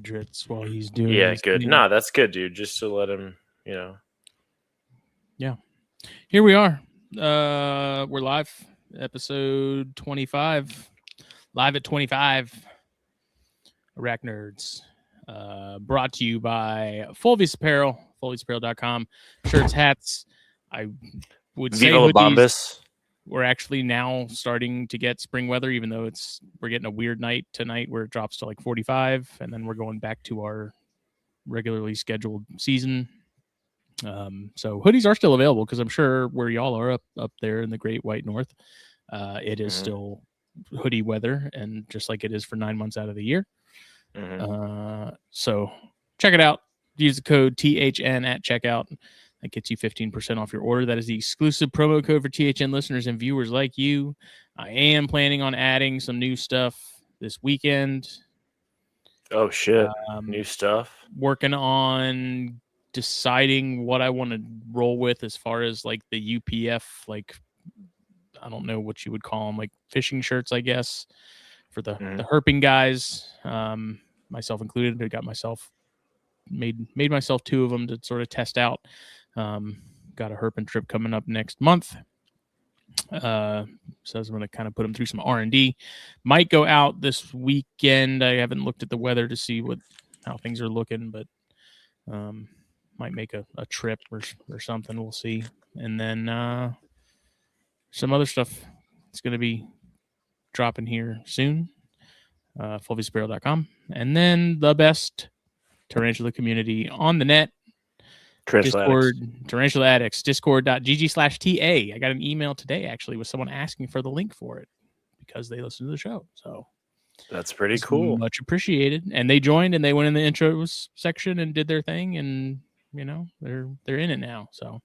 Dritz while he's doing. Yeah, good. Nah, that's good, dude. Just to let him, Yeah. Here we are. We're live, episode 25. Live at 25. ArachNerds. Brought to you by Fulvius Apparel, fulviusapparel.com. Shirts, hats. I would say Viva la hoodies. Bombas. We're actually now starting to get spring weather, even though we're getting a weird night tonight where it drops to like 45, and then we're going back to our regularly scheduled season. So hoodies are still available because I'm sure where y'all are up there in the Great White North, it is still hoodie weather, and just like it is for 9 months out of the year. So check it out. Use the code THN at checkout. That gets you 15% off your order. That is the exclusive promo code for THN listeners and viewers like you. I am planning on adding some new stuff this weekend. Oh, shit. New stuff? Working on deciding what I want to roll with as far as like the UPF, like, I don't know what you would call them, like fishing shirts, I guess, for the herping guys, myself included. I got myself made myself 2 of them to sort of test out. Got a herping trip coming up next month. So I'm going to kind of put them through some R&D. Might go out this weekend. I haven't looked at the weather to see how things are looking, but might make a trip or something. We'll see. And then some other stuff. It's going to be dropping here soon. Fulviusapparel.com. And then the best Tarantula community on the net. Tarantula Addicts, discord.gg/TA. I got an email today, actually, with someone asking for the link for it because they listen to the show. So that's pretty cool. Much appreciated. And they joined and they went in the intros section and did their thing. And, they're in it now. So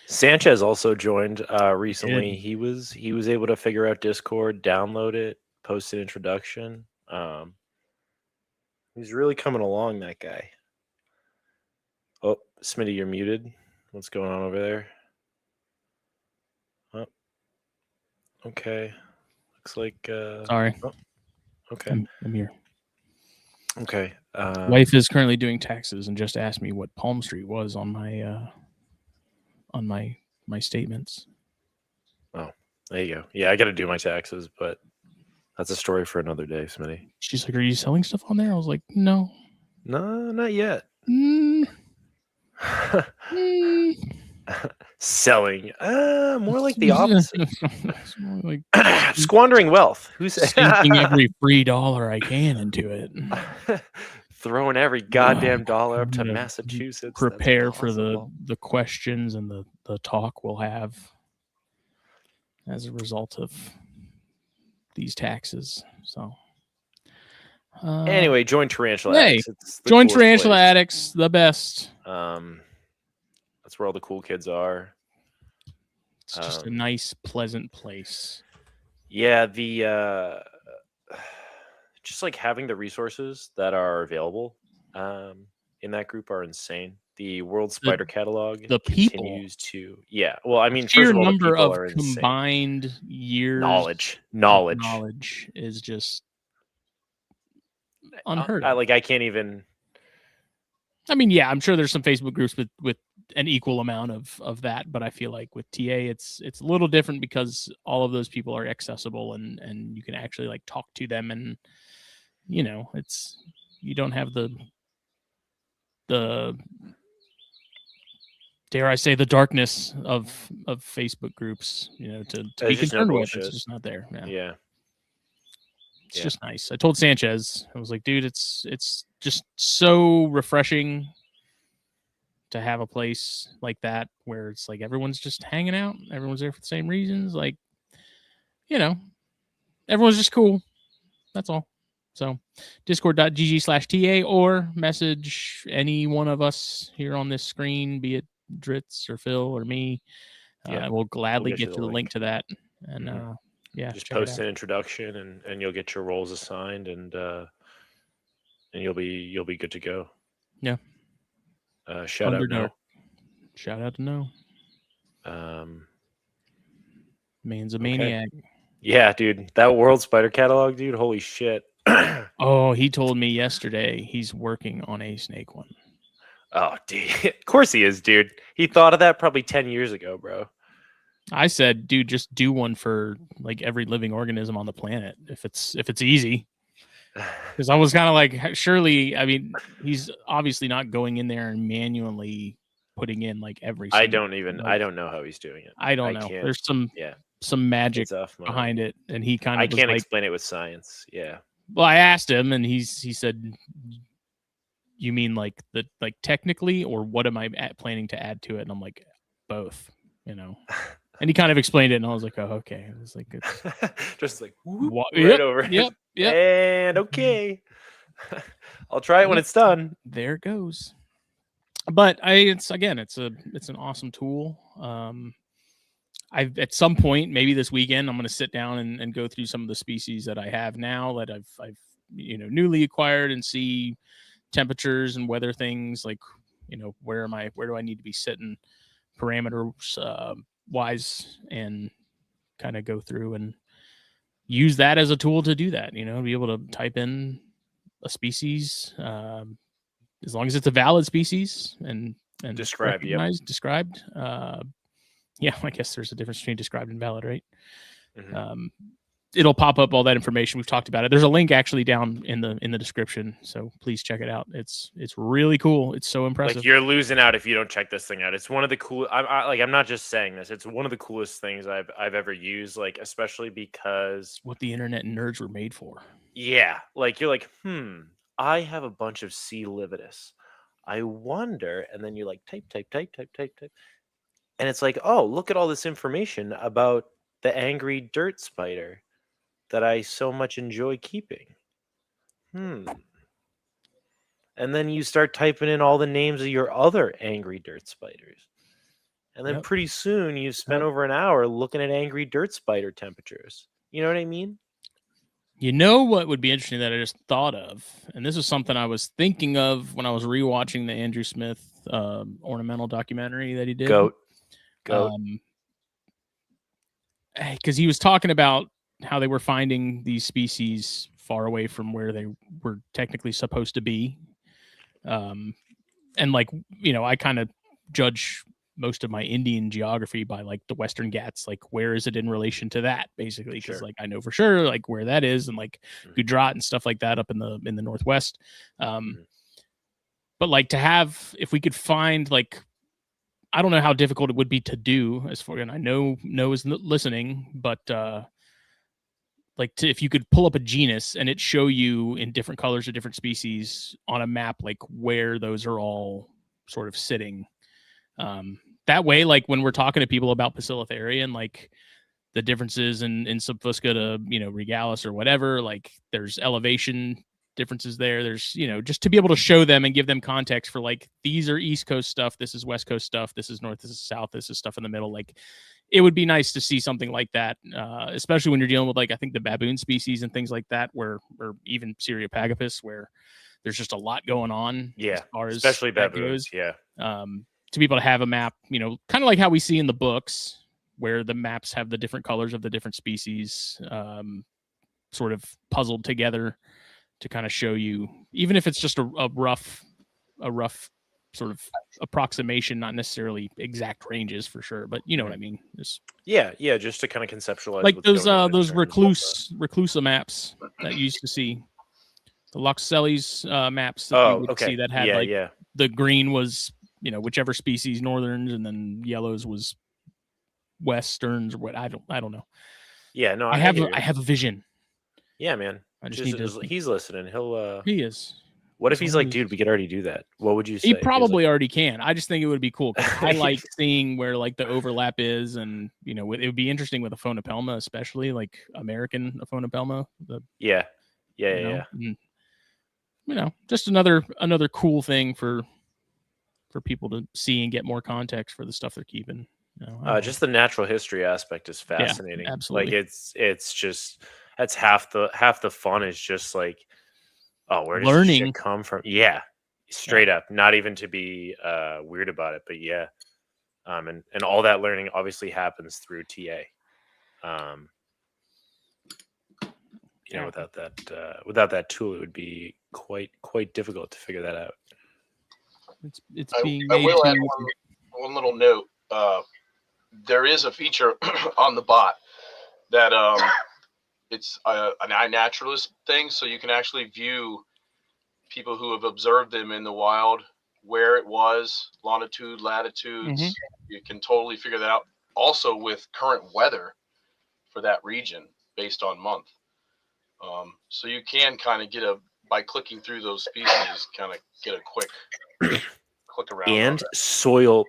Sanchez also joined recently. He was able to figure out Discord, download it, post an introduction. He's really coming along, that guy. Oh, Smitty, you're muted. What's going on over there? Oh, okay. Looks like... Sorry. Oh, okay. I'm here. Okay. Wife is currently doing taxes and just asked me what Palm Street was on my statements. Oh, there you go. Yeah, I got to do my taxes, but that's a story for another day, Smitty. She's like, "Are you selling stuff on there?" I was like, "No, not yet." Selling, more like the opposite. Like squandering wealth. Who's sinking every free dollar I can into it? Throwing every goddamn dollar up to Massachusetts. Prepare for the questions and the talk we'll have as a result of these taxes. So anyway, join Tarantula Addicts. Join Tarantula Addicts, the best. That's where all the cool kids are. It's just a nice, pleasant place. Yeah, just like having the resources that are available in that group are insane. The World Spider Catalog continues to Well, I mean, sheer number of combined years knowledge is just unheard of. I can't even. I mean, yeah, I'm sure there's some Facebook groups with an equal amount of that, but I feel like with TA, it's a little different because all of those people are accessible and you can actually like talk to them, and it's, you don't have the dare I say the darkness of Facebook groups, to be concerned with. It's just not there. Yeah. It's just nice. I told Sanchez, I was like, dude, it's just so refreshing to have a place like that where it's like everyone's just hanging out. Everyone's there for the same reasons. Like, everyone's just cool. That's all. So discord.gg/TA or message any one of us here on this screen, be it Dritz or Phil or me. We'll gladly get you the link to that. And just post an introduction and you'll get your roles assigned and you'll be good to go. Yeah. Shout out No. Shout out to No. Man's a maniac. Yeah, dude. That World Spider Catalog, dude. Holy shit. Oh, he told me yesterday he's working on a snake one. Oh, dude. Of course he is, dude. He thought of that probably 10 years ago, bro. I said, dude, just do one for like every living organism on the planet if it's easy. Because I was kind of like, surely, I mean, he's obviously not going in there and manually putting in like every single. I don't know how he's doing it. I don't know. There's some magic behind it, and he kind of I was can't like, explain it with science. Yeah. well, I asked him, and he said, "You mean like technically, or what am I planning to add to it?" And I'm like, both, you know. And he kind of explained it, and I was like, "Oh, okay." It was like, it's just like right over. Yep. And okay, I'll try it when it's done. There it goes. But it's an awesome tool. At some point, maybe this weekend, I'm going to sit down and go through some of the species that I have now that I've newly acquired and see temperatures and weather things like, where do I need to be sitting parameters wise, and kind of go through and use that as a tool to do that, be able to type in a species, as long as it's a valid species and described. Described. Yeah, I guess there's a difference between described and valid, right? Mm-hmm. It'll pop up all that information. We've talked about it. There's a link actually down in the description, so please check it out. It's really cool. It's so impressive. Like, you're losing out if you don't check this thing out. It's one of the cool. I'm not just saying this. It's one of the coolest things I've ever used. Like, especially because what the internet and nerds were made for. Yeah, like you're like, I have a bunch of C. lividus. I wonder, and then you like type, and it's like, oh, look at all this information about the angry dirt spider that I so much enjoy keeping. And then you start typing in all the names of your other angry dirt spiders. And then pretty soon you've spent over an hour looking at angry dirt spider temperatures. You know what I mean? You know what would be interesting that I just thought of, and this is something I was thinking of when I was rewatching the Andrew Smith ornamental documentary that he did. Goat. Because he was talking about how they were finding these species far away from where they were technically supposed to be. And like, I kind of judge most of my Indian geography by like the Western Ghats, like where is it in relation to that, basically, because like I know for sure like where that is, and like Gujarat and stuff like that up in the Northwest. But like to have, if we could find like, I don't know how difficult it would be to do, as far, and I know is listening, but if you could pull up a genus and it show you in different colors of different species on a map, like where those are all sort of sitting. That way, like when we're talking to people about Bacillitherium and like the differences in Subfusca to, Regalis or whatever, like there's elevation differences there. There's, just to be able to show them and give them context for like, these are East Coast stuff, this is West Coast stuff, this is North, this is South, this is stuff in the middle. Like, it would be nice to see something like that, especially when you're dealing with like, I think the baboon species and things like that, or even Cereopagapus, where there's just a lot going on. Yeah, as far as especially baboons. Yeah. To be able to have a map, kind of like how we see in the books, where the maps have the different colors of the different species, sort of puzzled together to kind of show you, even if it's just a rough sort of approximation, not necessarily exact ranges for sure, but you know what I mean. Just to kind of conceptualize, like those reclusa maps that you used to see, the Loxelli's maps that you would see that had the green was whichever species, northerns, and then yellows was westerns, or what, I don't know. Yeah, no, I have a vision. Yeah, man. I just need to. He's listening. He is. What if he's like, dude, we could already do that? What would you say? He probably already can. I just think it would be cool, because I like seeing where like the overlap is, and it would be interesting with a Phonopelma, especially like American Phonopelma. Yeah. Just another cool thing for people to see and get more context for the stuff they're keeping. Just the natural history aspect is fascinating. Yeah, absolutely. Like it's just, that's half the fun, is just like, oh, where does this shit come from? Yeah, straight up. Not even to be weird about it, but yeah. And all that learning obviously happens through TA. you know, without that tool, it would be quite difficult to figure that out. It's I being I made will too add easy. one little note. There is a feature on the bot that it's an iNaturalist thing, so you can actually view people who have observed them in the wild, where it was, longitude, latitudes. Mhm. You can totally figure that out. Also with current weather for that region based on month. So you can kind of by clicking through those species, kind of get a quick click around. And soil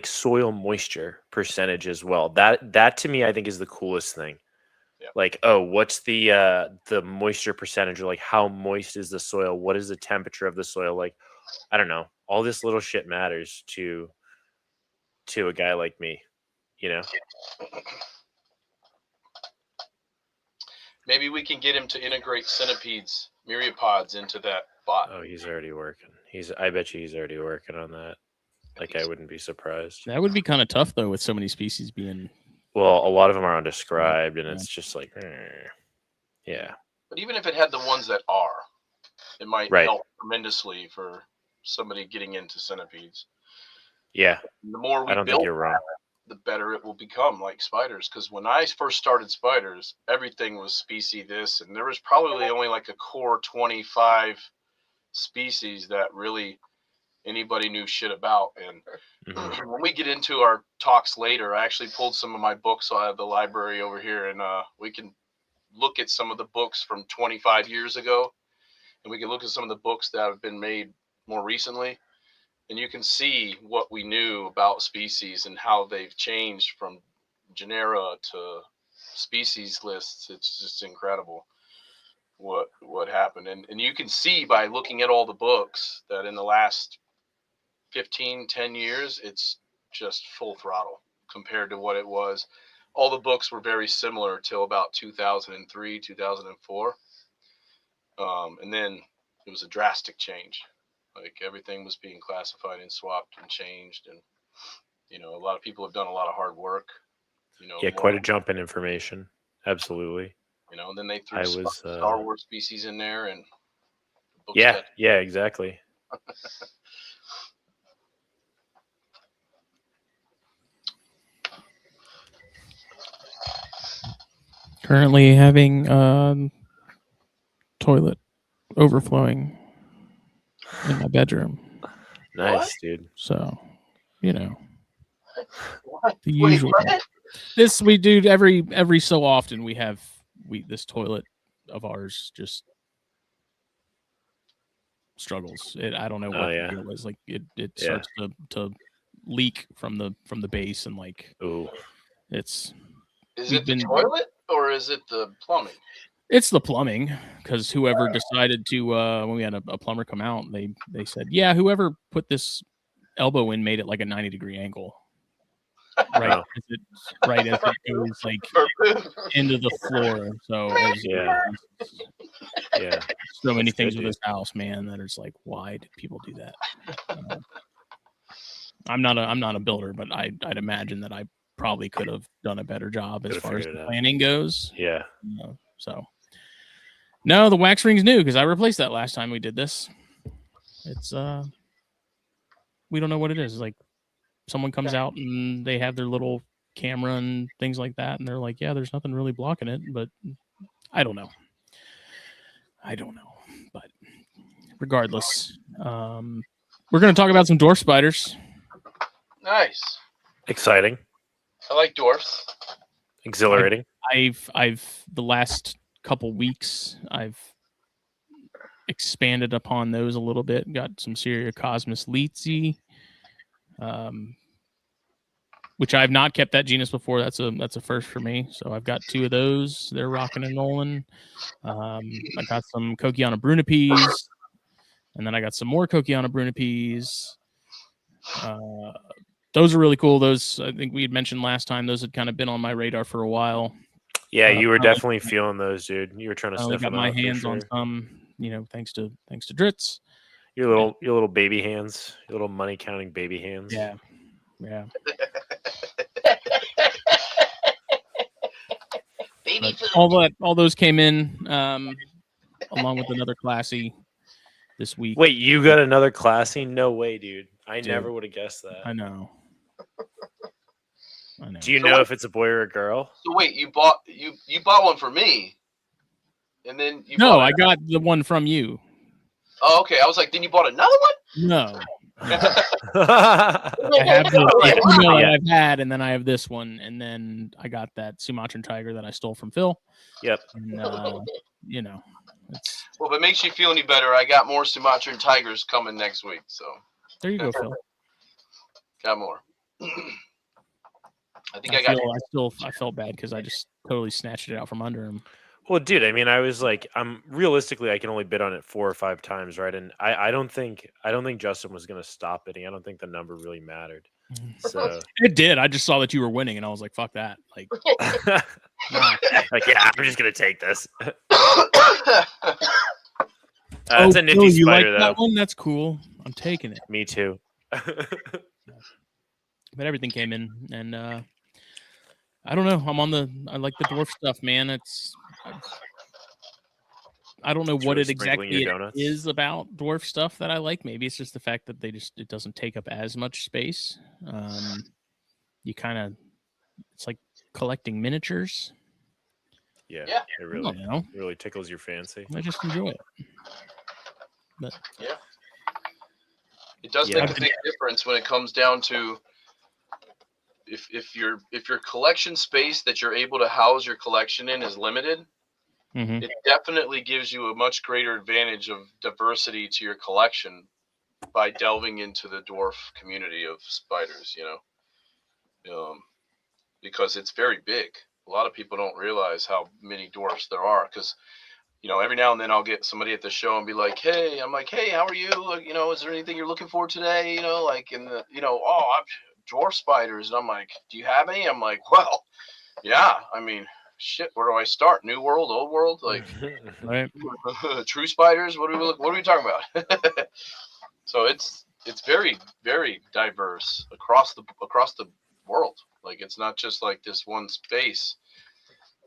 soil moisture percentage as well. That to me, I think, is the coolest thing. Yeah. Like, oh, what's the moisture percentage, or like how moist is the soil? What is the temperature of the soil? Like, I don't know. All this little shit matters to a guy like me, you know. Maybe we can get him to integrate centipedes, myriapods into that bot. Oh, he's already working. I bet you he's already working on that. Like, I wouldn't be surprised. That would be kind of tough though, with so many species being. Well, a lot of them are undescribed, and it's just like, yeah. But even if it had the ones that are, it might help tremendously for somebody getting into centipedes. Yeah. The more we I don't build think you're wrong. the better it will become, like spiders. Because when I first started spiders, everything was species this, and there was probably only like a core 25 species that really anybody knew shit about. And when we get into our talks later, I actually pulled some of my books out of the library over here, and we can look at some of the books from 25 years ago, and we can look at some of the books that have been made more recently, and you can see what we knew about species and how they've changed from genera to species lists. It's just incredible what happened. And you can see by looking at all the books that in the last 10 years, it's just full throttle compared to what it was. All the books were very similar till about 2003, 2004. And then it was a drastic change. Like everything was being classified and swapped and changed. And, you know, a lot of people have done a lot of hard work. You know, Yeah, quite a jump in information. Absolutely. You know, and then they threw Star Wars species in there, and books yeah, exactly. Currently having toilet overflowing in my bedroom. Nice, dude. So, you know, the usual. This we do every so often. We have this toilet of ours just struggles. I don't know what the deal is. Like it starts to leak from the base, and like, it's. Is it the toilet or is it the plumbing? It's the plumbing, because whoever decided to when we had a plumber come out, they said, yeah, whoever put this elbow in made it like a 90-degree angle. Right, as it goes like into the floor. So so many things with this house, man, that it's like, why did people do that? I'm not a builder, but I'd imagine that I probably could have done a better job as far as the planning goes. Yeah. So no, the wax ring's new because I replaced that last time we did this. It's we don't know what it is. It's like someone comes out and they have their little camera and things like that, and they're like, yeah, there's nothing really blocking it, but I don't know. But regardless, we're going to talk about some dwarf spiders. Nice. Exciting. I like dwarfs. Exhilarating. I've the last couple weeks, I've expanded upon those a little bit. Got some Seriocosmus leetzi, which I've not kept that genus before. That's a first for me. So I've got 2 of those. They're rocking and rolling. I got some Cochiana brunipes, and then I got some more Cochiana brunipes. Those are really cool. Those, I think we had mentioned last time, those had kind of been on my radar for a while. Yeah, you were definitely feeling those, dude. You were trying to sniff them out. I got my hands on some, thanks to Dritz. Your little baby hands, your little money counting baby hands. Yeah. need food. All those came in along with another classy this week. Wait, you got another classy? No way, dude. I Dude. never would have guessed that. I know. Do you know if it's a boy or a girl? So wait, you bought one for me, and then you No, bought I got the one from you. Oh, okay. I was like, then you bought another one? No. I I have the Like, female wow. that I've had, and then I have this one, and then I got that Sumatran tiger that I stole from Phil. Yep. And, you know, it's Well, if it makes you feel any better, I got more Sumatran tigers coming next week. So there you go, Phil. got more. I think I got. I felt bad because I just totally snatched it out from under him. Well, dude, I mean, I was like, realistically, I can only bid on it 4 or 5 times, right? And I don't think Justin was gonna stop bidding. I don't think the number really mattered. So It did. I just saw that you were winning, and I was like, "Fuck that!" Like, like, yeah, I'm just gonna take this. oh, It's a nifty Phil, you like spider, though. that one? That's cool. I'm taking it. Me too. But everything came in, and I don't know. I like the dwarf stuff, man. I don't know It's what really it sprinkling exactly your donuts. is about dwarf stuff that I like. Maybe it's just the fact that it doesn't take up as much space. You kind of, it's like collecting miniatures. Yeah, Yeah. it I don't know. really tickles your fancy. I just enjoy it. But Yeah. It does Yeah. make a big difference when it comes down to if your collection space that you're able to house your collection in is limited, mhm. it definitely gives you a much greater advantage of diversity to your collection by delving into the dwarf community of spiders, because it's very big. A lot of people don't realize how many dwarfs there are because, every now and then I'll get somebody at the show and be like, hey, how are you? Like, is there anything you're looking for today? I'm dwarf spiders. And I'm like, do you have any? I'm like, well, yeah, I mean, shit, where do I start? New world, old world? Like, Right. true spiders? What are we talking about? So it's very, very diverse across the world. Like, it's not just like this one space.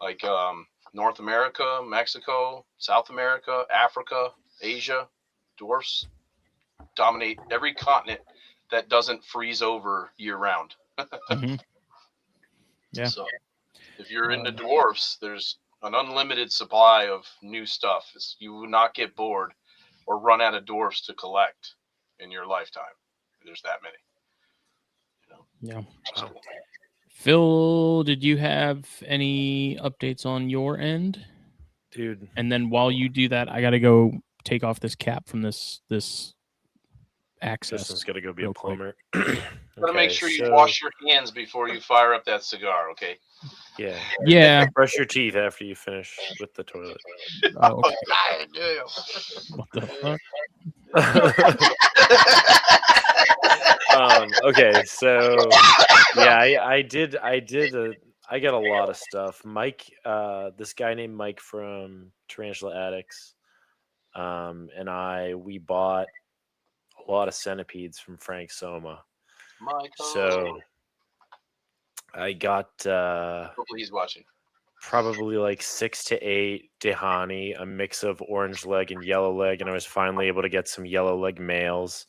Like North America, Mexico, South America, Africa, Asia, dwarfs dominate every continent that doesn't freeze over year round. Mhm. Yeah. So if you're into dwarfs, there's an unlimited supply of new stuff. You will not get bored or run out of dwarfs to collect in your lifetime. There's that many. Yeah. So, Phil, did you have any updates on your end? Dude. And then while you do that, I got to go take off this cap from this access. Justin's got to go be a real quick. plumber. gotta make sure you wash your hands before you fire up that cigar, okay? Yeah. Yeah. Brush your teeth after you finish with the toilet. Oh, okay. God damn. What the fuck? Okay, so yeah, I got a lot of stuff. Mike, this guy named Mike from Tarantula Addicts, and we bought a lot of centipedes from Frank Soma. Michael. So I got hopefully he's watching. Probably like 6 to 8 Dehani, a mix of orange leg and yellow leg, and I was finally able to get some yellow leg males,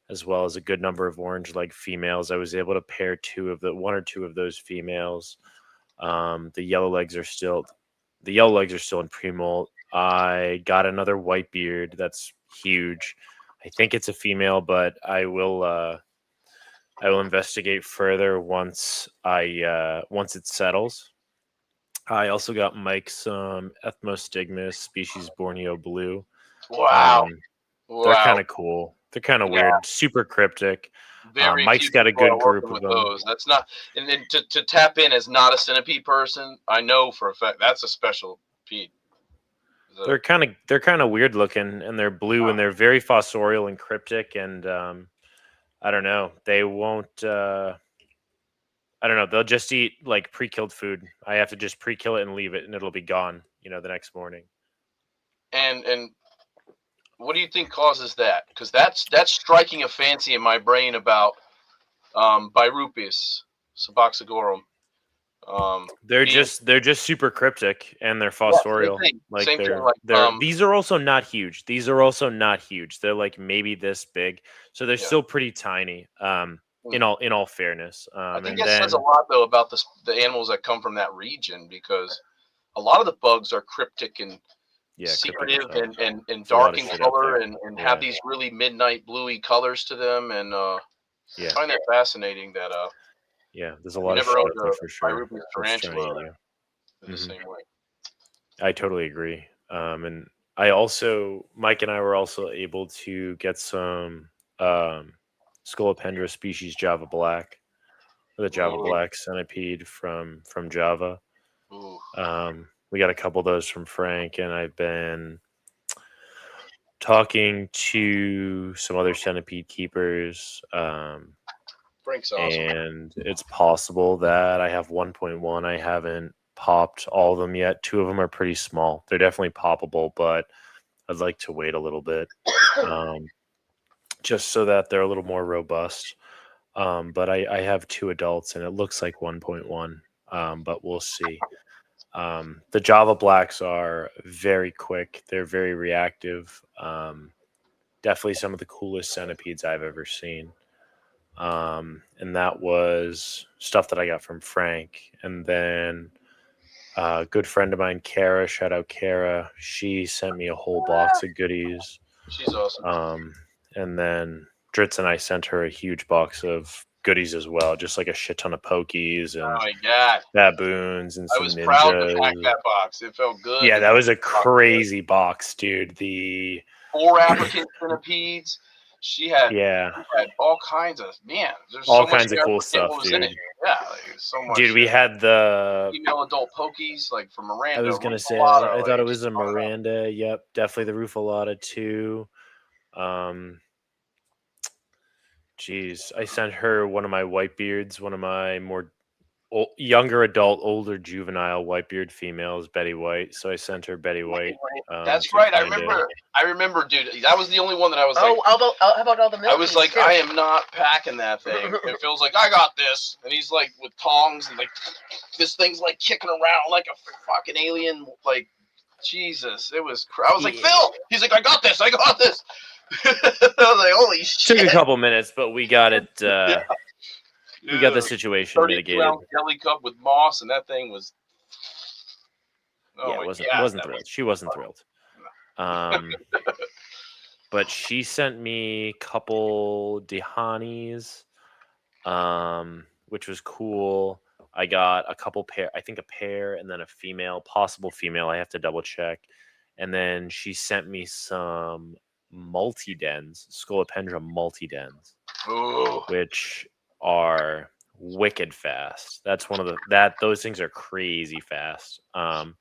as well as a good number of orange leg females. I was able to pair 1 or 2 of those females. The yellow legs are still in pre-molt. I got another white beard that's huge. I think it's a female, but I will investigate further once it settles. I also got Mike some Ethmostigmus species Borneo blue. Wow. They're kind of cool. They're kind of weird, super cryptic. Mike's got a good group of them. Those. That's not, and then to tap in as not a centipede person, I know for a fact that's a special pede. They're kind of weird looking, and they're blue, and they're very fossorial and cryptic, and I don't know. They won't. I don't know. They'll just eat like pre-killed food. I have to just pre-kill it and leave it, and it'll be gone, the next morning. And what do you think causes that? Because that's striking a fancy in my brain about Birupius suboxygorum. They're being- just super cryptic, and they're fossorial. Same thing. These are also not huge. They're like maybe this big, so they're still pretty tiny. In all fairness, I think and it says a lot though about the animals that come from that region, because a lot of the bugs are cryptic and secretive and dark in color and have these really midnight bluey colors to them, and I find that fascinating that there's a lot of shit up there for sure. Tarantula in the same way. I totally agree. And Mike and I were also able to get some Scolopendra species Java Black, the Java Black centipede from Java. Ooh. We got a couple of those from Frank, and I've been talking to some other centipede keepers. Frank's awesome. And it's possible that I have 1.1. I haven't popped all of them yet. 2 of them are pretty small. They're definitely poppable, but I'd like to wait a little bit, just so that they're a little more robust. But I have 2 adults, and it looks like 1.1, but we'll see. The Java Blacks are very quick. They're very reactive. Definitely some of the coolest centipedes I've ever seen. And that was stuff that I got from Frank. And then a good friend of mine, Kara, shout out Kara, she sent me a whole box of goodies. She's awesome. And then Dritz and I sent her a huge box of goodies as well, just like a shit ton of pokies and baboons and some ninjas. I was proud to pack that box. It felt good. Yeah, that was a crazy box, dude. The 4 African centipedes. She had all kinds of There's all so kinds much of cool stuff, dude. Yeah, so much. Dude, we had the female adult pokies, like from Miranda. I was gonna say, I thought it was a Miranda. Yep, definitely the Rufalata too. Geez, I sent her one of my whitebeards, one of my more younger adult, older juvenile whitebeard females, Betty White. So I sent her Betty White. That's right. I remember, dude. That was the only one that I was like, how about all the milk? I was like, I am not packing that thing. It feels like I got this, and he's like with tongs and like this thing's like kicking around like a fucking alien. Like Jesus, it was. I was like, Phil. He's like, I got this. I got this. I was like, holy shit. Took a couple minutes, but we got it. We got the situation mitigated. 32-ounce jelly cup with moss, and that thing was. Wasn't thrilled. She wasn't thrilled. But she sent me a couple Dehanis, which was cool. I got a couple pair, I think a pair, and then a female, possible female. I have to double check. And then she sent me some multi-dens, Scolopendra multi-dens, which are wicked fast. That's one of those things are crazy fast. So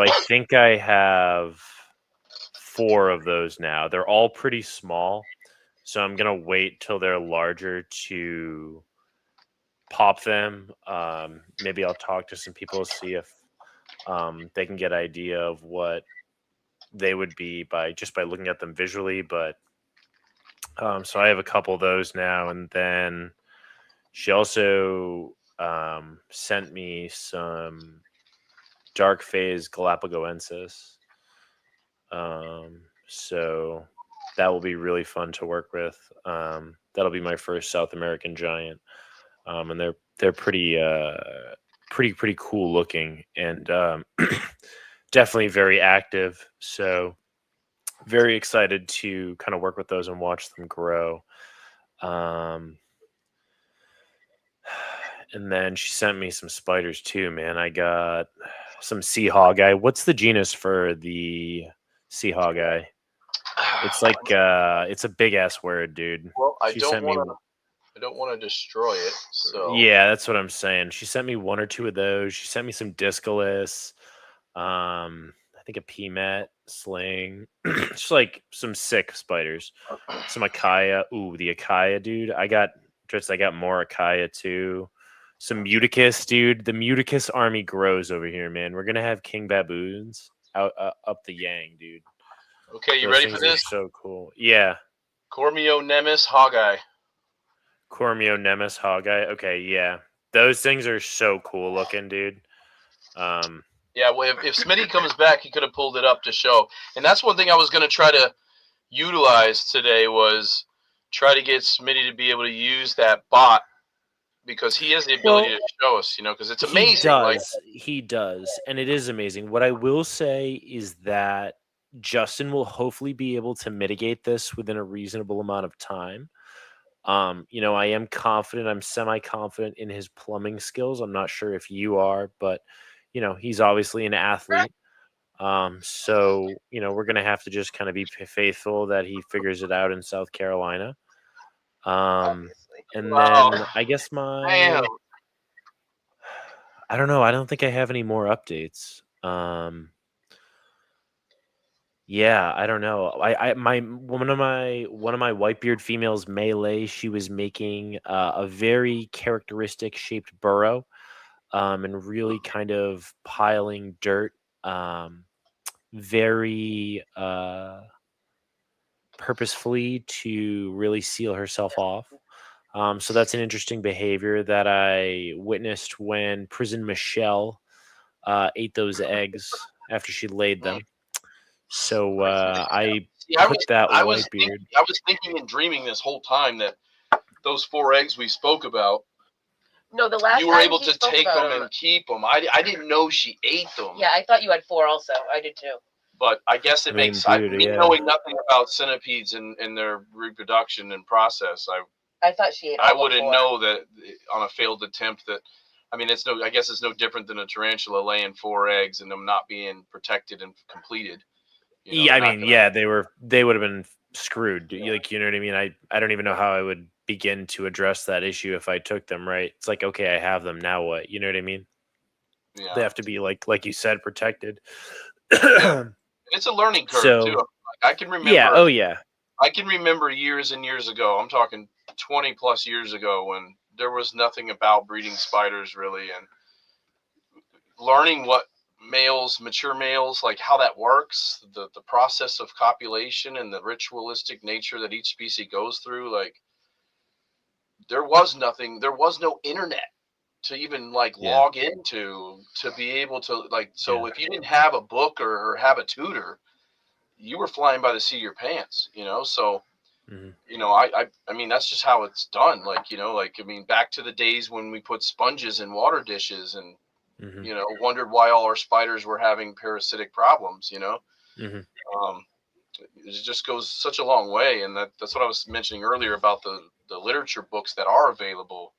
I think I have 4 of those now. They're all pretty small, so I'm gonna wait till they're larger to pop them. Maybe I'll talk to some people, see if they can get an idea of what they would be by looking at them visually. But so I have a couple of those now, and then she also sent me some dark phase Galapagoensis. So that will be really fun to work with. That'll be my first South American giant. And they're pretty cool looking, and definitely very active. So very excited to kind of work with those and watch them grow. And then she sent me some spiders too, man. I got some sea hog eye. What's the genus for the sea hog eye? It's like it's a big ass word, dude. Well, I don't want to destroy it. So yeah, that's what I'm saying. She sent me 1 or 2 of those. She sent me some Discalus. I think a PMET sling. Just like some sick spiders. Some Achaia. Ooh, the Achaia, dude. I got more Achaia too. Some Muticus, dude. The Muticus army grows over here, man. We're gonna have king baboons out up the yang, dude. Okay, you ready for this? So cool. Yeah. Cormio Nemes Hogeye. Cormio Nemes Hogeye. Okay, yeah. Those things are so cool looking, dude. Yeah, well, if Smitty comes back, he could have pulled it up to show. And that's one thing I was going to try to utilize today was try to get Smitty to be able to use that bot because he has the ability to show us, because it's amazing. He does, and it is amazing. What I will say is that Justin will hopefully be able to mitigate this within a reasonable amount of time. I am confident, I'm semi-confident in his plumbing skills. I'm not sure if you are, but he's obviously an athlete. So, we're going to have to just kind of be faithful that he figures it out in South Carolina. And then I guess I don't know. I don't think I have any more updates. Yeah, I don't know. One of my Whitebeard females, Melee, she was making a very characteristic shaped burrow, and really kind of piling dirt, very purposefully to really seal herself off. So that's an interesting behavior that I witnessed when Prison Michelle ate those eggs after she laid them. So I was thinking and dreaming this whole time that those 4 eggs we spoke about. No, the last you were able to take them and keep them. I didn't know she ate them. Yeah, I thought you had 4 also. I did too. But I guess it makes sense. Knowing nothing about centipedes and their reproduction and process, I thought she ate. I wouldn't know that on a failed attempt that. I mean, I guess it's no different than a tarantula laying 4 eggs and them not being protected and completed. They would have been screwed. Like, you know what I mean? I don't even know how I would begin to address that issue if I took them, right? It's like, okay, I have them, now what? You know what I mean? Yeah. They have to be like you said, protected. It's a learning curve too. I can remember. Yeah. Oh yeah. I can remember years and years ago. I'm talking 20 plus years ago when there was nothing about breeding spiders really, and learning what mature males, like how that works, the process of copulation and the ritualistic nature that each species goes through. Like there was no internet to even log into to be able to if you didn't have a book or have a tutor, you were flying by the seat of your pants, so I mean that's just how it's done. Back to the days when we put sponges in water dishes and wondered why all our spiders were having parasitic problems, it just goes such a long way. And that's what I was mentioning earlier about the literature books that are available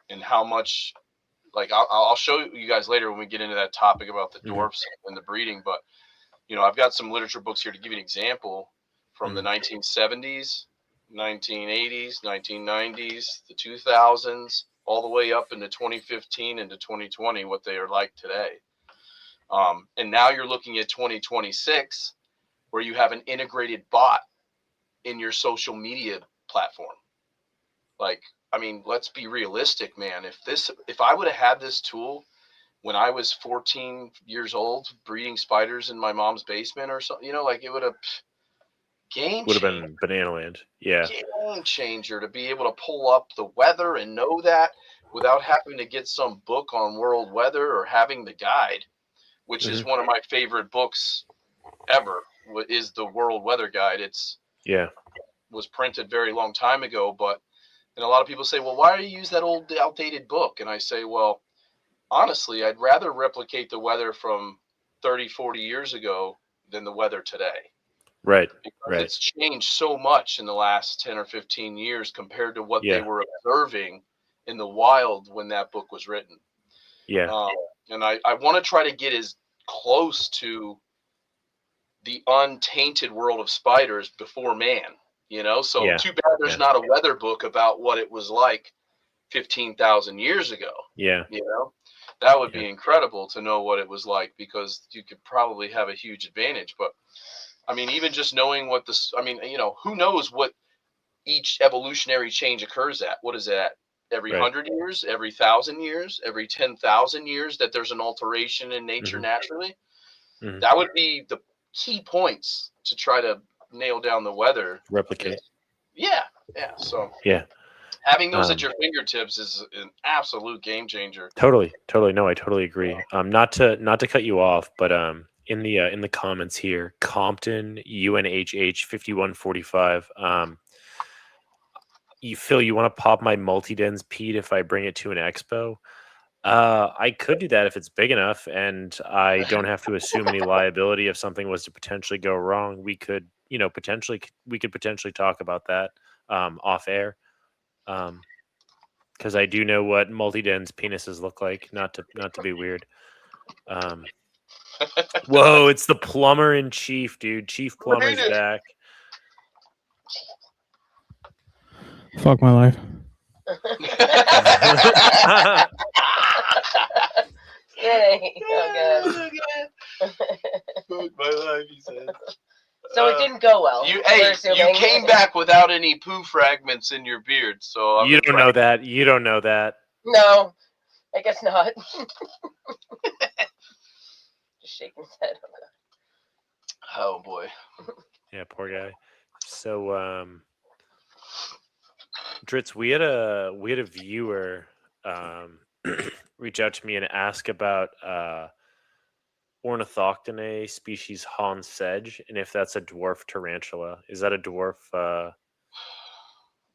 and how much I'll show you guys later when we get into that topic about the dwarfs and the breeding. But, I've got some literature books here to give you an example from the 1970s, 1980s, 1990s, the 2000s, all the way up into 2015 into 2020, what they are like today. And now you're looking at 2026, where you have an integrated bot in your social media platform. Let's be realistic, man. If I would have had this tool when I was 14 years old, breeding spiders in my mom's basement or something, it would have been banana land. Yeah. Game changer to be able to pull up the weather and know that without having to get some book on world weather or having the guide, which is one of my favorite books ever, is the World Weather Guide. Was printed very long time ago, and a lot of people say, well, why do you use that old outdated book? And I say, well, honestly, I'd rather replicate the weather from 30, 40 years ago than the weather today. Right. Because it's changed so much in the last 10 or 15 years compared to what they were observing in the wild when that book was written. Yeah. And I want to try to get as close to the untainted world of spiders before man, so too bad there's not a weather book about what it was like 15,000 years ago. Yeah. That would be incredible to know what it was like, because you could probably have a huge advantage. But even just knowing who knows what each evolutionary change occurs at? What is that? Every 100 years, every 1,000 years, every 10,000 years that there's an alteration in nature naturally? That would be the key points to try to nail down the weather. Replicate. Yeah. So Having those at your fingertips is an absolute game changer. Totally. No, I totally agree. Not to cut you off, but in the comments here, Compton UNHH 5145. Phil, you want to pop my multi-dens Pete if I bring it to an expo? I could do that if it's big enough, and I don't have to assume any liability if something was to potentially go wrong. We could, potentially talk about that off air. Because I do know what multi-dens penises look like. Not to be weird. Whoa, it's the plumber in chief, dude. Chief Plumber's Right. back. Fuck my life. Yay. Oh, God. Fuck my life, he said. So it didn't go well. You we're assuming. came back without any poo fragments in your beard, so You don't know that. You don't know that. No, I guess not. Just shaking his head. Oh boy. Yeah, poor guy. So, Dritz, we had a viewer reach out to me and ask about Ornithoctone species Han sedge, and if that's a dwarf tarantula. Is that a dwarf?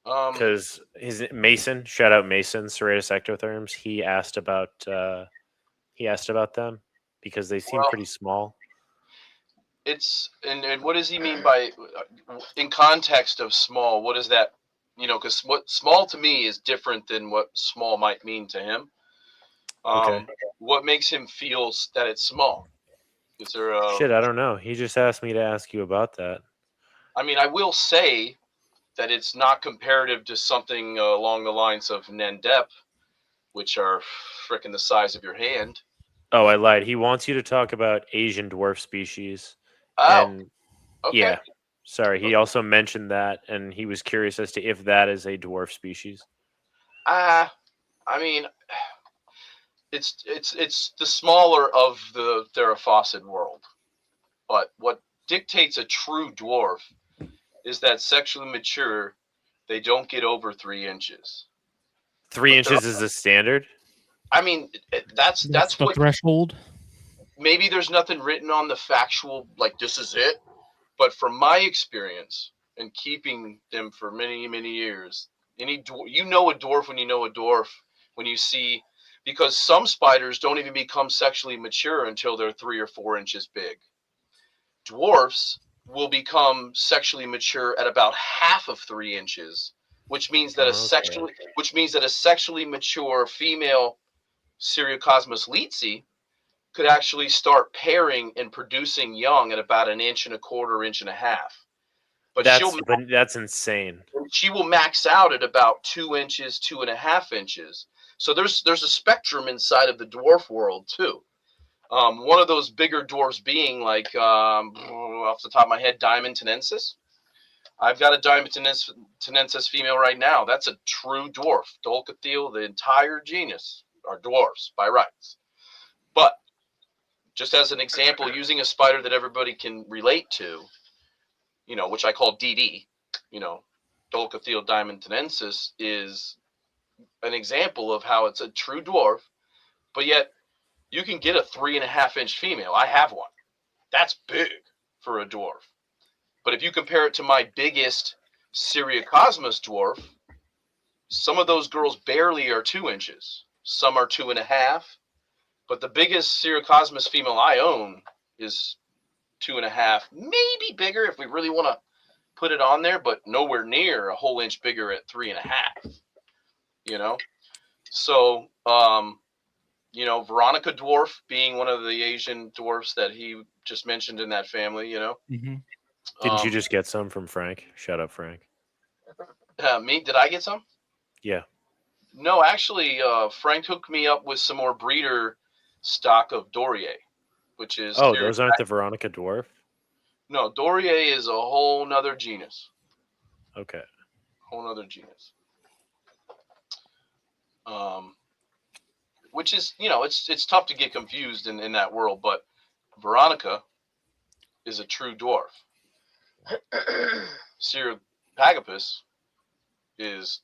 Because his Mason, shout out Mason, Serratus ectotherms, he asked about them because they seem pretty small. It's and what does he mean by in context of small? What is that? Because what small to me is different than what small might mean to him. Okay. What makes him feel that it's small? Is there a shit? I don't know. He just asked me to ask you about that. I mean, I will say that it's not comparative to something along the lines of Nendep, which are frickin' the size of your hand. Oh, I lied. He wants you to talk about Asian dwarf species. Oh, and okay. Yeah, sorry. He also mentioned that, and he was curious as to if that is a dwarf species. I mean, it's the smaller of the Theraphosid world, but what dictates a true dwarf is that sexually mature, they don't get over 3 inches. 3 inches is the standard? I mean, that's the what threshold. maybe there's nothing written on the factual, like this is it. But from my experience and keeping them for many, many years, you know a dwarf when you know a dwarf when you see, because some spiders don't even become sexually mature until they're 3 or 4 inches big. Dwarfs will become sexually mature at about half of 3 inches, which means that a sexually mature female Seriocosmus leetzi could actually start pairing and producing young at about 1.25 inches, 1.5 inches. But that's insane. She will max out at about 2 inches, 2.5 inches. So there's a spectrum inside of the dwarf world too. One of those bigger dwarfs being like off the top of my head, Diamond tenensis. I've got a Diamond tenensis female right now. That's a true dwarf. Dolichothele, the entire genus are dwarfs by rights. But just as an example, using a spider that everybody can relate to, which I call DD, Dolichothele Diamond tenensis, is an example of how it's a true dwarf, but yet you can get a 3.5-inch female. I have one. That's big for a dwarf. But if you compare it to my biggest Seriocosmus dwarf, some of those girls barely are 2 inches. Some are 2.5. But the biggest Seriocosmus female I own is 2.5, maybe bigger if we really want to put it on there, but nowhere near a whole inch bigger at 3.5. So Veronica dwarf being one of the Asian dwarfs that he just mentioned in that family. Mm-hmm. Didn't you just get some from Frank? Shout out Frank. Me? Did I get some? Yeah. No, actually, Frank hooked me up with some more breeder stock of Dorier, which is... Oh, those aren't the Veronica dwarf? No, Dorier is a whole nother genus. Okay. Whole nother genus. Which is, it's tough to get confused in that world, but Veronica is a true dwarf. Ceropagopus is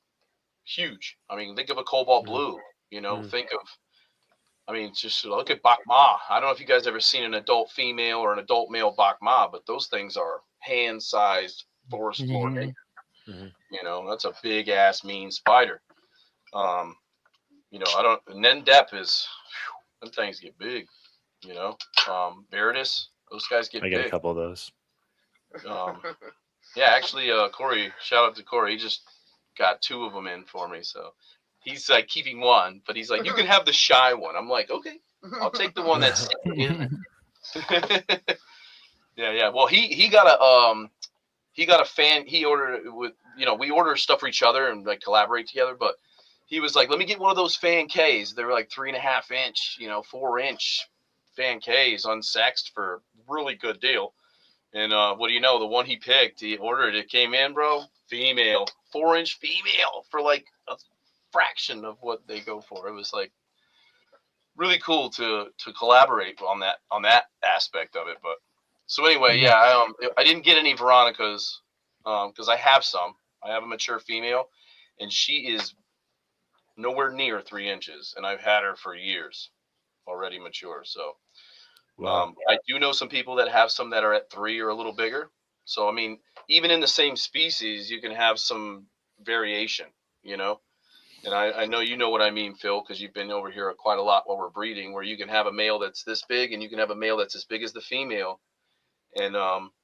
huge. I mean, think of a cobalt Mhm. blue. You know, Mhm. think of. I mean, just look at Bakma. I don't know if you guys ever seen an adult female or an adult male Bakma, but those things are hand-sized forest floor. Mhm. Mhm. You know, that's a big ass mean spider. You know, I don't. And then depth is, them things get big. You know, Veritas, those guys get I get a big. couple of those. Yeah, actually, Corey, shout out to Corey. He just got 2 of them in for me. So he's like keeping one, but he's like, you can have the shy one. I'm like, okay, I'll take the one that's in. Yeah. Well, he got a fan. He ordered it with, you know, we order stuff for each other and like collaborate together. But he was like, let me get one of those fan Ks. They're like 3.5 inch, 4-inch fan Ks unsexed for a really good deal. And what do you know? The one he picked, he ordered it, came in, bro, female, 4-inch female for like a fraction of what they go for. It was like really cool to collaborate on that aspect of it. But so anyway, Yeah. I didn't get any Veronicas because I have some. I have a mature female, and she is nowhere near 3 inches, and I've had her for years, already mature. So Wow. I do know some people that have some that are at 3 or a little bigger. So I mean, even in the same species, you can have some variation, you know. And I know you know what I mean, Phil, because you've been over here quite a lot while we're breeding, where you can have a male that's this big, and you can have a male that's as big as the female, and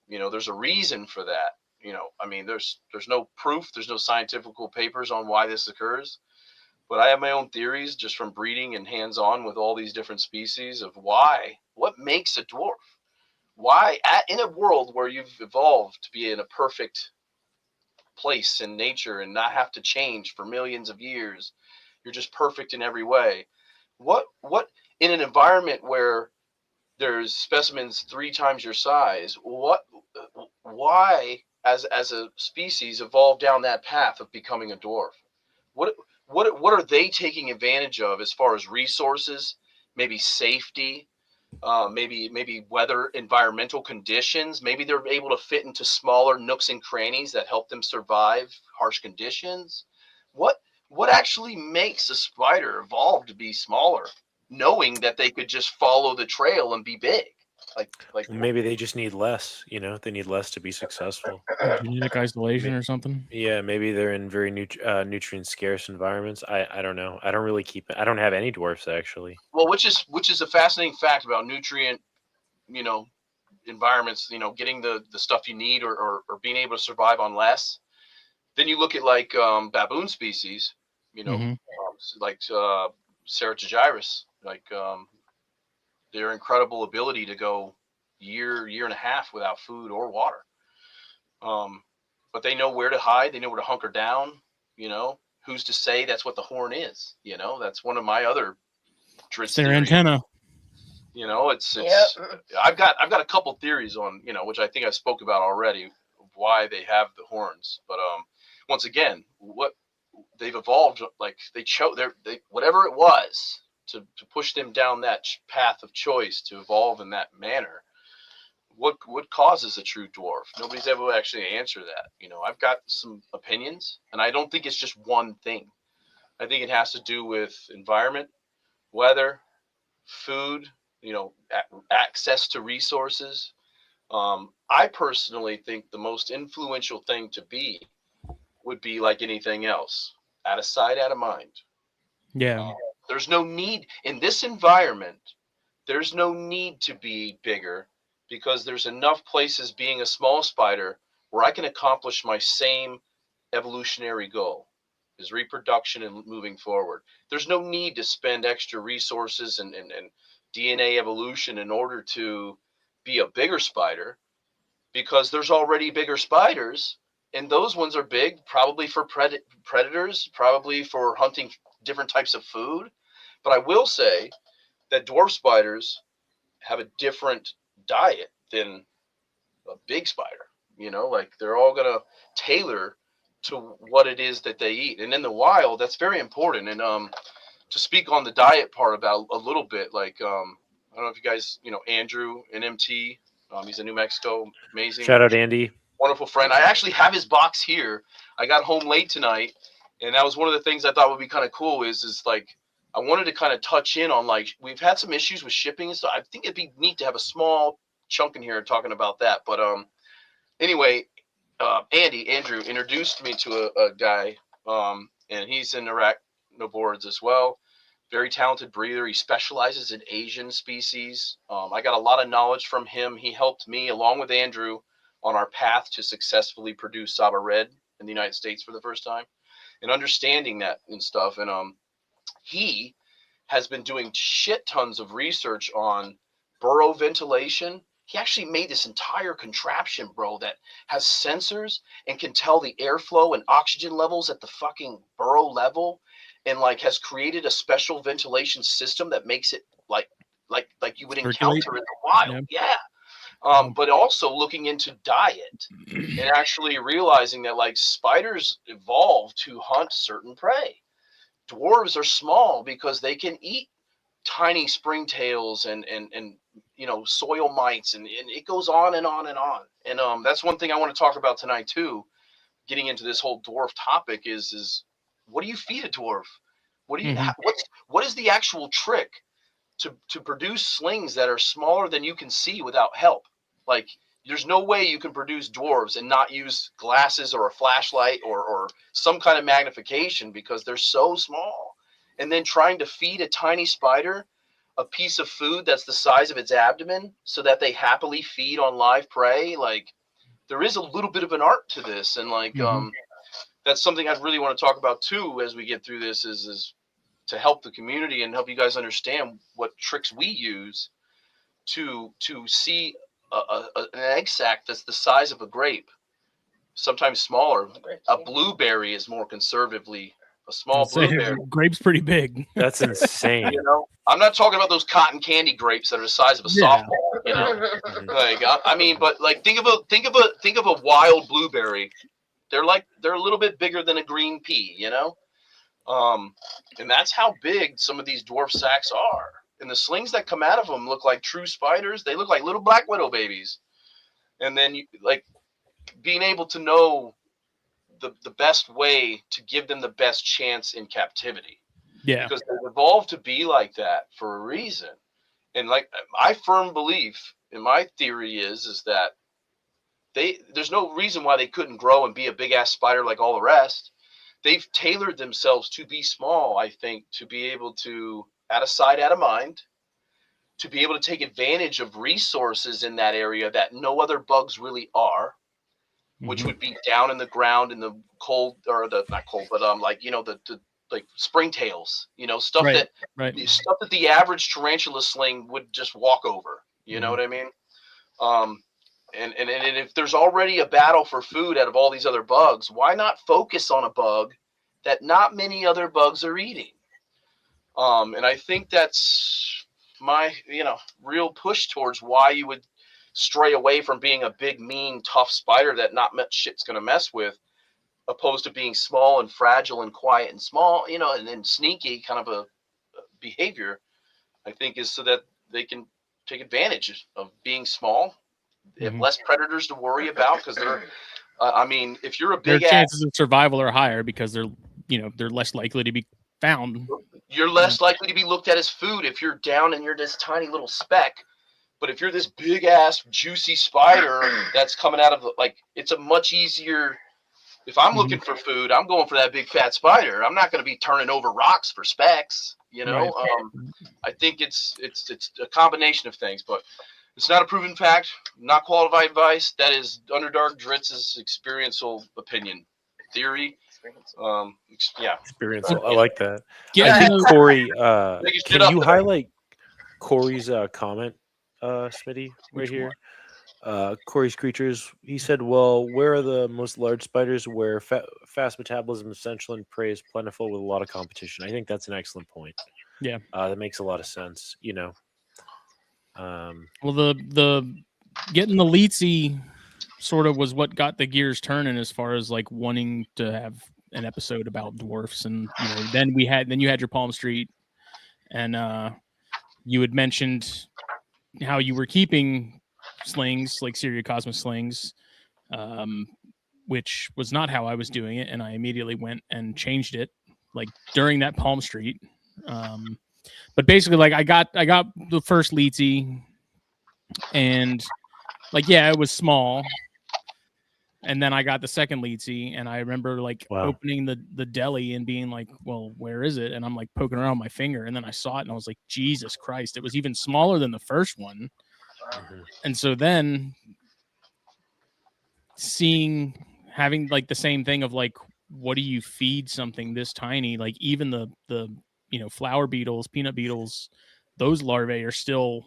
there's a reason for that. You know, I mean, there's no proof, there's no scientific papers on why this occurs, but I have my own theories just from breeding and hands-on with all these different species of what makes a dwarf. Why, in a world where you've evolved to be in a perfect place in nature and not have to change for millions of years, you're just perfect in every way. What in an environment where there's specimens 3 times your size, why as a species evolve down that path of becoming a dwarf? What are they taking advantage of as far as resources, maybe safety, maybe weather, environmental conditions? Maybe they're able to fit into smaller nooks and crannies that help them survive harsh conditions. What actually makes a spider evolve to be smaller, knowing that they could just follow the trail and be big? Like Maybe they just need less. They need less to be successful. Genetic isolation or something. Yeah, maybe they're in very nutrient scarce environments. I don't know. I don't really I don't have any dwarfs actually. well, which is a fascinating fact about nutrient, you know, environments. You know, getting the stuff you need or being able to survive on less. Then you look at like baboon species, you know, Hmm. like Ceratogyris, like their incredible ability to go year and a half without food or water. But they know where to hide. They know where to hunker down. You know, who's to say that's what the horn is? You know, that's one of my other It's their theories. antenna. You know, it's Yep. I've got a couple theories on, you know, which I think I spoke about already, of why they have the horns. But once again, what they've evolved, like they chose they whatever it was to push them down that path of choice to evolve in that manner. What causes a true dwarf? Nobody's ever actually answered that. You know, I've got some opinions, and I don't think it's just one thing. I think it has to do with environment, weather, food, you know, access to resources. I personally think the most influential thing to be would be like anything else, out of sight, out of mind. Yeah. There's no need in this environment. There's no need to be bigger because there's enough places being a small spider where I can accomplish my same evolutionary goal is reproduction and moving forward. There's no need to spend extra resources and DNA evolution in order to be a bigger spider because there's already bigger spiders and those ones are big probably for predators, probably for hunting different types of food. But I will say that dwarf spiders have a different diet than a big spider. You know, like they're all gonna tailor to what it is that they eat. And in the wild, that's very important. And to speak on the diet part about a little bit, like I don't know if you guys, you know, Andrew and MT. He's in New Mexico, amazing, Shout out Andy. wonderful friend. I actually have his box here. I got home late tonight, And that was one of the things I thought would be kind of cool is like, I wanted to kind of touch in on, like, we've had some issues with shipping and stuff. I think it'd be neat to have a small chunk in here talking about that. But anyway, Andrew introduced me to a guy, and he's in ArachNerds as well. Very talented breeder. He specializes in Asian species. I got a lot of knowledge from him. He helped me, along with Andrew, on our path to successfully produce Saba Red in the United States for the first time, and understanding that and stuff. And he has been doing shit tons of research on burrow ventilation. He actually made this entire contraption, bro, that has sensors and can tell the airflow and oxygen levels at the fucking burrow level, and like has created a special ventilation system that makes it like you would encounter in the wild. Yeah. But also looking into diet and actually realizing that like spiders evolved to hunt certain prey. Dwarves are small because they can eat tiny springtails and soil mites, and it goes on and on and on. And that's one thing I want to talk about tonight too, getting into this whole dwarf topic is what do you feed a dwarf? What do you what is the actual trick to produce slings that are smaller than you can see without help? Like, there's no way you can produce dwarves and not use glasses or a flashlight or some kind of magnification, because they're so small. And then trying to feed a tiny spider a piece of food that's the size of its abdomen so that they happily feed on live prey, like, there is a little bit of an art to this. And like that's something I'd really want to talk about too as we get through this, is to help the community and help you guys understand what tricks we use to see an egg sac that's the size of a grape, sometimes smaller. A blueberry is more conservatively a small blueberry. Grape's pretty big. That's insane. You know, I'm not talking about those cotton candy grapes that are the size of a softball. You know, like I mean, but like think of a wild blueberry. They're a little bit bigger than a green pea. You know, and that's how big some of these dwarf sacs are. And the slings that come out of them look like true spiders. They look like little black widow babies. And then like being able to know the best way to give them the best chance in captivity. Yeah. Because they've evolved to be like that for a reason. And like my firm belief in my theory is that there's no reason why they couldn't grow and be a big ass spider like all the rest. They've tailored themselves to be small, I think, to be able to, out of sight, out of mind, to be able to take advantage of resources in that area that no other bugs really are, which would be down in the ground in the cold, or the not cold, but like the like springtails, stuff that the average tarantula sling would just walk over. You know what I mean? And if there's already a battle for food out of all these other bugs, why not focus on a bug that not many other bugs are eating? And I think that's my, real push towards why you would stray away from being a big, mean, tough spider that not much shit's going to mess with, opposed to being small and fragile and quiet and small, and then sneaky kind of a behavior, I think, is so that they can take advantage of being small. They have less predators to worry about because they're, if you're a big their chances of survival are higher because they're less likely to be found. You're less likely to be looked at as food if you're down and you're this tiny little speck. But if you're this big ass juicy spider that's coming out of it's a much easier. If I'm looking for food, I'm going for that big fat spider. I'm not going to be turning over rocks for specks. Right. I think it's a combination of things, but it's not a proven fact, not qualified advice. That is Underdark Dritz's experiential opinion, theory. Experiential. I like that. Yeah, I think Corey. Can you highlight Corey's comment, Smitty, right here? Corey's Creatures. He said, "Well, where are the most large spiders where fast metabolism is essential and prey is plentiful with a lot of competition?" I think that's an excellent point. Yeah, that makes a lot of sense. Well, the getting the Leetsy sort of was what got the gears turning as far as like wanting to have an episode about dwarfs, and then you had your Palm Street, and you had mentioned how you were keeping slings like Syria Cosmos slings, which was not how I was doing it, and I immediately went and changed it, like during that Palm Street. But basically, like I got the first Leetsy, and like it was small, and then I got the second Leetsy, and I remember like opening the deli and being like, well, where is it? And I'm like poking around with my finger, and then I saw it, and I was like, Jesus Christ, it was even smaller than the first one. And so then having like the same thing of like, what do you feed something this tiny? Like even the flower beetles, peanut beetles, those larvae are still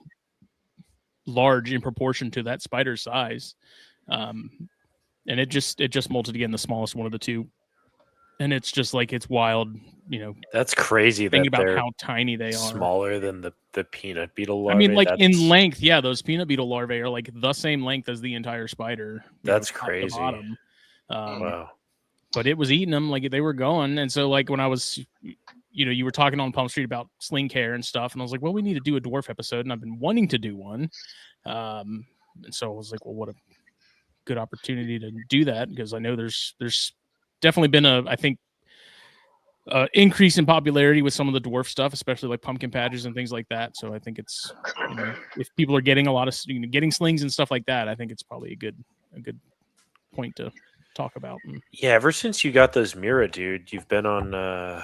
large in proportion to that spider size. And it just molted again, the smallest one of the two. And it's just like, it's wild, That's crazy. Thinking That about they're how tiny they are. Smaller than the peanut beetle larvae. I mean, like in length, those peanut beetle larvae are like the same length as the entire spider. That's crazy. Bottom. Wow. But it was eating them, like they were going. And so like when I was, you were talking on Palm Street about sling care and stuff, and I was like, well, we need to do a dwarf episode, and I've been wanting to do one. And so I was like, well, what a good opportunity to do that, because I know there's definitely been I think increase in popularity with some of the dwarf stuff, especially like pumpkin patches and things like that. So I think it's if people are getting a lot of getting slings and stuff like that, I think it's probably a good point to talk about. Yeah, ever since you got those Mira, dude, you've been on a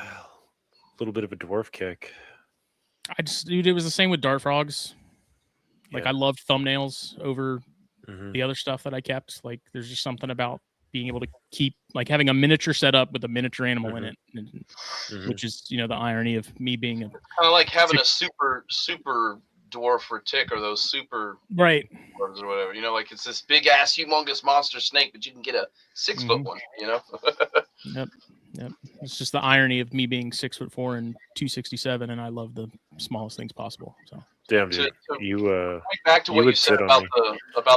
little bit of a dwarf kick. It was the same with dart frogs. Like I loved thumbnails over the other stuff that I kept. Like there's just something about being able to keep, like having a miniature setup with a miniature animal in it, which is, the irony of me being kind of like having a super dwarf or tick, or those super right dwarves or whatever, like it's this big ass humongous monster snake, but you can get a 6 foot one, Yep. It's just the irony of me being 6'4" and 267, and I love the smallest things possible. So damn, dude, you back to what you said about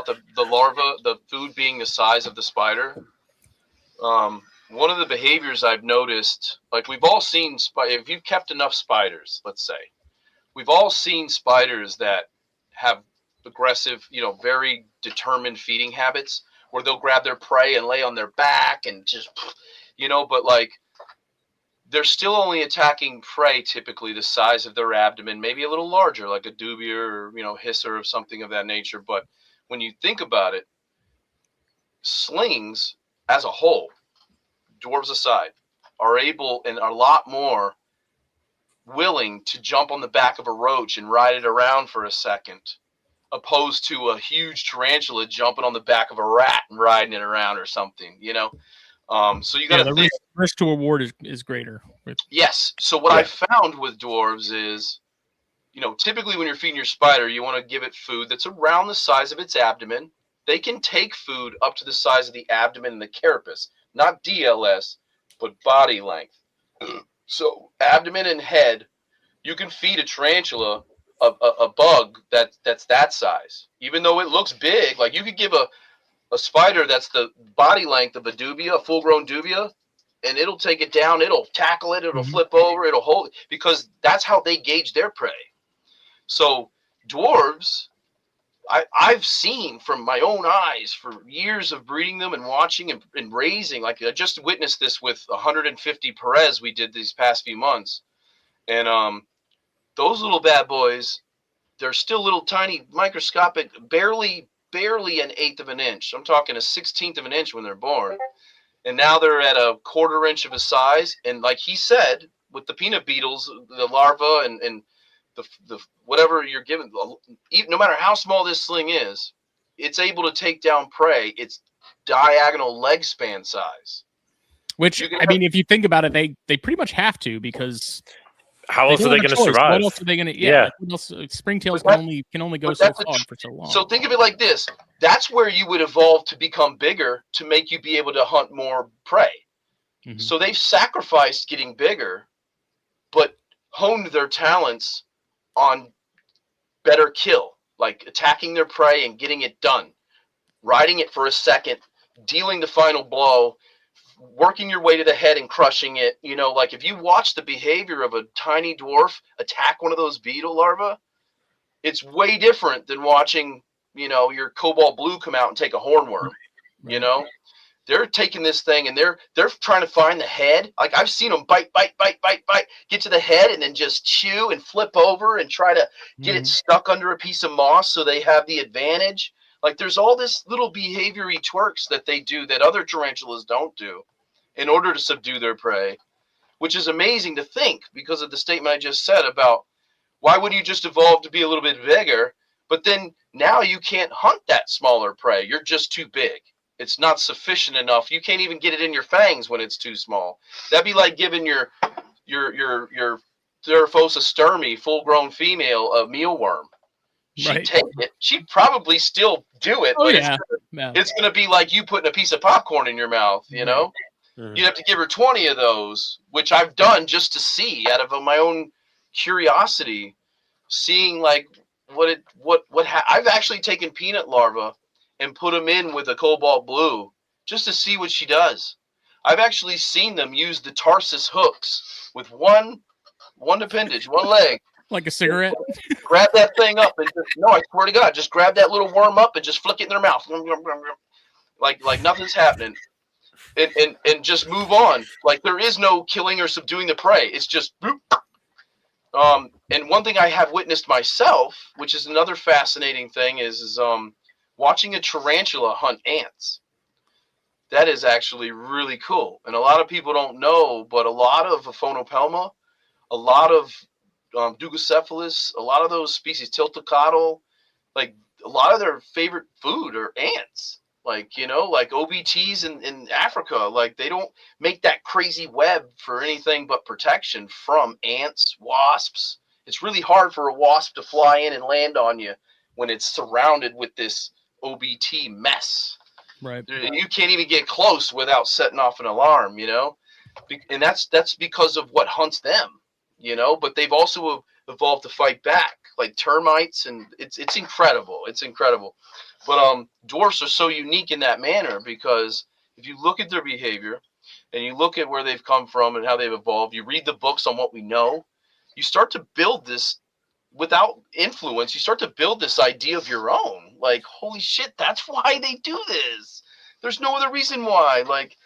the larva, the food being the size of the spider. One of the behaviors I've noticed, like we've all seen, if you've kept enough spiders, let's say, we've all seen spiders that have aggressive, very determined feeding habits, where they'll grab their prey and lay on their back and just, but like they're still only attacking prey typically the size of their abdomen, maybe a little larger, like a dubia or, hisser or something of that nature. But when you think about it, slings as a whole, dwarves aside, are able and are a lot more willing to jump on the back of a roach and ride it around for a second, opposed to a huge tarantula jumping on the back of a rat and riding it around or something, so you got to think risk to reward is greater. Yes. So what I found with dwarves is, typically when you're feeding your spider, you want to give it food that's around the size of its abdomen. They can take food up to the size of the abdomen and the carapace, not DLS, but body length. So abdomen and head, you can feed a tarantula a bug that's that size, even though it looks big. Like you could give a spider that's the body length of a dubia, a full-grown dubia, and it'll take it down, it'll tackle it, it'll flip over, it'll hold it, because that's how they gauge their prey. So dwarves, I've seen from my own eyes for years of breeding them and watching and raising. Like I just witnessed this with 150 Perez we did these past few months. And those little bad boys, they're still little tiny microscopic, barely an eighth of an inch. I'm talking a 16th of an inch when they're born. And now they're at a quarter inch of a size. And like he said, with the peanut beetles, the larva and the whatever you're given, no matter how small this sling is, it's able to take down prey. It's diagonal leg span size. Which, I mean, if you think about it, they pretty much have to, because how else are they going to survive? What else are they going to? Yeah. Springtails can only go so far for so long. So think of it like this: that's where you would evolve to become bigger to make you be able to hunt more prey. So they've sacrificed getting bigger, but honed their talents on better kill, like attacking their prey and getting it done, riding it for a second, dealing the final blow, working your way to the head and crushing it. Like if you watch the behavior of a tiny dwarf attack one of those beetle larvae, it's way different than watching, your cobalt blue come out and take a hornworm. they're taking this thing and they're trying to find the head. Like I've seen them bite, get to the head and then just chew and flip over and try to get it stuck under a piece of moss so they have the advantage. Like there's all this little behaviory twerks that they do that other tarantulas don't do in order to subdue their prey, which is amazing to think because of the statement I just said about why would you just evolve to be a little bit bigger, but then now you can't hunt that smaller prey. You're just too big. It's not sufficient enough. You can't even get it in your fangs when it's too small. That'd be like giving your Theraphosa sturmi, full-grown female, a mealworm. She'd take it. She'd probably still do it, but it's gonna be like you putting a piece of popcorn in your mouth, you know? You'd have to give her 20 of those, which I've done just to see out of my own curiosity, seeing like I've actually taken peanut larvae and put them in with a cobalt blue just to see what she does. I've actually seen them use the tarsus hooks with one appendage, one leg. Like a cigarette? Grab that thing up and I swear to God, just grab that little worm up and just flick it in their mouth. Like nothing's happening. And just move on. Like there is no killing or subduing the prey. It's just boop. And one thing I have witnessed myself, which is another fascinating thing, is watching a tarantula hunt ants. That is actually really cool. And a lot of people don't know, but a lot of Aphonopelma, a lot of Dugocephalus, a lot of those species, Tiltacotl, like a lot of their favorite food are ants. Like, you know, like OBTs in Africa, like they don't make that crazy web for anything but protection from ants, wasps. It's really hard for a wasp to fly in and land on you when it's surrounded with this OBT mess. Right. You can't even get close without setting off an alarm, you know? And that's because of what hunts them, you know? But they've also evolved to fight back, like termites, and it's incredible. It's incredible. But dwarfs are so unique in that manner because if you look at their behavior and you look at where they've come from and how they've evolved, you read the books on what we know, you start to build this without influence. You start to build this idea of your own. Like, holy shit, that's why they do this. There's no other reason why. Like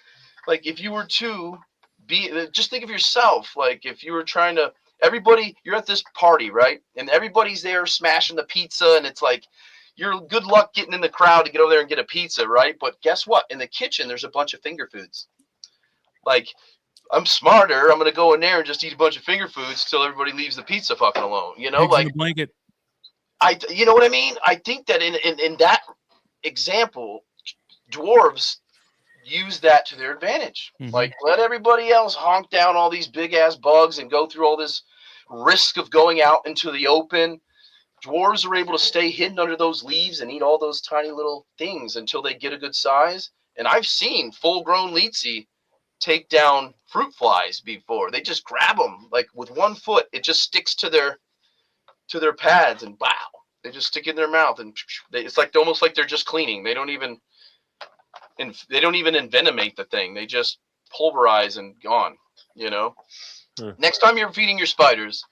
if you were to just think of yourself. Like if you were trying to, you're at this party, right? And everybody's there smashing the pizza and it's like, you're good luck getting in the crowd to get over there and get a pizza, right? But guess what? In the kitchen, there's a bunch of finger foods. Like, I'm smarter. I'm going to go in there and just eat a bunch of finger foods till everybody leaves the pizza fucking alone. You know, Pigs like in the blanket. You know what I mean? I think that in that example, dwarves use that to their advantage. Like, let everybody else honk down all these big ass bugs and go through all this risk of going out into the open. Dwarves are able to stay hidden under those leaves and eat all those tiny little things until they get a good size. And I've seen full-grown Lizzie take down fruit flies before. They just grab them like with one foot. It just sticks to their pads and wow, they just stick it in their mouth and it's like almost like they're just cleaning. They don't even envenomate the thing. They just pulverize and gone. You know. Next time you're feeding your spiders,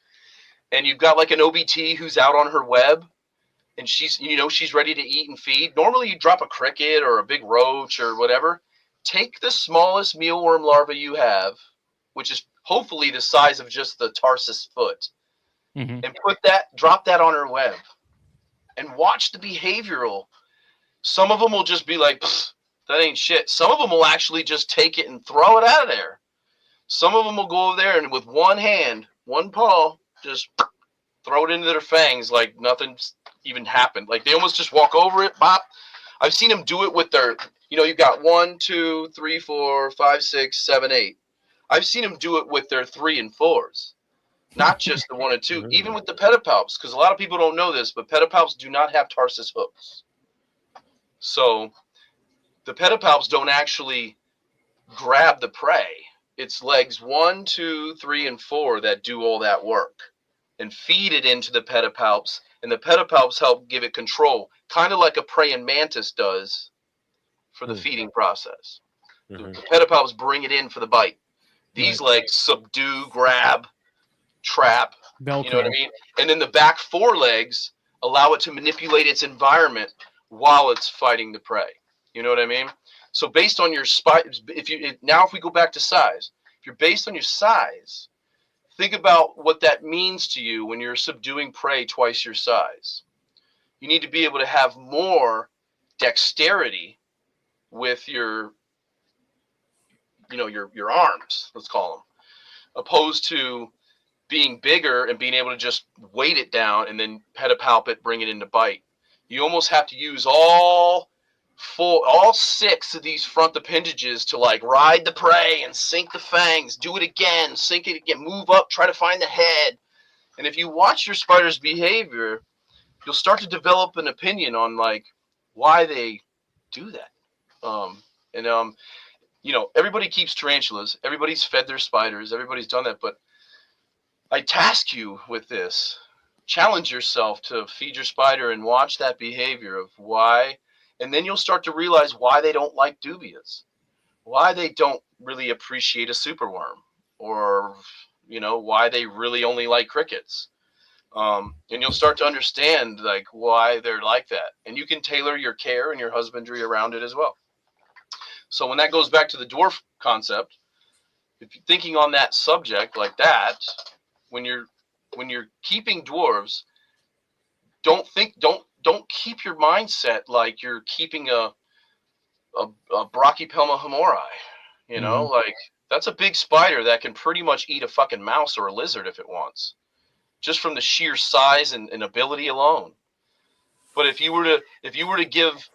and you've got like an OBT who's out on her web and she's ready to eat and feed. Normally you drop a cricket or a big roach or whatever. Take the smallest mealworm larva you have, which is hopefully the size of just the tarsus foot, and drop that on her web and watch the behavioral. Some of them will just be like, that ain't shit. Some of them will actually just take it and throw it out of there. Some of them will go over there and with one hand, one paw, just throw it into their fangs like nothing's even happened. Like they almost just walk over it, bop. I've seen them do it with their, you've got 1, 2, 3, 4, 5, 6, 7, 8. I've seen them do it with their 3 and 4s, not just the 1 and 2. Even with the pedipalps, because a lot of people don't know this, but pedipalps do not have tarsus hooks. So the pedipalps don't actually grab the prey. It's legs 1, 2, 3, and 4 that do all that work and feed it into the pedipalps, and the pedipalps help give it control, kind of like a praying mantis does for the feeding process. The pedipalps bring it in for the bite. These legs subdue, grab, trap, Velcro. You know what I mean? And then the back 4 legs allow it to manipulate its environment while it's fighting the prey. You know what I mean? So based on your if we go back to size, if you're based on your size, think about what that means to you when you're subduing prey twice your size. You need to be able to have more dexterity with your arms, let's call them, opposed to being bigger and being able to just weight it down and then pedipalpate, bring it into bite. You almost have to use all 6 of these front appendages to like ride the prey and sink the fangs, do it again, sink it again, move up, try to find the head. And if you watch your spider's behavior, you'll start to develop an opinion on like why they do that. Everybody keeps tarantulas. Everybody's fed their spiders. Everybody's done that. But I task you with this. Challenge yourself to feed your spider and watch that behavior of why. And then you'll start to realize why they don't like dubias, why they don't really appreciate a superworm, or, why they really only like crickets. And you'll start to understand like why they're like that. And you can tailor your care and your husbandry around it as well. So when that goes back to the dwarf concept, if you're thinking on that subject like that, when you're keeping dwarves, don't keep your mindset like you're keeping a Brachypelma humori. Like that's a big spider that can pretty much eat a fucking mouse or a lizard if it wants, just from the sheer size and ability alone. But if you were to give,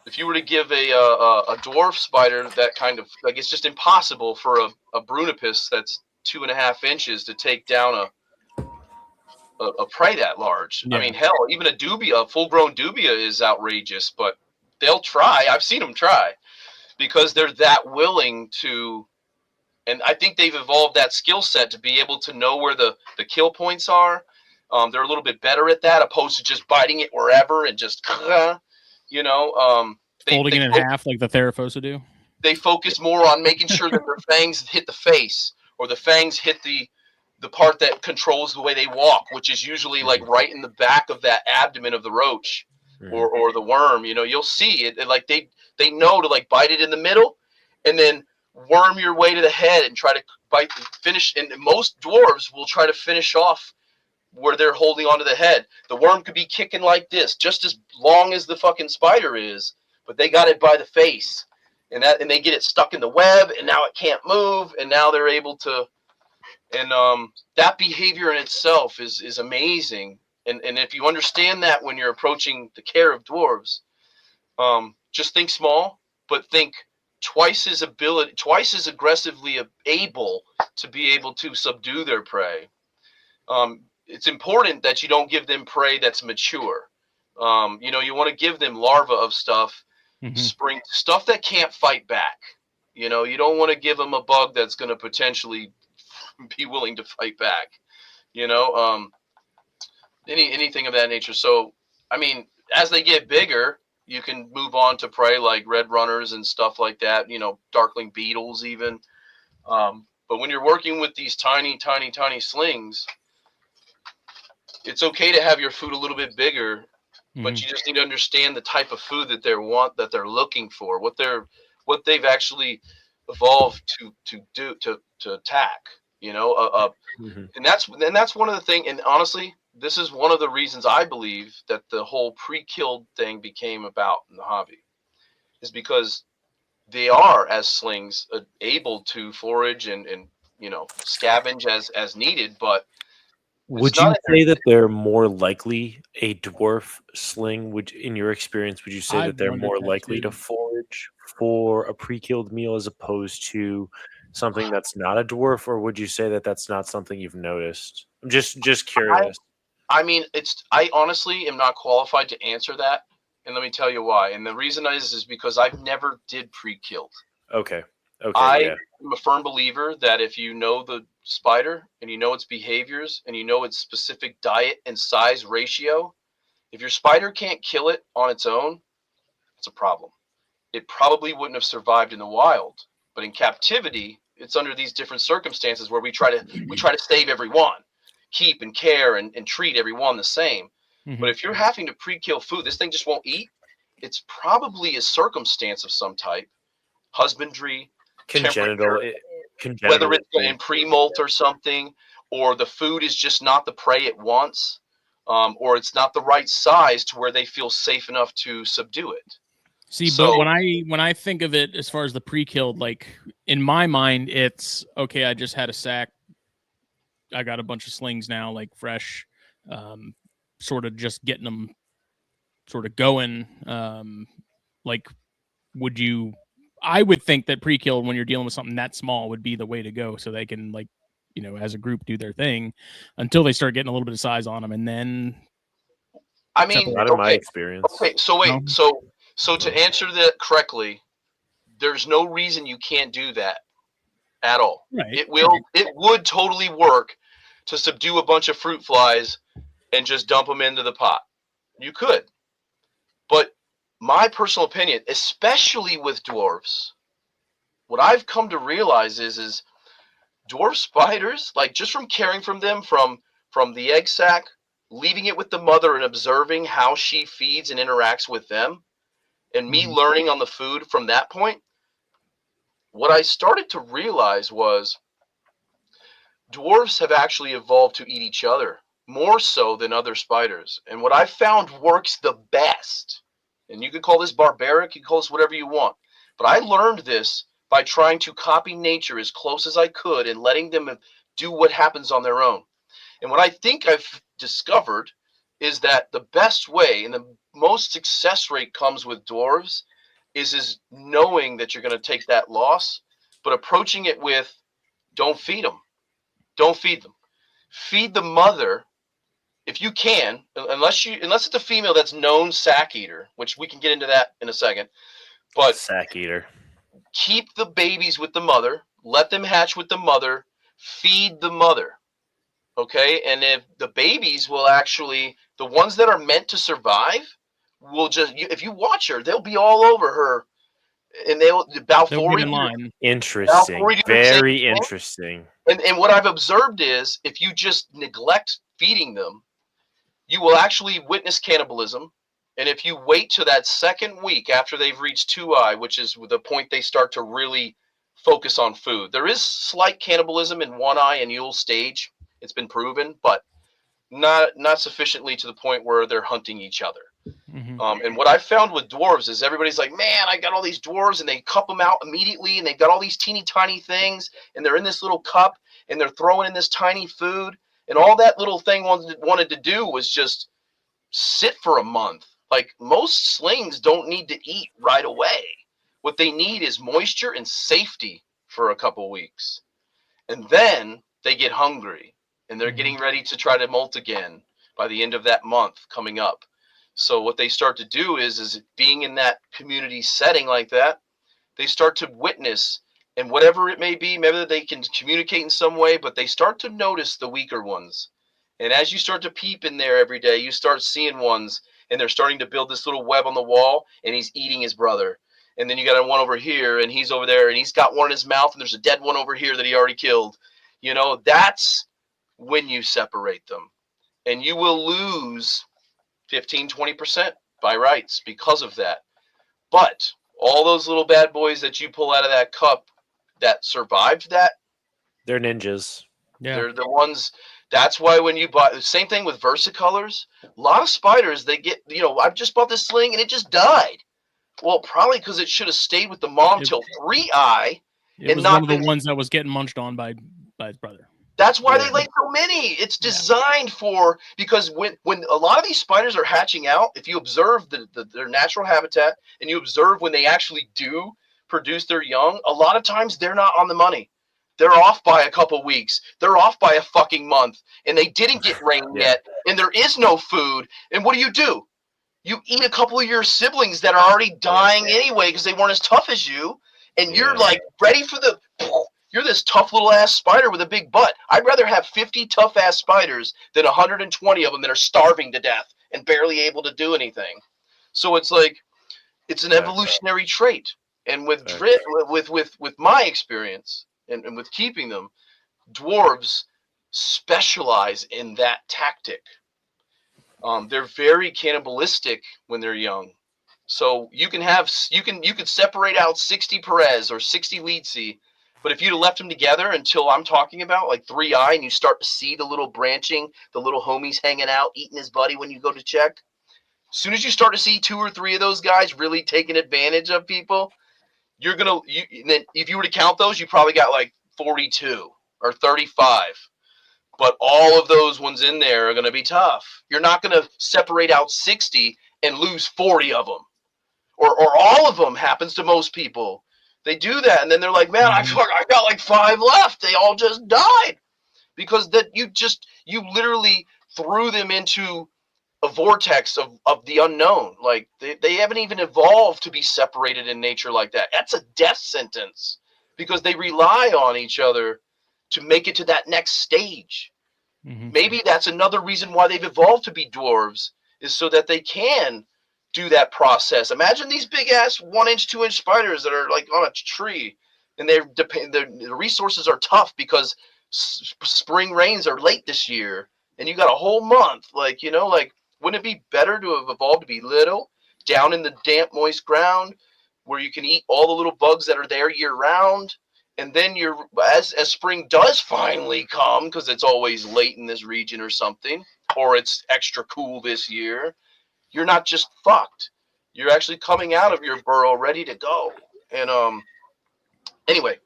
if you were to give a dwarf spider that kind of like, it's just impossible for a Brunipus that's 2.5 inches to take down a prey that large. Yeah. I mean, hell, even a full-grown dubia is outrageous, but they'll try. I've seen them try because they're that willing to. And I think they've evolved that skill set to be able to know where the kill points are. They're a little bit better at that, opposed to just biting it wherever and just, folding it in half like the Therafosa do. They focus more on making sure that their fangs hit the face, or the fangs hit the part that controls the way they walk, which is usually like right in the back of that abdomen of the roach or the worm. You'll see it like they know to like bite it in the middle and then worm your way to the head and try to bite and finish. And most dwarves will try to finish off where they're holding onto the head. The worm could be kicking like this, just as long as the fucking spider is, but they got it by the face, and they get it stuck in the web, and now it can't move, and now they're able to. And that behavior in itself is amazing. And if you understand that when you're approaching the care of dwarves, just think small, but think twice as aggressively able to be able to subdue their prey. It's important that you don't give them prey that's mature. You want to give them larvae of stuff, spring stuff that can't fight back. You don't want to give them a bug that's going to potentially be willing to fight back. Anything of that nature. So, I mean, as they get bigger, you can move on to prey like red runners and stuff like that, darkling beetles even. But when you're working with these tiny, tiny, tiny slings, it's okay to have your food a little bit bigger, but you just need to understand the type of food that they're looking for, what they've actually evolved to attack, and that's one of the things. And honestly, this is one of the reasons I believe that the whole pre-killed thing became about in the hobby, is because they are, as slings, able to forage and scavenge as needed. But would you say that they're more likely a dwarf sling? In your experience, would you say that they're more likely to forage for a pre-killed meal as opposed to something that's not a dwarf, or would you say that that's not something you've noticed? I'm just curious. I mean, I honestly am not qualified to answer that, and let me tell you why. And the reason is because I've never did pre-killed. Okay. I'm a firm believer that if you know the spider and you know its behaviors and you know its specific diet and size ratio, if your spider can't kill it on its own, it's a problem. It probably wouldn't have survived in the wild, but in captivity, it's under these different circumstances where we try to save every one, keep and care and treat every one the same. But if you're having to pre-kill food, this thing just won't eat. it's probably a circumstance of some type, husbandry, Congenital. whether it's in pre-molt or something, or the food is just not the prey it wants, or it's not the right size to where they feel safe enough to subdue it. See, So- but when I think of it as far as the pre-killed, like in my mind, it's okay. I just had a sack. I got a bunch of slings now, like fresh, sort of just getting them sort of going. Like, would you? I would think that pre-killed when you're dealing with something that small would be the way to go, so they can like, you know, as a group do their thing until they start getting a little bit of size on them, and then. I mean, Not in my experience. Okay, so wait, No. so to answer that correctly, there's no reason you can't do that at all. Right. It would totally work to subdue a bunch of fruit flies and just dump them into the pot. You could. But my personal opinion, especially with dwarves, what I've come to realize is dwarf spiders, like just from caring from them from the egg sac, leaving it with the mother and observing how she feeds and interacts with them, and me learning on the food from that point, what I started to realize was dwarves have actually evolved to eat each other more so than other spiders. And what I found works the best, and you could call this barbaric, you can call this whatever you want, but I learned this by trying to copy nature as close as I could and letting them do what happens on their own. And what I think I've discovered is that the best way and the most success rate comes with dwarves is knowing that you're going to take that loss, but approaching it with, don't feed them. Don't feed them. Feed the mother if you can, unless it's a female that's known sack eater, which we can get into that in a second. But sack eater. Keep the babies with the mother. Let them hatch with the mother. Feed the mother. Okay, and if the babies will actually, the ones that are meant to survive, will just, if you watch her, they'll be all over her, and they'll be in line. Interesting, very interesting. And what I've observed is, if you just neglect feeding them, you will actually witness cannibalism. And if you wait to that second week after they've reached 2i, which is the point they start to really focus on food, there is slight cannibalism in 1i and Yule stage. It's been proven, but not sufficiently to the point where they're hunting each other. And what I found with dwarves is everybody's like, man, I got all these dwarves, and they cup them out immediately, and they've got all these teeny tiny things, and they're in this little cup, and they're throwing in this tiny food, and all that little thing wanted to do was just sit for a month. Like, most slings don't need to eat right away. What they need is moisture and safety for a couple weeks. And then they get hungry, and they're getting ready to try to molt again by the end of that month coming up. So what they start to do is being in that community setting like that, they start to witness, and whatever it may be, maybe they can communicate in some way, but they start to notice the weaker ones. And as you start to peep in there every day, you start seeing ones, and they're starting to build this little web on the wall, and he's eating his brother. And then you got one over here, and he's over there, and he's got one in his mouth, and there's a dead one over here that he already killed. You know, that's when you separate them. And you will lose 15-20% by rights because of that. But all those little bad boys that you pull out of that cup that survived that, they're ninjas. Yeah. They're the ones. That's why when you buy, the same thing with versicolors, a lot of spiders, they get, I've just bought this sling and it just died. Well, probably because it should have stayed with the mom till 3i. It was one of the ones that was getting munched on by his brother. That's why they lay so many. It's designed for, because when a lot of these spiders are hatching out, if you observe their natural habitat and you observe when they actually do produce their young, a lot of times they're not on the money. They're off by a couple weeks. They're off by a fucking month, and they didn't get rain yet, and there is no food. And what do? You eat a couple of your siblings that are already dying anyway because they weren't as tough as you, and you're like ready for the. You're this tough little ass spider with a big butt. I'd rather have 50 tough ass spiders than 120 of them that are starving to death and barely able to do anything. So it's like, it's an evolutionary trait. And with my experience and with keeping them, dwarves specialize in that tactic. They're very cannibalistic when they're young. So you could separate out 60 Perez or 60 Leedsy, but if you'd have left them together until I'm talking about like 3i, and you start to see the little branching, the little homies hanging out, eating his buddy when you go to check. As soon as you start to see 2 or 3 of those guys really taking advantage of people, then if you were to count those, you probably got like 42 or 35. But all of those ones in there are going to be tough. You're not going to separate out 60 and lose 40 of them. Or all of them happens to most people. They do that, and then they're like, man, I got like 5 left. They all just died. Because that you literally threw them into a vortex of the unknown. Like they haven't even evolved to be separated in nature like that. That's a death sentence because they rely on each other to make it to that next stage. Mm-hmm. Maybe that's another reason why they've evolved to be dwarves, is so that they can do that process. Imagine these big ass 1-inch, 2-inch spiders that are like on a tree, and the resources are tough because spring rains are late this year, and you got a whole month. Like, wouldn't it be better to have evolved to be little, down in the damp, moist ground, where you can eat all the little bugs that are there year round? And then as spring does finally come, because it's always late in this region or something, or it's extra cool this year, you're not just fucked. You're actually coming out of your burrow ready to go. And anyway,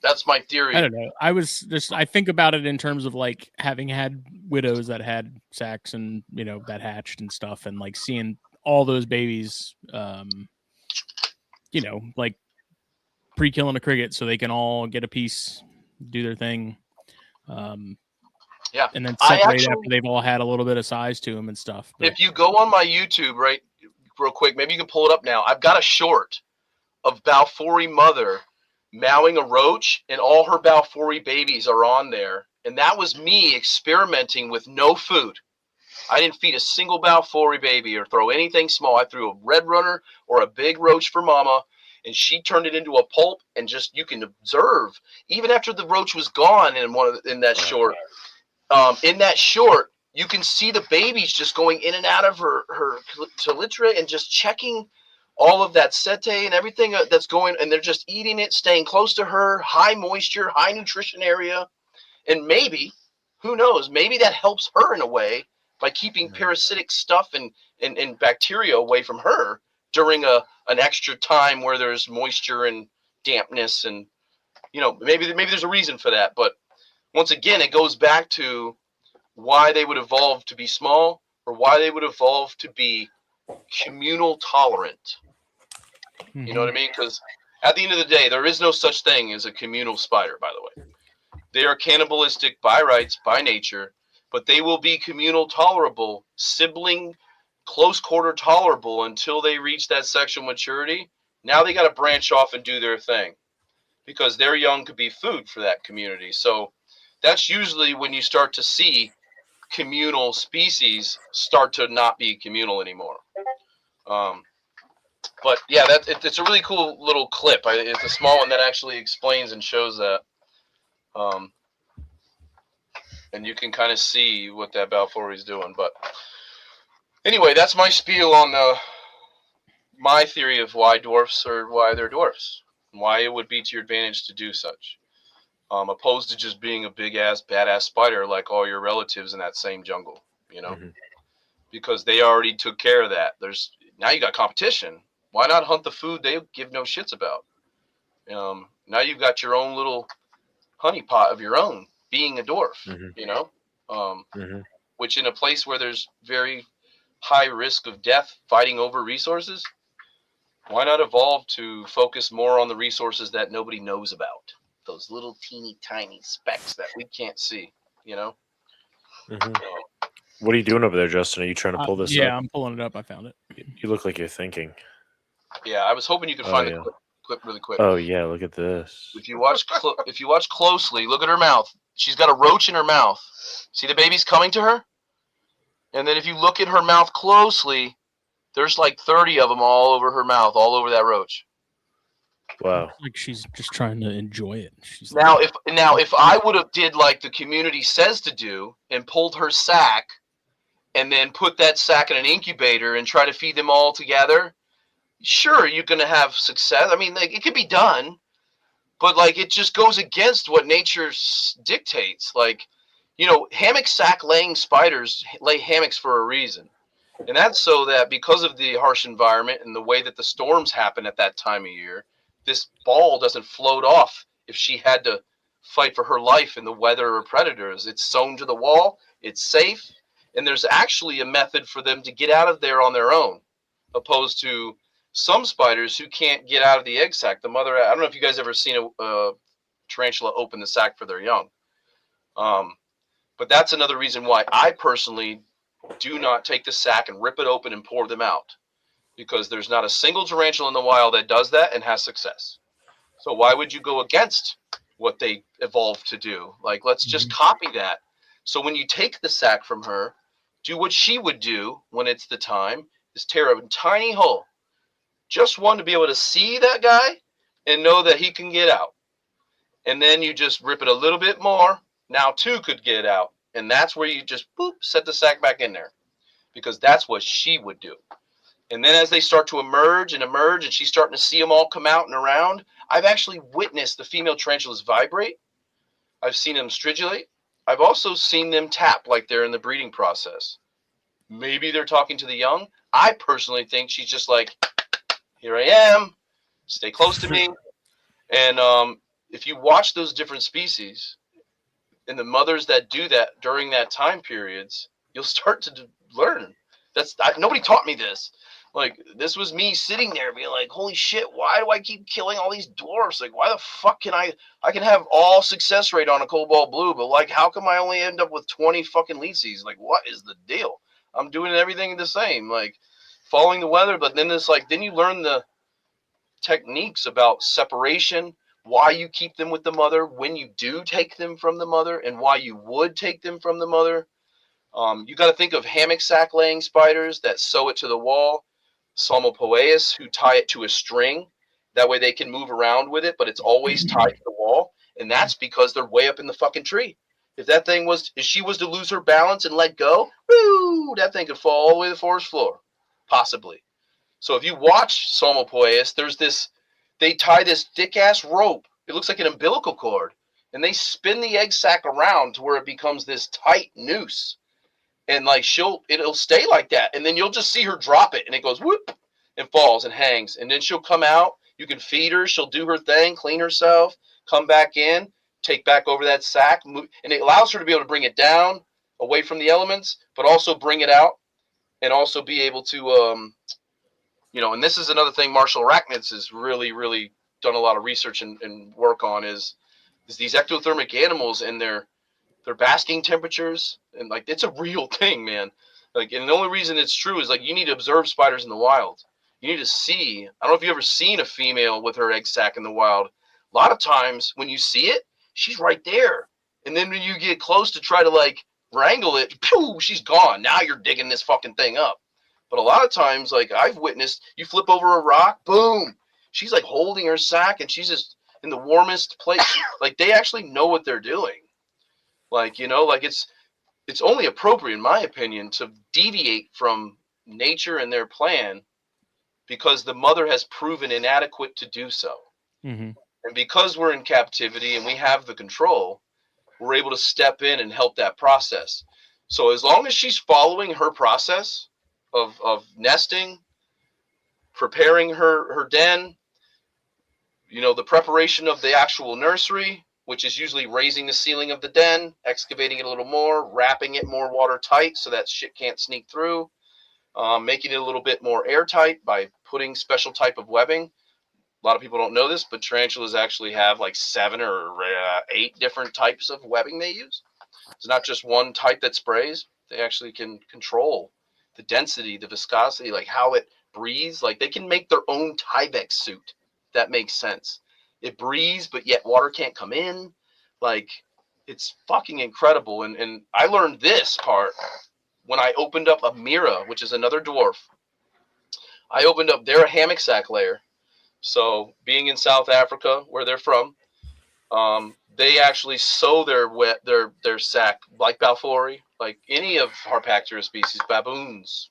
that's my theory. I don't know. I think about it in terms of like having had widows that had sacks and that hatched and stuff, and like seeing all those babies, like pre-killing a cricket so they can all get a piece, do their thing. Yeah, and then separate after they've all had a little bit of size to them and stuff. But if you go on my YouTube, right, real quick, maybe you can pull it up now. I've got a short of Balfouri mother mowing a roach, and all her Balfouri babies are on there. And that was me experimenting with no food. I didn't feed a single Balfouri baby or throw anything small. I threw a red runner or a big roach for mama, and she turned it into a pulp. And just, you can observe, even after the roach was gone in that short, you can see the babies just going in and out of her Talitra and just checking all of that sete and everything that's going, and they're just eating it, staying close to her, high moisture, high nutrition area. And maybe, who knows, maybe that helps her in a way by keeping parasitic stuff and bacteria away from her during an extra time where there's moisture and dampness. And, maybe there's a reason for that. But once again, it goes back to why they would evolve to be small, or why they would evolve to be communal tolerant. mm-hmm. You know what I mean? Because at the end of the day, there is no such thing as a communal spider, by the way. They are cannibalistic by rights, by nature, but they will be communal tolerable, sibling, close quarter tolerable until they reach that sexual maturity. Now they got to branch off and do their thing, because their young could be food for that community. So that's usually when you start to see communal species start to not be communal anymore. But yeah, it's a really cool little clip. It's a small one that actually explains and shows that. And you can kind of see what that Balfouri is doing. But anyway, that's my spiel on my theory of why dwarfs are why they're dwarfs, and why it would be to your advantage to do such, opposed to just being a big ass badass spider like all your relatives in that same jungle, because they already took care of that. Now you got competition. Why not hunt the food they give no shits about? Now you've got your own little honeypot of your own, being a dwarf, which in a place where there's very high risk of death fighting over resources, why not evolve to focus more on the resources that nobody knows about? Those little teeny tiny specks that we can't see, What are you doing over there, Justin? Are you trying to pull this up? Yeah, I'm pulling it up. I found it. You look like you're thinking. Yeah, I was hoping you could find the clip really quick. Oh yeah, look at this. If you watch closely, look at her mouth. She's got a roach in her mouth. See the baby's coming to her? And then if you look at her mouth closely, there's like 30 of them all over her mouth, all over that roach. Wow. Like she's just trying to enjoy it. If I would have did like the community says to do and pulled her sack and then put that sack in an incubator and try to feed them all together, sure, you're going to have success. I mean, like, it could be done, but like it just goes against what nature dictates. Like, you know, hammock sack laying spiders lay hammocks for a reason. And that's so that because of the harsh environment and the way that the storms happen at that time of year, this ball doesn't float off if she had to fight for her life in the weather or predators. It's sewn to the wall, it's safe, and there's actually a method for them to get out of there on their own, opposed to some spiders who can't get out of the egg sac. The mother, I don't know if you guys ever seen a tarantula open the sac for their young. But that's another reason why I personally do not take the sac and rip it open and pour them out, because there's not a single tarantula in the wild that does that and has success. So why would you go against what they evolved to do? Like, let's just copy that. So when you take the sac from her, do what she would do when it's the time, is tear a tiny hole. Just one to be able to see that guy and know that he can get out. And then you just rip it a little bit more. Now two could get out. And that's where you just boop, set the sac back in there, because that's what she would do. And then as they start to emerge, and she's starting to see them all come out and around, I've actually witnessed the female tarantulas vibrate. I've seen them stridulate. I've also seen them tap like they're in the breeding process. Maybe they're talking to the young. I personally think she's just like, here I am, stay close to me. And if you watch those different species, and the mothers that do that during that time periods, you'll start to learn. Nobody taught me this. Like, this was me sitting there being like, holy shit, why do I keep killing all these dwarfs? Like, why the fuck can I can have all success rate on a cobalt blue, but like, how come I only end up with 20 fucking leases? Like, what is the deal? I'm doing everything the same, like following the weather. But then it's like, then you learn the techniques about separation, why you keep them with the mother, when you do take them from the mother, and why you would take them from the mother. You got to think of hammock sac laying spiders that sew it to the wall, Psalmopoeus, who tie it to a string. That way they can move around with it, but it's always tied to the wall. And that's because they're way up in the fucking tree. If she was to lose her balance and let go, woo, that thing could fall all the way to the forest floor, possibly. So if you watch Psalmopoeus, they tie this thick ass rope. It looks like an umbilical cord, and they spin the egg sac around to where it becomes this tight noose. And like it'll stay like that, and then you'll just see her drop it, and it goes whoop and falls and hangs, and then she'll come out. You can feed her, she'll do her thing, clean herself, come back in, take back over that sac, move, and it allows her to be able to bring it down away from the elements, but also bring it out, and also be able to and this is another thing Marshall ArachNerds has really, really done a lot of research and work on is these ectothermic animals and their basking temperatures. And like, it's a real thing, man. Like, and the only reason it's true is like, you need to observe spiders in the wild. You need to see, I don't know if you've ever seen a female with her egg sac in the wild. A lot of times when you see it, she's right there. And then when you get close to try to like wrangle it, pew, she's gone. Now you're digging this fucking thing up. But a lot of times, like I've witnessed, you flip over a rock, boom, she's like holding her sac, and she's just in the warmest place. Like, they actually know what they're doing. Like, like it's only appropriate, in my opinion, to deviate from nature and their plan, because the mother has proven inadequate to do so. Mm-hmm. And because we're in captivity and we have the control, we're able to step in and help that process. So as long as she's following her process of nesting, preparing her den, the preparation of the actual nursery, which is usually raising the ceiling of the den, excavating it a little more, wrapping it more watertight so that shit can't sneak through, making it a little bit more airtight by putting special type of webbing. A lot of people don't know this, but tarantulas actually have like 7 or 8 different types of webbing they use. It's not just one type that sprays. They actually can control the density, the viscosity, like how it breathes. Like, they can make their own Tyvek suit. If that makes sense. It breathes, but yet water can't come in. Like, it's fucking incredible. And I learned this part when I opened up a Mira, which is another dwarf. I opened up, they're a hammock sac layer. So being in South Africa, where they're from, they actually sow their sac like Balfouri, like any of Harpactira species, baboons.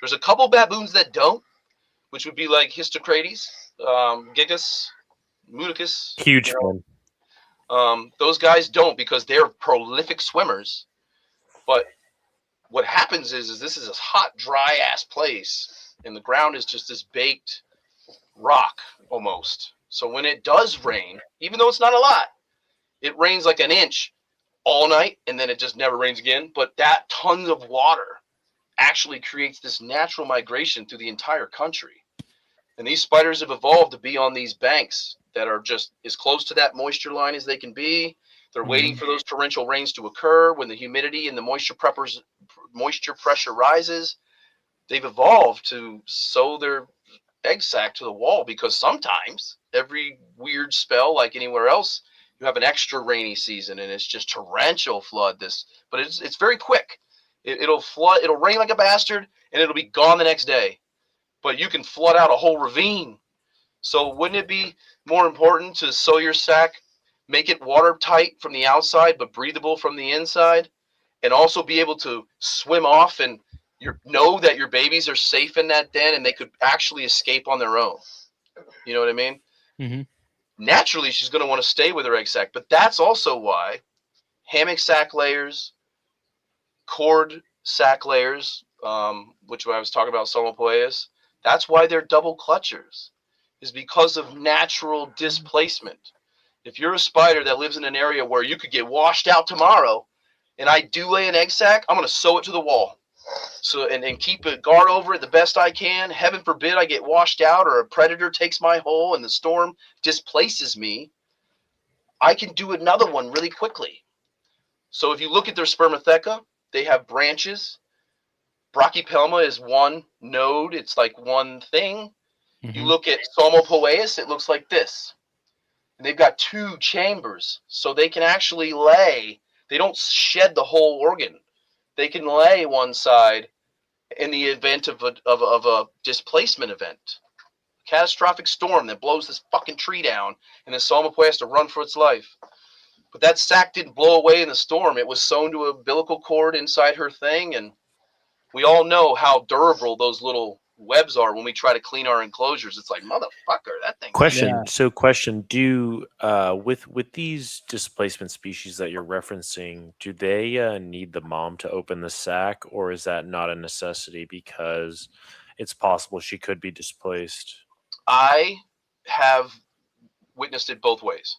There's a couple baboons that don't, which would be like Histocrates, Gigas, Mudicus. Huge you know. fan. Those guys don't because they're prolific swimmers. But what happens is this is a hot, dry ass place, and the ground is just this baked rock almost. So when it does rain, even though it's not a lot, it rains like an inch all night, and then it just never rains again. But that tons of water actually creates this natural migration through the entire country. And these spiders have evolved to be on these banks that are just as close to that moisture line as they can be. They're waiting for those torrential rains to occur when the humidity and the moisture pressure rises. They've evolved to sew their egg sac to the wall because sometimes every weird spell, like anywhere else, you have an extra rainy season and it's just torrential flood. But it's very quick. It'll flood. It'll rain like a bastard and it'll be gone the next day. But you can flood out a whole ravine. So wouldn't it be more important to sew your sac, make it watertight from the outside but breathable from the inside, and also be able to swim off and know that your babies are safe in that den and they could actually escape on their own? You know what I mean? Mm-hmm. Naturally, she's going to want to stay with her egg sac, but that's also why hammock sac layers, cord sac layers, which I was talking about, Somopoeus, that's why they're double clutchers, is because of natural displacement. If you're a spider that lives in an area where you could get washed out tomorrow, and I do lay an egg sac, I'm going to sew it to the wall. So and keep a guard over it the best I can. Heaven forbid I get washed out or a predator takes my hole and the storm displaces me. I can do another one really quickly. So if you look at their spermatheca, they have branches. Brachypelma is one node. It's like one thing. Mm-hmm. You look at Somopoeus, it looks like this. And they've got two chambers, so they can actually lay. They don't shed the whole organ. They can lay one side in the event of a displacement event. Catastrophic storm that blows this fucking tree down, and the Somopoeus has to run for its life. But that sac didn't blow away in the storm. It was sewn to a umbilical cord inside her thing, and we all know how durable those little webs are when we try to clean our enclosures. It's like, motherfucker, that thing. Question. Yeah. So, question: do with these displacement species that you're referencing, do they need the mom to open the sac, or is that not a necessity because it's possible she could be displaced? I have witnessed it both ways.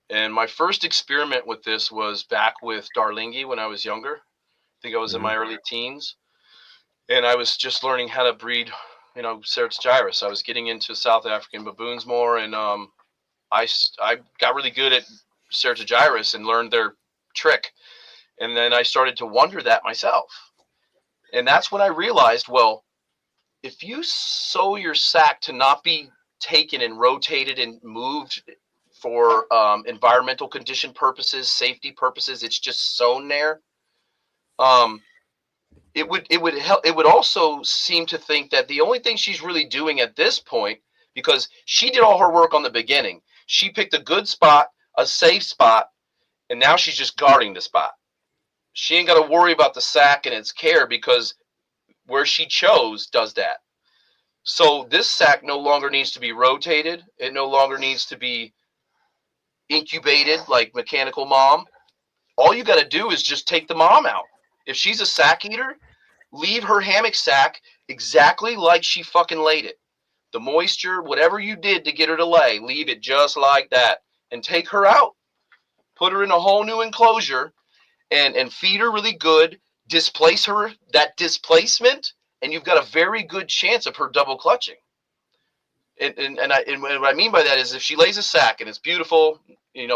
And my first experiment with this was back with Darlingi when I was younger. I think I was in my early teens. And I was just learning how to breed, Cerats gyrus. I was getting into South African baboons more, and I got really good at Cerats gyrus and learned their trick. And then I started to wonder that myself. And that's when I realized, well, if you sew your sac to not be taken and rotated and moved for environmental condition purposes, safety purposes, it's just sewn there. It would help. It would also seem to think that the only thing she's really doing at this point, because she did all her work on the beginning, she picked a good spot, a safe spot, and now she's just guarding the spot. She ain't got to worry about the sac and its care because where she chose does that. So this sac no longer needs to be rotated. It no longer needs to be incubated like mechanical mom. All you got to do is just take the mom out. If she's a sac eater, leave her hammock sac exactly like she fucking laid it. The moisture, whatever you did to get her to lay, leave it just like that and take her out. Put her in a whole new enclosure and feed her really good, displace her, that displacement, and you've got a very good chance of her double clutching. And what I mean by that is if she lays a sac and it's beautiful,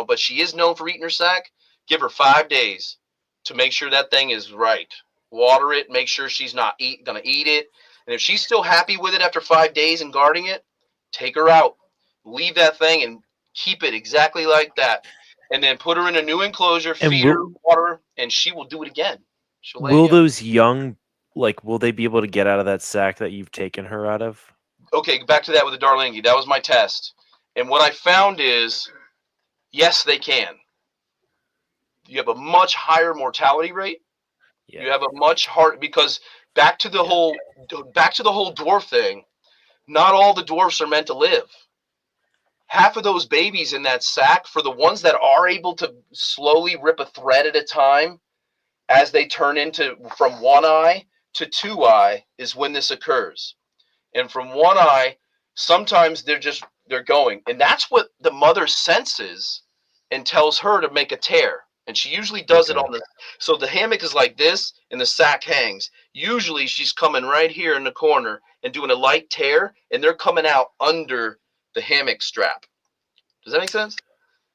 but she is known for eating her sac, give her 5 days to make sure that thing is right. Water it, make sure she's not going to eat it. And if she's still happy with it after 5 days and guarding it, take her out. Leave that thing and keep it exactly like that. And then put her in a new enclosure, feed her water, and she will do it again. Will those young, will they be able to get out of that sac that you've taken her out of? Okay, back to that with the Darlingi. That was my test. And what I found is, yes, they can. You have a much higher mortality rate. Yeah. You have a much hard, because back to the whole dwarf thing. not all the dwarfs are meant to live. Half of those babies in that sack, for the ones that are able to slowly rip a thread at a time as they turn into from one eye to two eye, is when this occurs. And from one eye, sometimes they're going. And that's what the mother senses and tells her to make a tear. And she usually does it on the, so the hammock is like this and the sack hangs. Usually she's coming right here in the corner and doing a light tear, and they're coming out under the hammock strap. Does that make sense?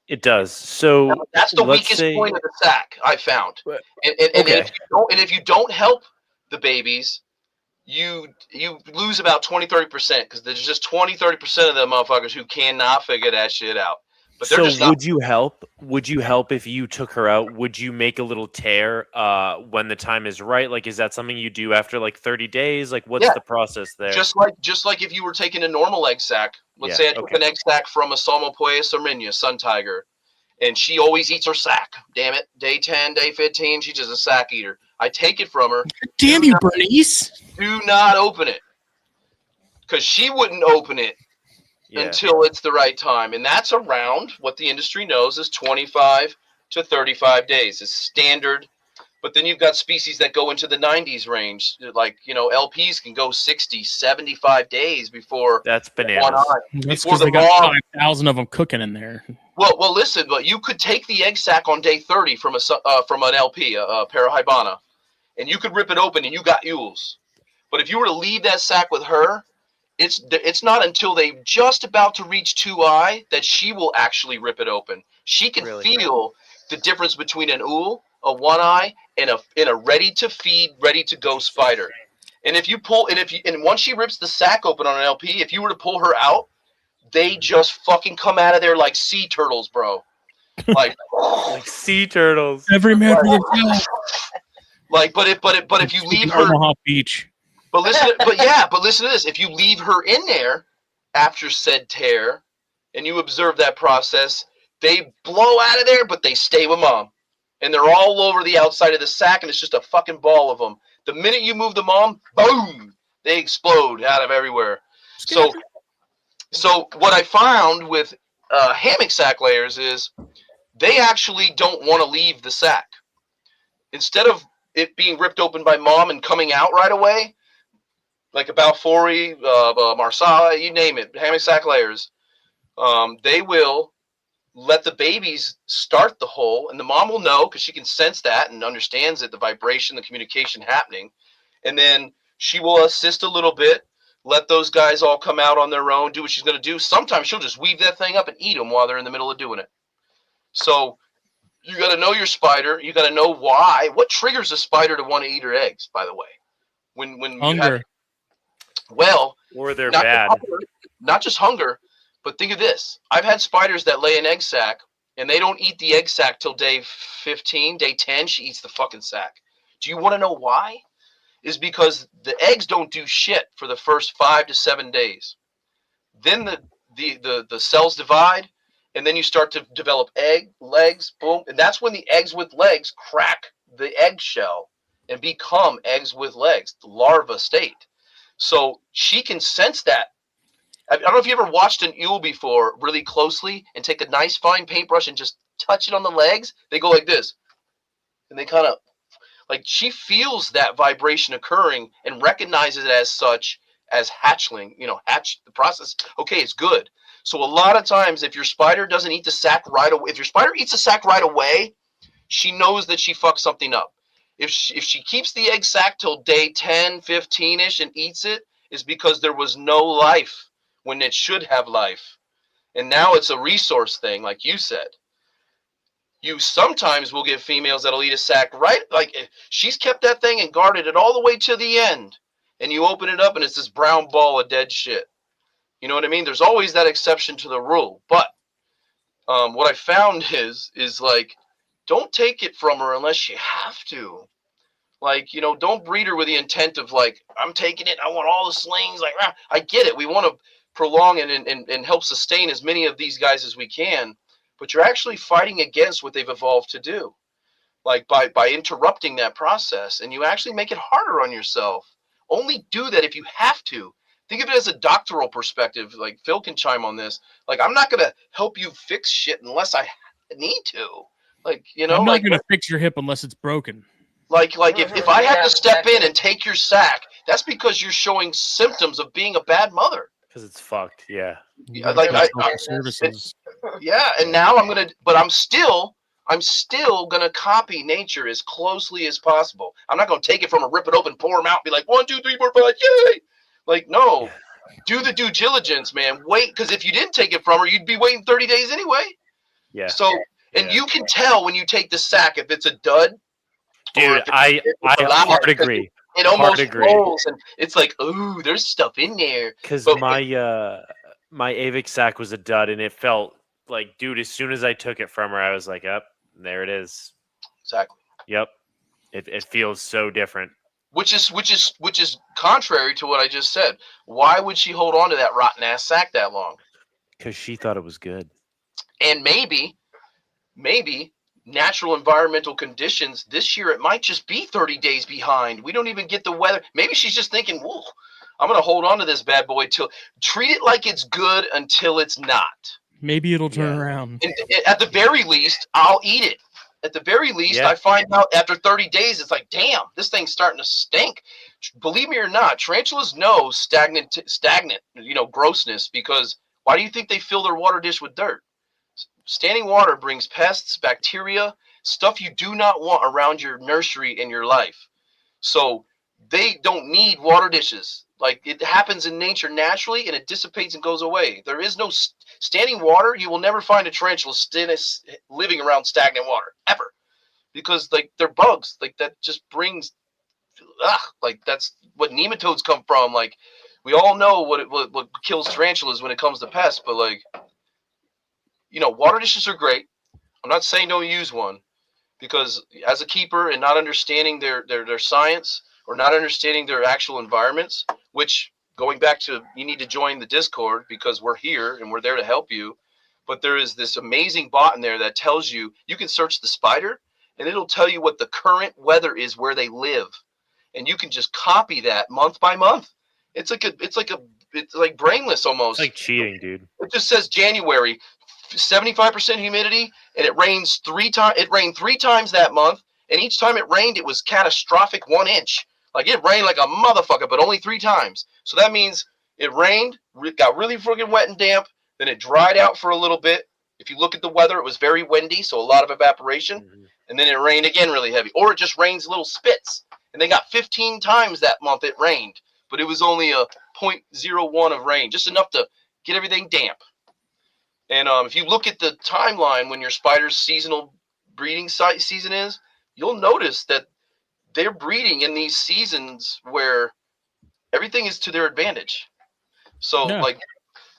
It does. So now, that's the weakest point of the sack I found. And if you don't help the babies, you lose about 20-30%, because there's just 20-30% of them motherfuckers who cannot figure that shit out. But they're just not. Would you help? Would you help if you took her out? Would you make a little tear when the time is right? Like, is that something you do after like 30 days? Like, what's the process there? Just like if you were taking a normal egg sack. Let's say I took an egg sack from a Salmopoeia sarminia, sun tiger, and she always eats her sack. Damn it. Day 10, day 15, she's just a sack eater. I take it from her. Damn you, Bernice. Do not open it. Because she wouldn't open it until it's the right time. And that's around what the industry knows is 25 to 35 days. It's standard. But then you've got species that go into the 90s range. Like, LPs can go 60, 75 days before. That's bananas. That's because they got 5,000 of them cooking in there. Well, listen, but you could take the egg sac on day 30 from an LP, a Parahybana, and you could rip it open and you got Yules. But if you were to leave that sac with her, it's not until they just about to reach 2i that she will actually rip it open. She can feel the difference between an Ul, a 1-eye, and a ready to feed, ready to go spider. And if you pull, and once she rips the sac open on an LP, if you were to pull her out, they just fucking come out of there like sea turtles, bro. Like sea turtles. Every man for himself. Like, but if you leave her Omaha Beach. But listen to this. If you leave her in there after said tear, and you observe that process, they blow out of there, but they stay with mom, and they're all over the outside of the sack, and it's just a fucking ball of them. The minute you move the mom, boom, they explode out of everywhere. So what I found with hammock sack layers is they actually don't want to leave the sack. Instead of it being ripped open by mom and coming out right away, like a Balfouri, Marsala, you name it, hammock sack layers, they will let the babies start the hole, and the mom will know because she can sense that and understands it, the vibration, the communication happening, and then she will assist a little bit, let those guys all come out on their own, do what she's going to do. Sometimes she'll just weave that thing up and eat them while they're in the middle of doing it. So you got to know your spider. You got to know why. What triggers a spider to want to eat her eggs, by the way? When hunger. Or they're bad. Not just hunger, but think of this. I've had spiders that lay an egg sac, and they don't eat the egg sac till day 15, day 10, she eats the fucking sac. Do you want to know why? Is because the eggs don't do shit for the first 5 to 7 days. Then the cells divide, and then you start to develop legs, boom, and that's when the eggs with legs crack the eggshell and become eggs with legs, the larva state. So she can sense that. I don't know if you ever watched an eel before really closely and take a nice fine paintbrush and just touch it on the legs. They go like this. And they kind of, like, she feels that vibration occurring and recognizes it as such as hatchling, hatch the process. Okay, it's good. So a lot of times if your spider doesn't eat the sac right away, if your spider eats the sac right away, she knows that she fucked something up. If she keeps the egg sac till day 10, 15-ish and eats it, is because there was no life when it should have life. And now it's a resource thing, like you said. You sometimes will get females that'll eat a sac right, like she's kept that thing and guarded it all the way to the end. And you open it up and it's this brown ball of dead shit. You know what I mean? There's always that exception to the rule. But what I found is like, don't take it from her unless you have to. Like, don't breed her with the intent of like, I'm taking it, I want all the slings. Like, I get it. We want to prolong and help sustain as many of these guys as we can. But you're actually fighting against what they've evolved to do. Like by interrupting that process. And you actually make it harder on yourself. Only do that if you have to. think of it as a doctoral perspective. Like Phil can chime on this. Like I'm not gonna help you fix shit unless I need to. Like you know, I'm not like going to fix your hip unless it's broken. like if I have to step in and take your sack, that's because you're showing symptoms of being a bad mother. Because it's fucked. Yeah. Like services. Yeah, and now I'm still gonna copy nature as closely as possible. I'm not gonna take it from her, rip it open, pour them out, and be like 1, 2, 3, 4, 5, yay! Like no, do the due diligence, man. Wait, because if you didn't take it from her, you'd be waiting 30 days anyway. Yeah. So, and you can tell when you take the sack if it's a dud. Dude, I hard agree. It almost rolls, and it's like, ooh, there's stuff in there. Because my Avix sack was a dud, and it felt like, dude, as soon as I took it from her, I was like, "Up, there it is." Exactly. Yep. It feels so different. Which is contrary to what I just said. Why would she hold on to that rotten ass sack that long? Because she thought it was good. And maybe natural environmental conditions this year, it might just be 30 days behind. We don't even get the weather. Maybe she's just thinking, whoa, I'm going to hold on to this bad boy treat it like it's good until it's not. Maybe it'll turn around. And at the very least, I'll eat it. At the very least, I find out after 30 days, it's like, damn, this thing's starting to stink. Believe me or not, tarantulas know stagnant, grossness, because why do you think they fill their water dish with dirt? Standing water brings pests, bacteria, stuff you do not want around your nursery in your life. So they don't need water dishes. Like it happens in nature naturally, and it dissipates and goes away. There is no standing water. You will never find a tarantula living around stagnant water ever, because like they're bugs. Like that just brings, like that's what nematodes come from. Like we all know what kills tarantulas when it comes to pests, but like. Water dishes are great. I'm not saying don't use one, because as a keeper and not understanding their science or not understanding their actual environments, which going back to, you need to join the Discord because we're here and we're there to help you. But there is this amazing bot in there that tells you can search the spider and it'll tell you what the current weather is where they live. And you can just copy that month by month. It's like brainless almost. It's like cheating, dude. It just says January, 75% humidity, and it rains 3 times. It rained 3 times that month, and each time it rained, it was catastrophic 1 inch. Like it rained like a motherfucker, but only 3 times. So that means it rained, got really friggin' wet and damp, then it dried out for a little bit. If you look at the weather, it was very windy, so a lot of evaporation, and then it rained again really heavy, or it just rains little spits. And they got 15 times that month it rained, but it was only a 0.01 of rain, just enough to get everything damp. And if you look at the timeline when your spider's seasonal breeding season is, you'll notice that they're breeding in these seasons where everything is to their advantage. So,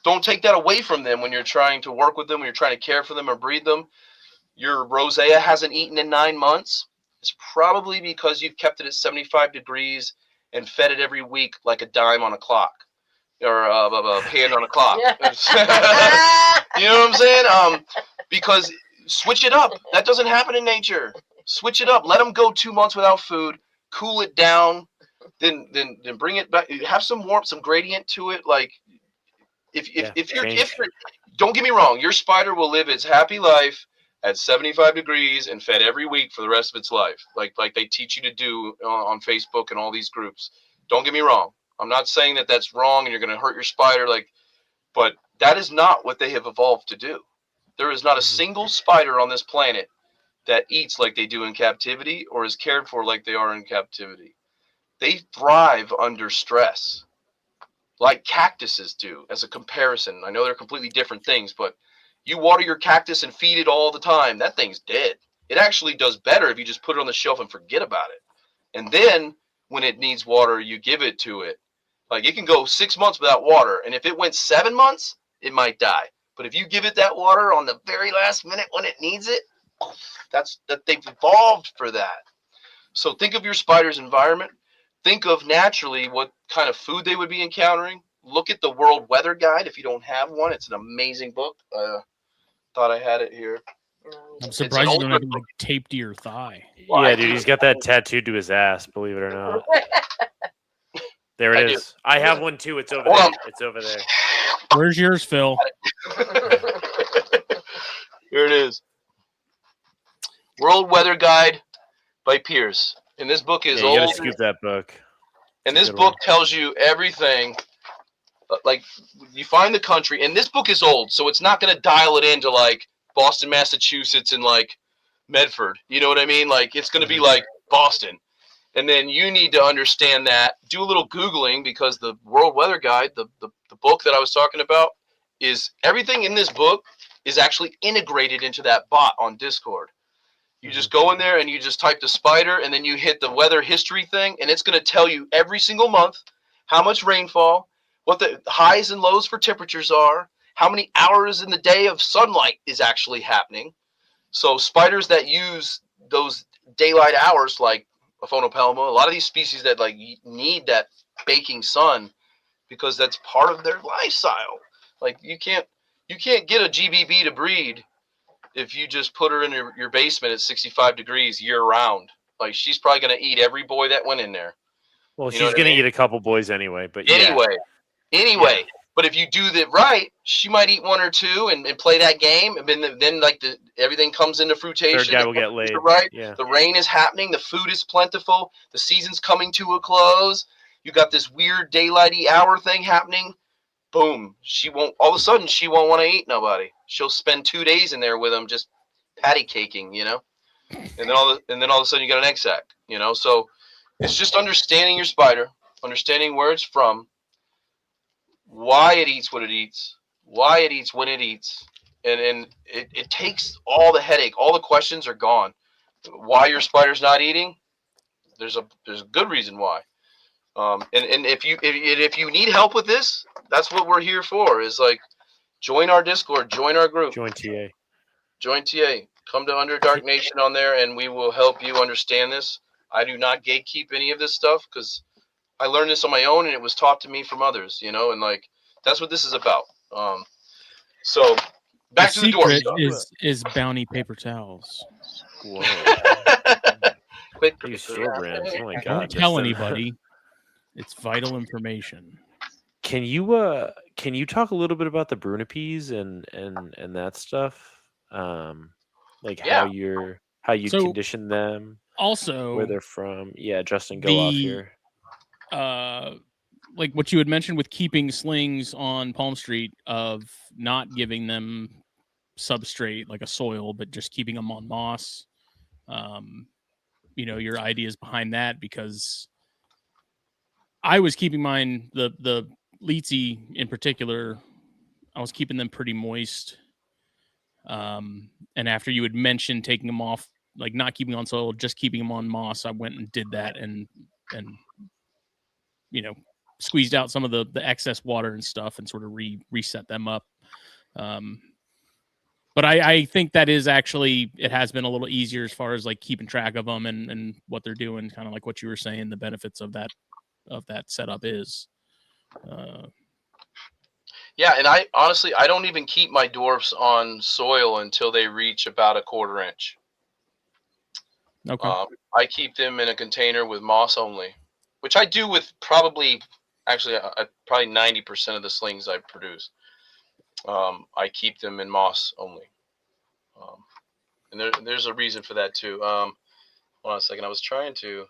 don't take that away from them when you're trying to work with them, when you're trying to care for them or breed them. Your rosea hasn't eaten in 9 months. It's probably because you've kept it at 75 degrees and fed it every week like a dime on a clock. Or a hand on a clock. You know what I'm saying? Because switch it up. That doesn't happen in nature. Switch it up. Let them go 2 months without food. Cool it down. Then bring it back. Have some warmth, some gradient to it. Like if you're don't get me wrong, your spider will live its happy life at 75 degrees and fed every week for the rest of its life, like they teach you to do on Facebook and all these groups. Don't get me wrong. I'm not saying that that's wrong and you're going to hurt your spider, but that is not what they have evolved to do. There is not a single spider on this planet that eats like they do in captivity or is cared for like they are in captivity. They thrive under stress, like cactuses do, as a comparison. I know they're completely different things, but you water your cactus and feed it all the time, that thing's dead. It actually does better if you just put it on the shelf and forget about it. And then when it needs water, you give it to it. Like it can go 6 months without water, and if it went 7 months, it might die. But if you give it that water on the very last minute when it needs it, they've evolved for that. So think of your spider's environment. Think of naturally what kind of food they would be encountering. Look at the World Weather Guide if you don't have one. It's an amazing book. Thought I had it here. I'm surprised you don't have it like taped to your thigh. Yeah, dude, he's got that tattooed to his ass, believe it or not. There I it do. is. I have one too. It's over Hold there. on. It's over there. Where's yours, Phil? Here it is. World Weather Guide by Pierce. And this book is Yeah, you gotta old. scoop that book. And It's a this good book one. tells you everything. Like, you find the country, and this book is old, so it's not going to dial it into, like, Boston, Massachusetts, and, like, Medford. You know what I mean? Like, it's going to be, like, Boston. And then you need to understand that. Do a little Googling, because the World Weather Guide, the book that I was talking about, is everything in this book is actually integrated into that bot on Discord. You just go in there and you just type the spider, and then you hit the weather history thing, and it's going to tell you every single month how much rainfall, what the highs and lows for temperatures are, how many hours in the day of sunlight is actually happening. So spiders that use those daylight hours, like a phonopelma, a lot of these species that like need that baking sun because that's part of their lifestyle. Like you can't get a GBB to breed if you just put her in your basement at 65 degrees year round. Like she's probably going to eat every boy that went in there. Well, You know she's what I gonna mean? eat a couple boys anyway, but yeah. Anyway. But if you do that right, she might eat one or two and play that game, and then like everything comes into fruitation. Third guy will get laid. Right? Yeah. The rain is happening. The food is plentiful. The season's coming to a close. You got this weird daylighty hour thing happening. Boom. She won't. All of a sudden, she won't want to eat nobody. She'll spend 2 days in there with them, just patty caking, you know. And then all of a sudden, you got an egg sac, you know. So it's just understanding your spider, understanding where it's from, why it eats what it eats, why it eats when it eats, and it takes all the headache. All the questions are gone. Why your spider's not eating? There's a good reason why. And if you need help with this, that's what we're here for. Is like join our Discord, join our group, Join TA. join TA. Come to Underdark Nation on there, and we will help you understand this. I do not gatekeep any of this stuff because I learned this on my own, and it was taught to me from others, you know, and like that's what this is about. So back to the dwarf secret stuff. is bounty paper towels. Whoa. Quick, These store brands. Oh my god. Don't tell Justin. anybody. It's vital information. Can you talk a little bit about the Brunipes and that stuff? Like how you So, condition them, Also, where they're from. Yeah, Justin, go off here. Like what you had mentioned with keeping slings on Palm Street, of not giving them substrate like a soil, but just keeping them on moss. Your ideas behind that, because I was keeping mine, the Leetsy in particular, I was keeping them pretty moist. And after you had mentioned taking them off, like not keeping on soil, just keeping them on moss, I went and did that and squeezed out some of the excess water and stuff and sort of reset them up. But I think that is actually, it has been a little easier as far as like keeping track of them and what they're doing, kind of like what you were saying, the benefits of that setup is. Yeah, and I honestly, I don't even keep my dwarfs on soil until they reach about a 1/4 inch. Okay. I keep them in a container with moss only, which I do with probably 90% of the slings I produce. I keep them in moss only. And there's a reason for that too. Hold on a second. I was trying to...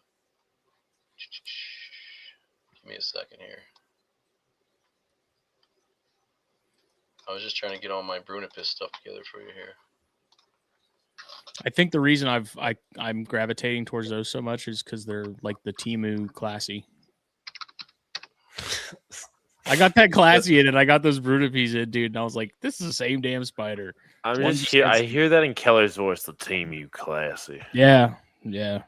Give me a second here. I was just trying to get all my Brunipus stuff together for you here. I think the reason I'm gravitating towards those so much is because they're like the Temu classy. I got that classy in it. I got those Brunipes in, dude, and I was like, "This is the same damn spider." I hear that in Keller's voice. The team you classy. Yeah. Okay.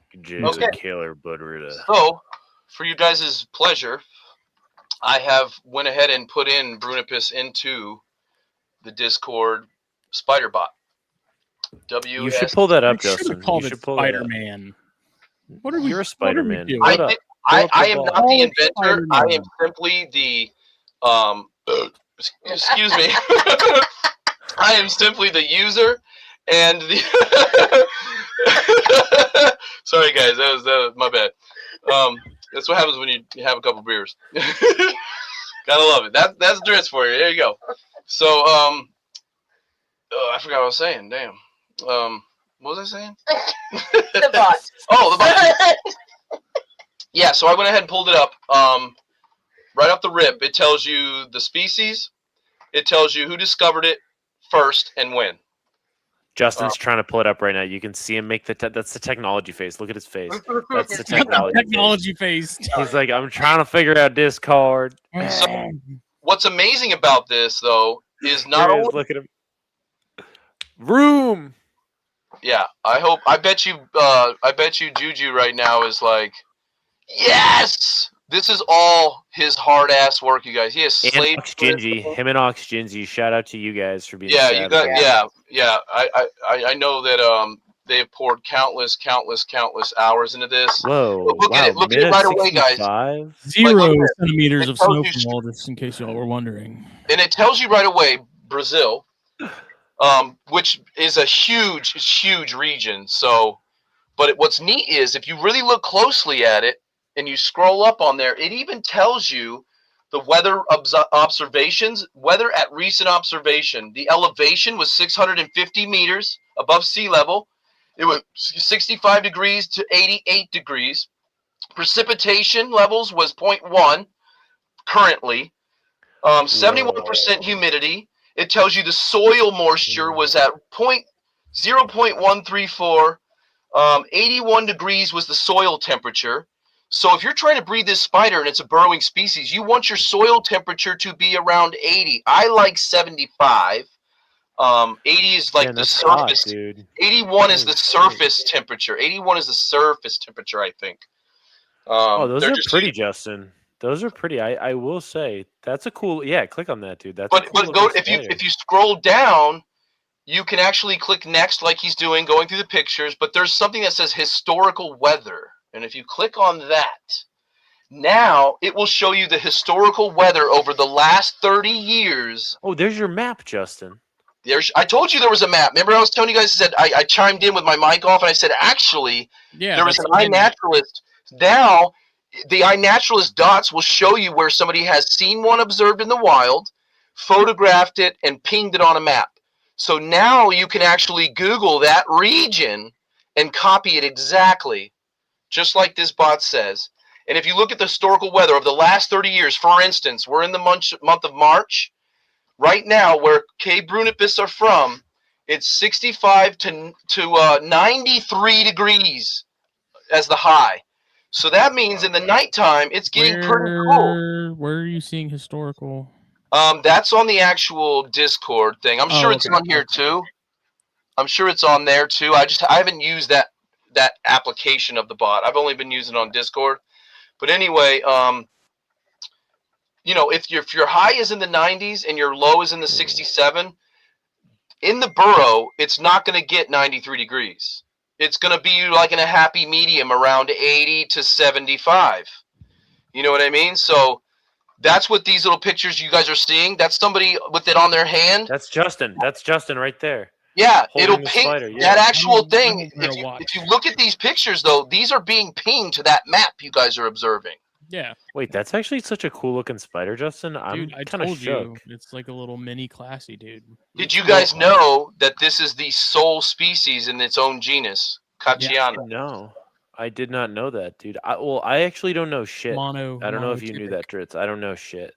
Keller Budrita. So, for you guys' pleasure, I have went ahead and put in Brunipus into the Discord spider bot. You should pull that up, Justin. You should pull Spider-Man. What are we? You're a Spider-Man. I am not the inventor. I am simply the excuse me. I am simply the user and the sorry guys, that was my bad. That's what happens when you have a couple beers. Gotta love it. That's Dritz for you. There you go. So, I forgot what I was saying. Damn. What was I saying? The bot. Oh, the bot. Yeah, so I went ahead and pulled it up. Right off the rip, it tells you the species. It tells you who discovered it first and when. Justin's trying to pull it up right now. You can see him make that's the technology face. Look at his face. That's the Technology face. He's like, I'm trying to figure out Discord. So, what's amazing about this, though, is not only... Look at him. Room. Yeah, I bet you Juju right now is like, yes! This is all his hard ass work, you guys. He has slaved. Him and Oxgingy. Shout out to you guys for being. Yeah, you got. Yeah. I know that they have poured countless hours into this. Whoa! Look at it right away, guys. 0 centimeters of snowfall, just in case y'all were wondering. And it tells you right away, Brazil, which is a huge region. So, but what's neat is if you really look closely at it. And you scroll up on there, it even tells you the weather observations, weather at recent observation. The elevation was 650 meters above sea level. It was 65 degrees to 88 degrees. Precipitation levels was 0.1 currently. 71% humidity. It tells you the soil moisture was at 0.134. 81 degrees was the soil temperature. So if you're trying to breed this spider and it's a burrowing species, you want your soil temperature to be around 80. I like 75. 80 is like the surface. Hot, dude. 81 is the surface temperature. 81 is the surface temperature, I think. Those are pretty, Justin. Those are pretty. I will say that's a cool. Yeah, click on that, dude. That's but go if you scroll down, you can actually click next, like he's doing, going through the pictures. But there's something that says historical weather. And if you click on that, now it will show you the historical weather over the last 30 years. Oh, there's your map, Justin. I told you there was a map. Remember I was telling you guys, I chimed in with my mic off, and I said, actually, there was an iNaturalist. Now, the iNaturalist dots will show you where somebody has seen one observed in the wild, photographed it, and pinged it on a map. So now you can actually Google that region and copy it exactly. Just like this bot says. And if you look at the historical weather of the last 30 years, for instance, we're in the month of March. Right now, where Cape Brunipus are from, it's 65 to 93 degrees as the high. So that means in the nighttime, it's getting pretty cool. Where are you seeing historical? That's on the actual Discord thing. I'm sure it's on here too. I'm sure it's on there too. I haven't used that application of the bot. I've only been using it on Discord. But anyway, if your high is in the 90s and your low is in the 67, in the burrow, it's not going to get 93 degrees. It's going to be like in a happy medium around 80 to 75. You know what I mean? So that's what these little pictures you guys are seeing. That's somebody with it on their hand. That's Justin. That's Justin right there. Yeah, it'll ping that actual thing. If you look at these pictures, though, these are being pinged to that map you guys are observing. Yeah. Wait, that's actually such a cool looking spider, Justin. I'm kind of shook. It's like a little mini classy, dude. Did you guys know that this is the sole species in its own genus, Kachiana? Yeah. No, I did not know that, dude. I actually don't know shit. I don't know if you knew that, Dritz. I don't know shit.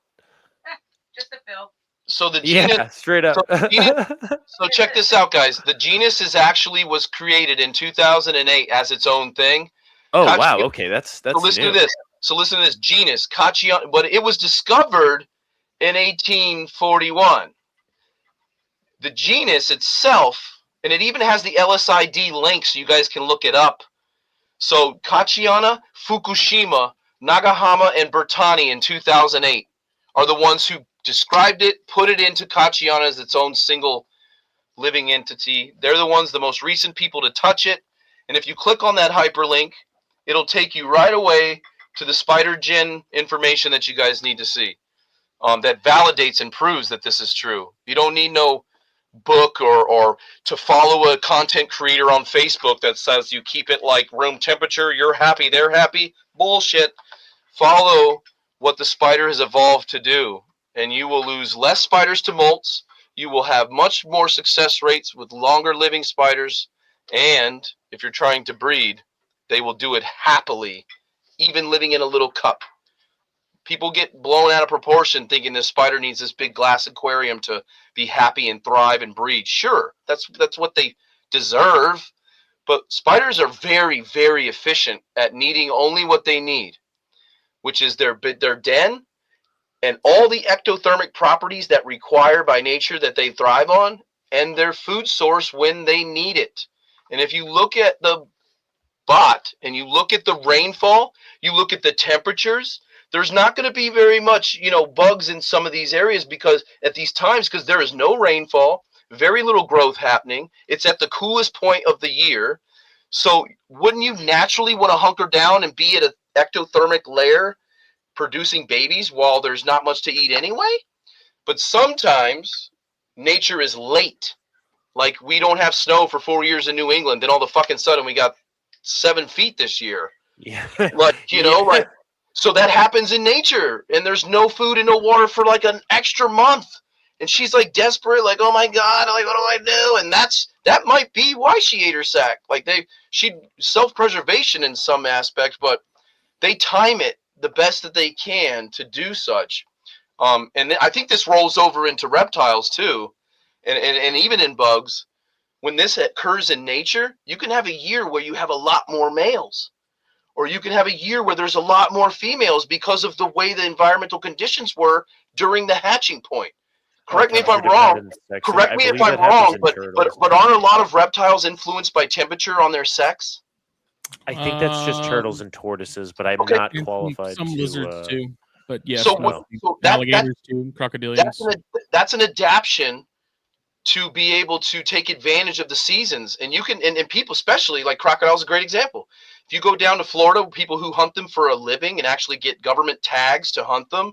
Just a fill. So the genus, yeah, straight up. So check this out, guys. The genus was created in 2008 as its own thing. Oh wow, okay, that's so listen to this. So listen to this genus, Kachiana, but it was discovered in 1841. The genus itself, and it even has the LSID link so you guys can look it up. So Kachiana, Fukushima, Nagahama, and Bertani in 2008 are the ones who described it, put it into Kachiana as its own single living entity. They're the ones, the most recent people to touch it. And if you click on that hyperlink, it'll take you right away to the Spider Gen information that you guys need to see. That validates and proves that this is true. You don't need no book or to follow a content creator on Facebook that says you keep it like room temperature, you're happy, they're happy. Bullshit. follow what the spider has evolved to do, and you will lose less spiders to molts. You will have much more success rates with longer living spiders, and if you're trying to breed, they will do it happily, even living in a little cup. People get blown out of proportion thinking this spider needs this big glass aquarium to be happy and thrive and breed. Sure, that's what they deserve, but spiders are very, very efficient at needing only what they need, which is their den and all the ectothermic properties that require by nature that they thrive on, and their food source when they need it. And if you look at the bot and you look at the rainfall, you look at the temperatures, there's not going to be very much, bugs in some of these areas because at these times, because there is no rainfall, very little growth happening. It's at the coolest point of the year. So wouldn't you naturally want to hunker down and be at an ectothermic layer producing babies while there's not much to eat anyway? But sometimes nature is late. Like we don't have snow for 4 years in New England, then all the fucking sudden we got 7 feet this year. Yeah. Like, like, so that happens in nature, and there's no food and no water for like an extra month. And she's like desperate, like, oh my God, like, what do I do? And that might be why she ate her sack. Like she self-preservation in some aspects, but they time it the best that they can to do such. And I think this rolls over into reptiles too, and even in bugs. When this occurs in nature, you can have a year where you have a lot more males, or you can have a year where there's a lot more females because of the way the environmental conditions were during the hatching point. Correct me if I'm wrong. Correct me if I'm wrong, but aren't a lot of reptiles influenced by temperature on their sex? I think that's just turtles and tortoises, but I'm not qualified. Some lizards too, but yes, so alligators too, crocodilians. That's an adaptation to be able to take advantage of the seasons. And you can, and people, especially like crocodiles, is a great example. If you go down to Florida, people who hunt them for a living and actually get government tags to hunt them,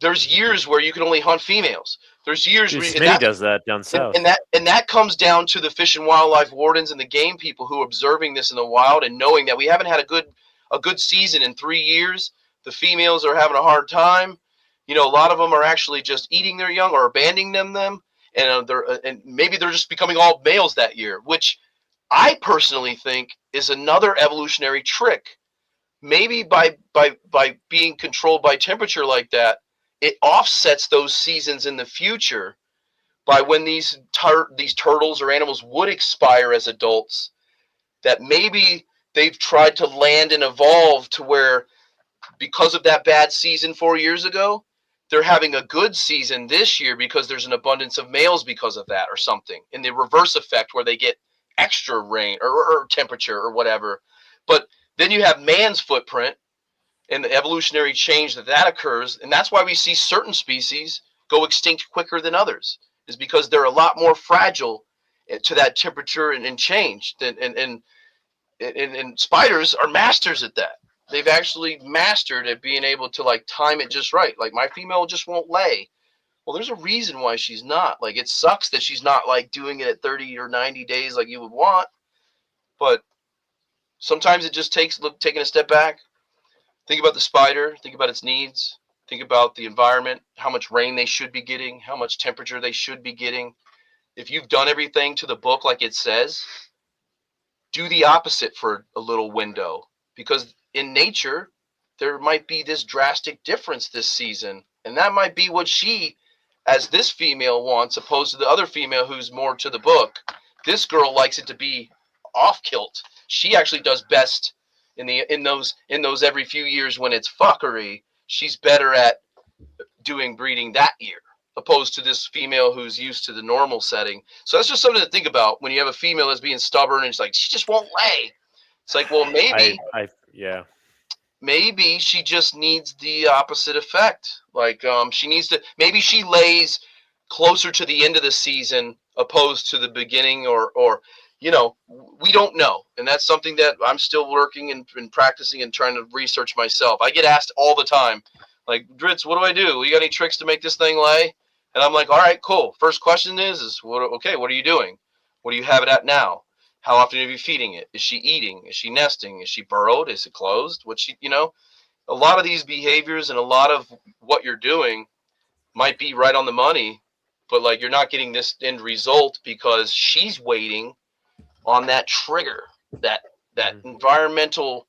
there's years where you can only hunt females. There's years where Smitty does that down south, and that comes down to the fish and wildlife wardens and the game people who are observing this in the wild and knowing that we haven't had a good season in 3 years. The females are having a hard time. A lot of them are actually just eating their young or abandoning them. And maybe they're just becoming all males that year, which I personally think is another evolutionary trick. Maybe by being controlled by temperature like that, it offsets those seasons in the future by when these turtles or animals would expire as adults, that maybe they've tried to land and evolve to where, because of that bad season 4 years ago, they're having a good season this year because there's an abundance of males because of that or something. In the reverse effect where they get extra rain or temperature or whatever. But then you have man's footprint and the evolutionary change that occurs. And that's why we see certain species go extinct quicker than others, is because they're a lot more fragile to that temperature and change. And spiders are masters at that. They've actually mastered at being able to like time it just right. Like my female just won't lay. Well, there's a reason why she's not. Like it sucks that she's not like doing it at 30 or 90 days like you would want. But sometimes it just takes taking a step back. Think about the spider. Think about its needs. Think about the environment, how much rain they should be getting, how much temperature they should be getting. If you've done everything to the book like it says, do the opposite for a little window, because in nature there might be this drastic difference this season, and that might be what she, as this female, wants, opposed to the other female who's more to the book. This girl likes it to be off kilt. She actually does best in those every few years when it's fuckery. She's better at doing breeding that year, opposed to this female who's used to the normal setting. So that's just something to think about when you have a female that's being stubborn and it's like she just won't lay. It's like, well, maybe maybe she just needs the opposite effect. Like she needs to, maybe she lays closer to the end of the season opposed to the beginning, or we don't know. And that's something that I'm still working and practicing and trying to research myself. I get asked all the time, like, Dritz, what do I do? You got any tricks to make this thing lay? And I'm like, all right, cool. First question is what are you doing? What do you have it at now? How often are you feeding it? Is she eating? Is she nesting? Is she burrowed? Is it closed? What she, a lot of these behaviors and a lot of what you're doing might be right on the money, but like you're not getting this end result because she's waiting on that trigger, that environmental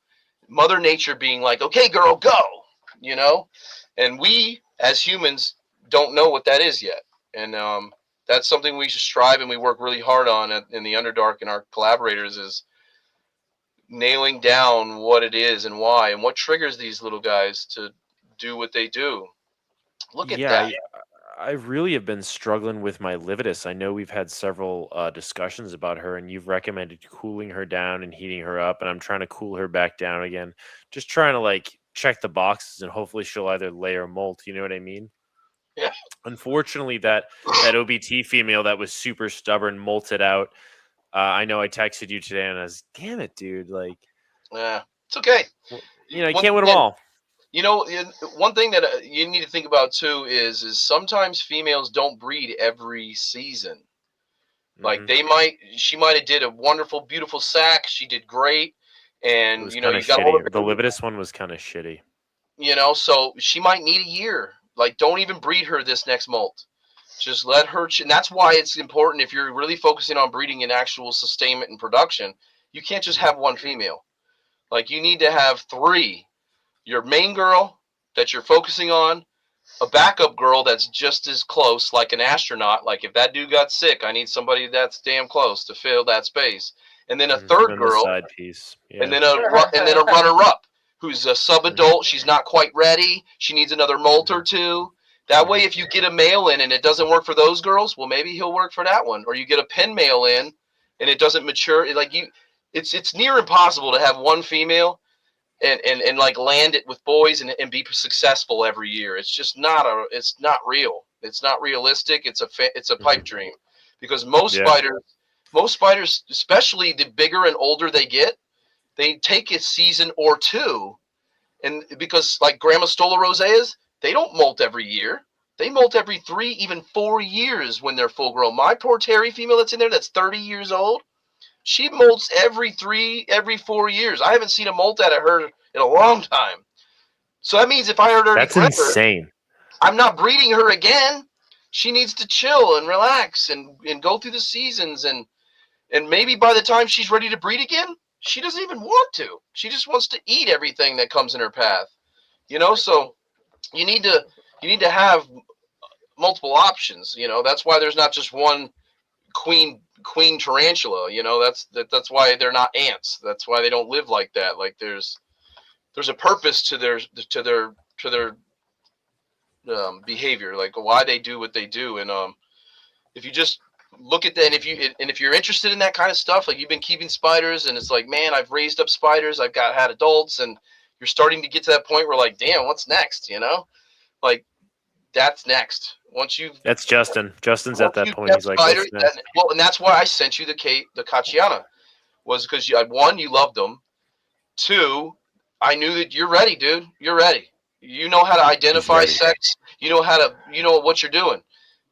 mother nature being like, okay, girl, go, you know? And we as humans don't know what that is yet. And that's something we should strive and we work really hard on in the Underdark and our collaborators is nailing down what it is and why and what triggers these little guys to do what they do. Look at that. I really have been struggling with my Lividus. I know we've had several discussions about her, and you've recommended cooling her down and heating her up, and I'm trying to cool her back down again. Just trying to like check the boxes, and hopefully she'll either lay or molt. You know what I mean? Yeah. Unfortunately, that OBT female that was super stubborn molted out. I know I texted you today, and I was, damn it, dude. Like, yeah, it's okay. You know, you can't win them all. You know, one thing that you need to think about too is sometimes females don't breed every season. Like she might have did a wonderful, beautiful sack. She did great, and you know, you got the Lividus one was kind of shitty. You know, so she might need a year. Like, don't even breed her this next molt. Just let her. And that's why it's important if you're really focusing on breeding in actual sustainment and production. You can't just have one female. Like, you need to have 3. Your main girl that you're focusing on, a backup girl that's just as close, like an astronaut. Like, if that dude got sick, I need somebody that's damn close to fill that space. And then a third girl, side piece, and then a runner-up who's a sub-adult. She's not quite ready. She needs another molt or 2. That way, if you get a male in and it doesn't work for those girls, well, maybe he'll work for that one. Or you get a pen male in and it doesn't mature. Like it's near impossible to have one female and like land it with boys and be successful every year. It's just not real. It's not realistic. It's a pipe dream, because most spiders, especially the bigger and older they get, they take a season or 2, and because like Grandma Stola Roseas, they don't molt every year. They molt every 3, even 4 years when they're full grown. My poor Terry female that's in there, that's 30 years old, she molts every 4 years. I haven't seen a molt out of her in a long time. So that means if I heard her, that's insane. I'm not breeding her again. She needs to chill and relax and go through the seasons, and maybe by the time she's ready to breed again, she doesn't even want to. She just wants to eat everything that comes in her path. You know, so you need to have multiple options. You know, that's why there's not just one queen tarantula. You know, that's why they're not ants. That's why they don't live like that. Like there's a purpose to their behavior, like why they do what they do. And if you just look at that, and if you're interested in that kind of stuff, like you've been keeping spiders and it's like, man, I've raised up spiders, I've had adults, and you're starting to get to that point where like, damn, what's next? You know, like that's next. That's Justin. Justin's at that point. He's like, well, and that's why I sent you the Kachiana, was because one, you loved them. 2, I knew that you're ready, dude. You're ready. You know how to identify sex. You know what you're doing.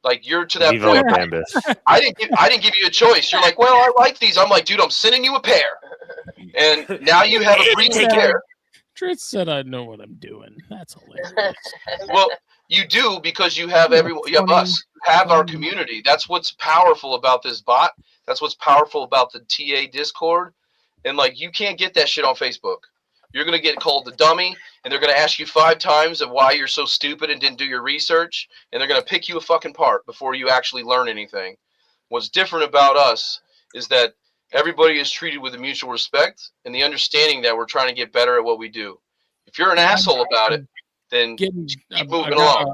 Like you're to that point. I didn't give you a choice. You're like, well, I like these. I'm like, dude, I'm sending you a pair. And now you have a breeding pair. Tritz said I know what I'm doing. That's hilarious. Well, you do, because you have everyone. You have us. You have our community. That's what's powerful about this bot. That's what's powerful about the TA Discord. And like, you can't get that shit on Facebook. You're gonna get called the dummy, and they're gonna ask you 5 times of why you're so stupid and didn't do your research, and they're gonna pick you a fucking part before you actually learn anything. What's different about us is that everybody is treated with a mutual respect and the understanding that we're trying to get better at what we do. If you're an asshole about it, then keep moving along.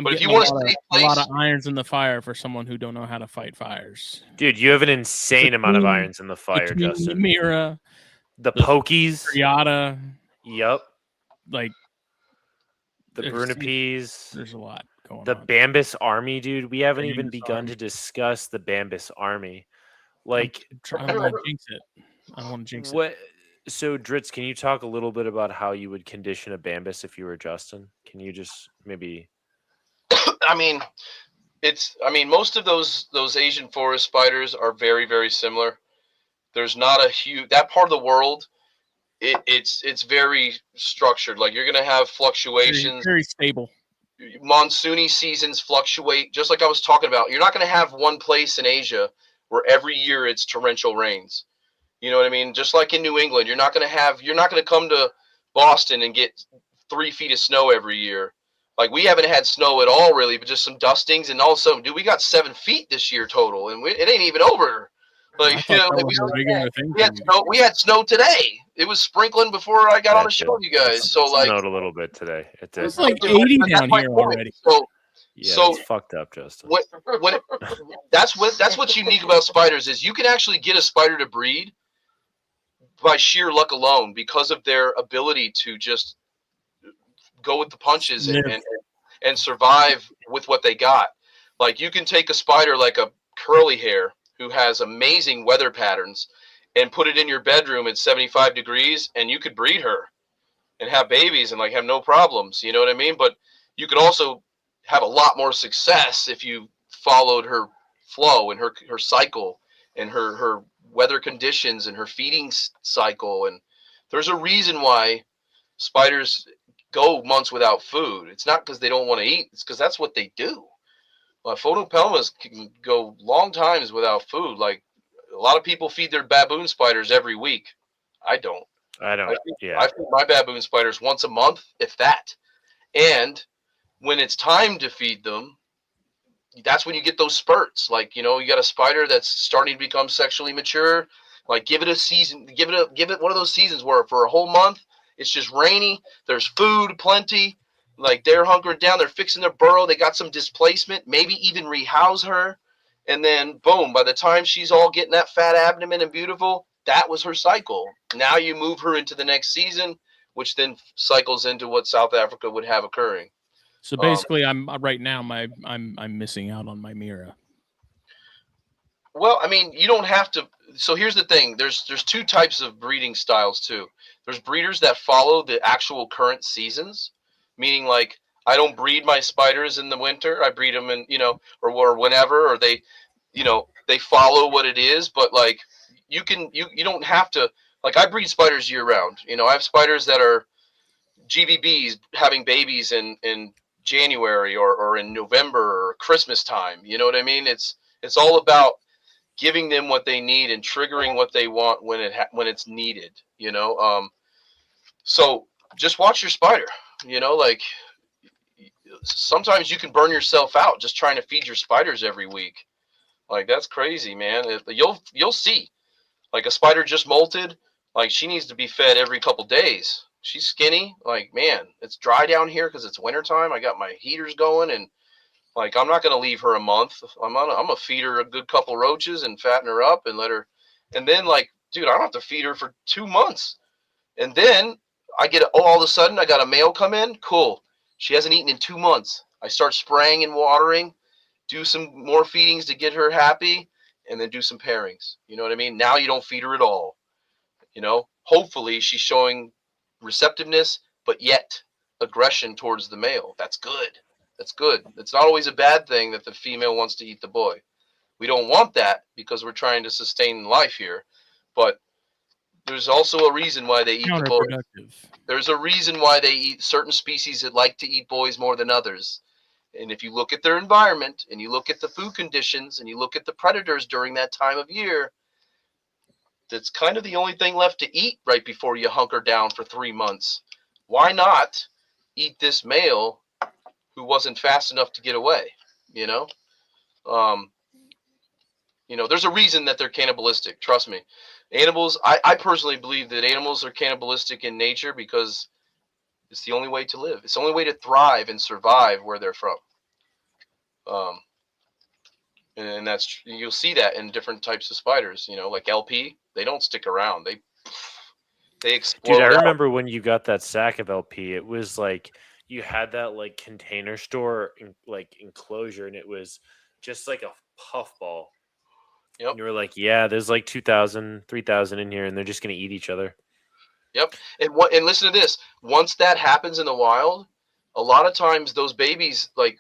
But if you want to stay a lot of irons in the fire for someone who don't know how to fight fires. Dude, you have an insane amount of irons in the fire, Justin. Mira, the Pokies, Triata. Yep. Like the Brunipes. There's a lot going on. The Bambus army, dude. We haven't even begun to discuss the Bambus army. Like, I don't want to jinx it. I don't want to jinx it. So, Dritz, can you talk a little bit about how you would condition a Bambus if you were Justin? Can you just maybe? I mean, most of those Asian forest spiders are very, very similar. There's not a huge, that part of the world it's very structured. Like you're gonna have Very, fluctuations. very stable. Monsoony seasons fluctuate, just like I was talking about. You're not gonna have one place in Asia where every year it's torrential rains. You know what I mean? Just like in New England, you're not gonna come to Boston and get 3 feet of snow every year. Like we haven't had snow at all really, but just some dustings, and also, dude, we got 7 feet this year total, and it ain't even over. I Like thought that like was a regular thing we for had you. snow. We had snow today. It was sprinkling before I got on Yeah, the show, dude. you guys. It So like, snowed a little bit today. It It did. was like but 80 that's down my here point. already. Yeah, So it's fucked up, Justin. when that's what's unique about spiders is you can actually get a spider to breed by sheer luck alone because of their ability to just go with the punches Live. and survive with what they got. Like you can take a spider like a curly hair who has amazing weather patterns and put it in your bedroom at 75 degrees and you could breed her and have babies and like have no problems, you know what I mean? But you could also have a lot more success if you followed her flow and her cycle and her weather conditions and her feeding cycle. And there's a reason why spiders go months without food. It's not because they don't want to eat, it's because that's what they do. Photopelmas can go long times without food. Like a lot of people feed their baboon spiders every week. I don't. I don't. I feed my baboon spiders once a month, if that. And when it's time to feed them, that's when you get those spurts. Like, you got a spider that's starting to become sexually mature. Like, give it a season. Give it one of those seasons where for a whole month it's just rainy. There's food plenty. Like they're hunkering down. They're fixing their burrow. They got some displacement. Maybe even rehouse her. And then boom, by the time she's all getting that fat abdomen and beautiful, that was her cycle. Now you move her into the next season, which then cycles into what South Africa would have occurring. So basically, I'm right now. I'm missing out on my Mira. Well, I mean, you don't have to. So here's the thing: there's two types of breeding styles too. There's breeders that follow the actual current seasons, meaning like I don't breed my spiders in the winter. I breed them in or whenever, or they follow what it is. But like you don't have to. Like I breed spiders year round. I have spiders that are GBBs having babies in January or in November or Christmas time. You know what I mean? It's all about giving them what they need and triggering what they want when it's needed. So just watch your spider. Like sometimes you can burn yourself out just trying to feed your spiders every week. Like that's crazy, man. You'll see. Like a spider just molted, like she needs to be fed every couple days. She's skinny. Like, man, it's dry down here because it's wintertime. I got my heaters going, and like I'm not gonna leave her a month. I'm gonna feed her a good couple roaches and fatten her up and let her. And then like, dude, I don't have to feed her for 2 months. And then all of a sudden I got a male come in. Cool. She hasn't eaten in 2 months. I start spraying and watering, do some more feedings to get her happy, and then do some pairings. You know what I mean? Now you don't feed her at all. Hopefully she's showing receptiveness, but yet aggression towards the male. That's good. That's good. It's not always a bad thing that the female wants to eat the boy. We don't want that because we're trying to sustain life here. But there's also a reason why they eat the boy. Counterproductive. There's a reason why they eat certain species that like to eat boys more than others. And if you look at their environment and you look at the food conditions and you look at the predators during that time of year, that's kind of the only thing left to eat right before you hunker down for 3 months. Why not eat this male who wasn't fast enough to get away? There's a reason that they're cannibalistic. Trust me. Animals, I personally believe that animals are cannibalistic in nature because it's the only way to live. It's the only way to thrive and survive where they're from. And you'll see that in different types of spiders. Like LP, they don't stick around. They explode. Dude, I remember when you got that sack of LP. It was like you had that like container store enclosure, and it was just like a puffball. Yep. And you were like, yeah, there's like 2,000, 3,000 in here, and they're just gonna eat each other. Yep. And listen to this. Once that happens in the wild, a lot of times those babies, like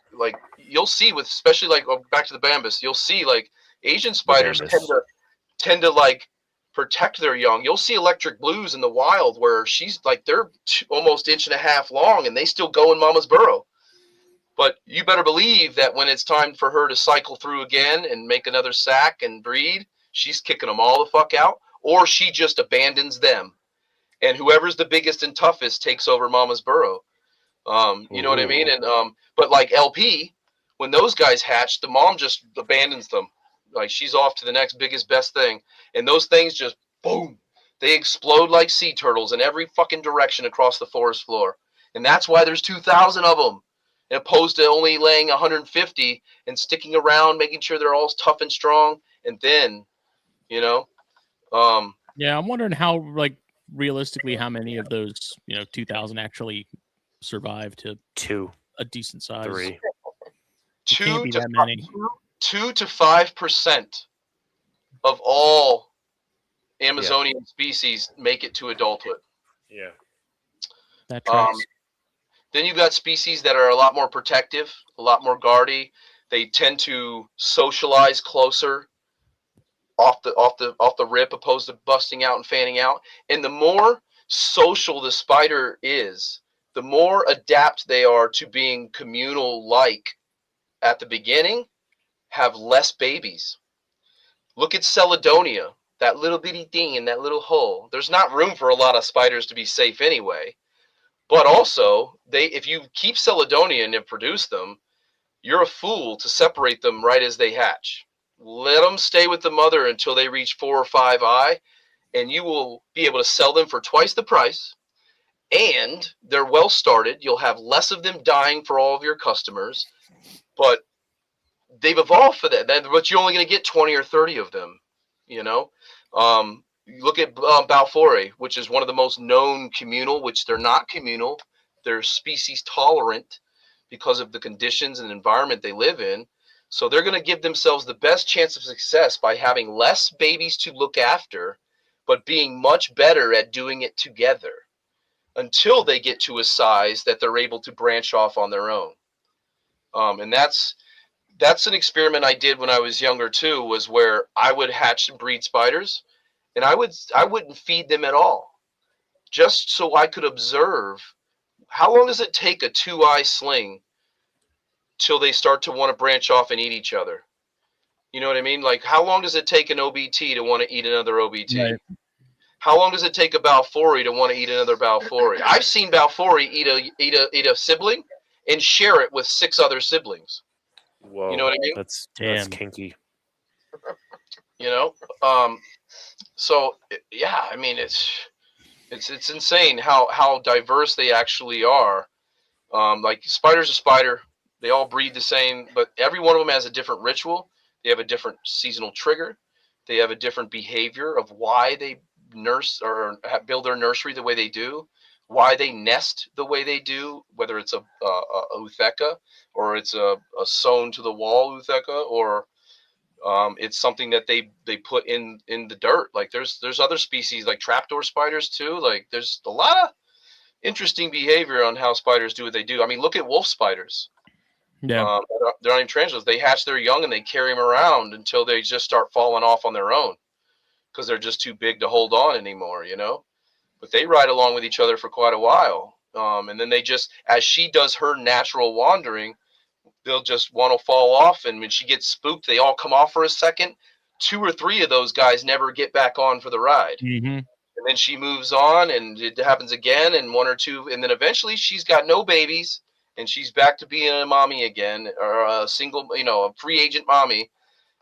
you'll see with, especially like back to the Bambus, you'll see like Asian spiders tend to like protect their young. You'll see electric blues in the wild where she's like they're almost 1.5 inches long and they still go in mama's burrow. But you better believe that when it's time for her to cycle through again and make another sack and breed, she's kicking them all the fuck out, or she just abandons them. And whoever's the biggest and toughest takes over mama's burrow. You know what I mean? And but like LP, when those guys hatch, the mom just abandons them. Like she's off to the next biggest best thing. And those things just boom. They explode like sea turtles in every fucking direction across the forest floor. And that's why there's 2,000 of them, opposed to only laying 150 and sticking around, making sure they're all tough and strong. And then, you know, yeah, I'm wondering how, like, realistically, how many of those, 2,000 actually survive to 2, a decent size. 3. It can't be that many. 2 to 5% of all Amazonian species make it to adulthood. Yeah. That tracks. Then you've got species that are a lot more protective, a lot more guardy. They tend to socialize closer off the rip, opposed to busting out and fanning out. And the more social the spider is, the more adapt they are to being communal like at the beginning, have less babies. Look at Celedonia, that little bitty thing in that little hole. There's not room for a lot of spiders to be safe anyway. But also, if you keep Celedonia and produce them, you're a fool to separate them right as they hatch. Let them stay with the mother until they reach 4 or 5i, and you will be able to sell them for twice the price. And they're well started. You'll have less of them dying for all of your customers. But they've evolved for that. But you're only going to get 20 or 30 of them, you know. Look at Balfouri, which is one of the most known communal, which they're not communal. They're species tolerant because of the conditions and environment they live in. So they're going to give themselves the best chance of success by having less babies to look after, but being much better at doing it together until they get to a size that they're able to branch off on their own. And that's an experiment I did when I was younger too, was where I would hatch and breed spiders, and I wouldn't feed them at all, just so I could observe how long does it take a 2i sling till they start to want to branch off and eat each other. You know what I mean? Like, how long does it take an OBT to want to eat another OBT? Right. How long does it take a Balfouri to want to eat another Balfouri? I've seen Balfouri eat a sibling and share it with 6 other siblings. Whoa, you know what I mean? That's kinky. You know, so yeah, I mean it's insane how diverse they actually are. Like spider's a spider, they all breed the same, but every one of them has a different ritual. They have a different seasonal trigger. They have a different behavior of why they nurse or build their nursery the way they do, why they nest the way they do, whether it's a Utheca or it's a sewn to the wall Utheca, or it's something that they put in the dirt. Like there's other species like trapdoor spiders too. Like there's a lot of interesting behavior on how spiders do what they do. I mean, look at wolf spiders. Yeah, they're not even tarantulas. They hatch their young and they carry them around until they just start falling off on their own because they're just too big to hold on anymore, you know. But they ride along with each other for quite a while, and then they just, as she does her natural wandering, they'll just want to fall off, and when she gets spooked, they all come off for a second. 2 or 3 of those guys never get back on for the ride. Mm-hmm. And then she moves on, and it happens again, and 1 or 2, and then eventually she's got no babies, and she's back to being a mommy again, or a single, a free agent mommy,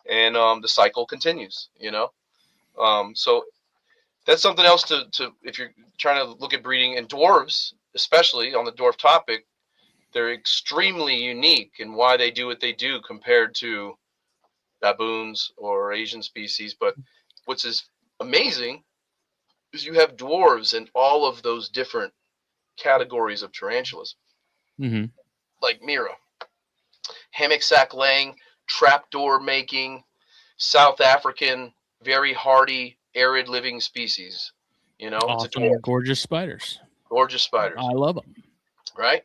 and the cycle continues, So that's something else to if you're trying to look at breeding. And dwarves, especially on the dwarf topic, they're extremely unique in why they do what they do compared to baboons or Asian species. But what's amazing is you have dwarves in all of those different categories of tarantulas. Mm-hmm. Like Mira, hammock sack laying, trapdoor making, South African, very hardy, arid living species. Awesome, it's a dwarf. gorgeous spiders. Gorgeous spiders. I love them. Right?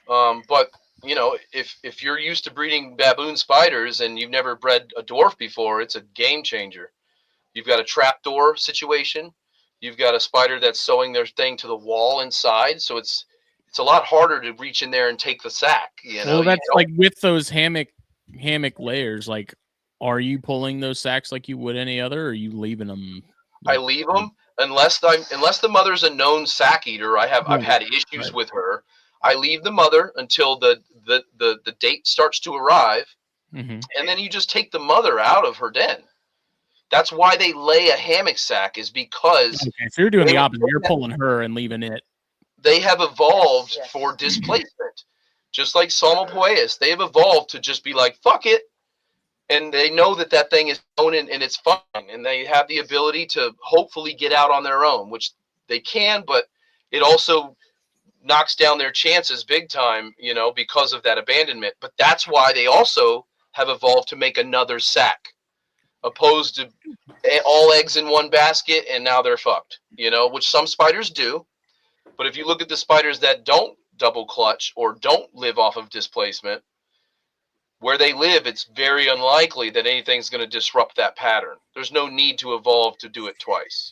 But if you're used to breeding baboon spiders and you've never bred a dwarf before, it's a game changer. You've got a trapdoor situation. You've got a spider that's sewing their thing to the wall inside, so it's a lot harder to reach in there and take the sack. Well, that's like with those hammock layers. Like, are you pulling those sacks like you would any other, or are you leaving them? I leave them unless the mother's a known sack eater. I've had issues with her. I leave the mother until the date starts to arrive, and then you just take the mother out of her den. That's why they lay a hammock sack, is because so you're doing the opposite. You're pulling her and leaving it. They have evolved for displacement, just like Salmopoeus. They have evolved to just be like, fuck it. And they know that thing is own and it's fine. And they have the ability to hopefully get out on their own, which they can, but it also knocks down their chances big time, because of that abandonment. But that's why they also have evolved to make another sack, opposed to all eggs in one basket, and now they're fucked, which some spiders do. But if you look at the spiders that don't double clutch or don't live off of displacement, where they live, it's very unlikely that anything's going to disrupt that pattern. There's no need to evolve to do it twice,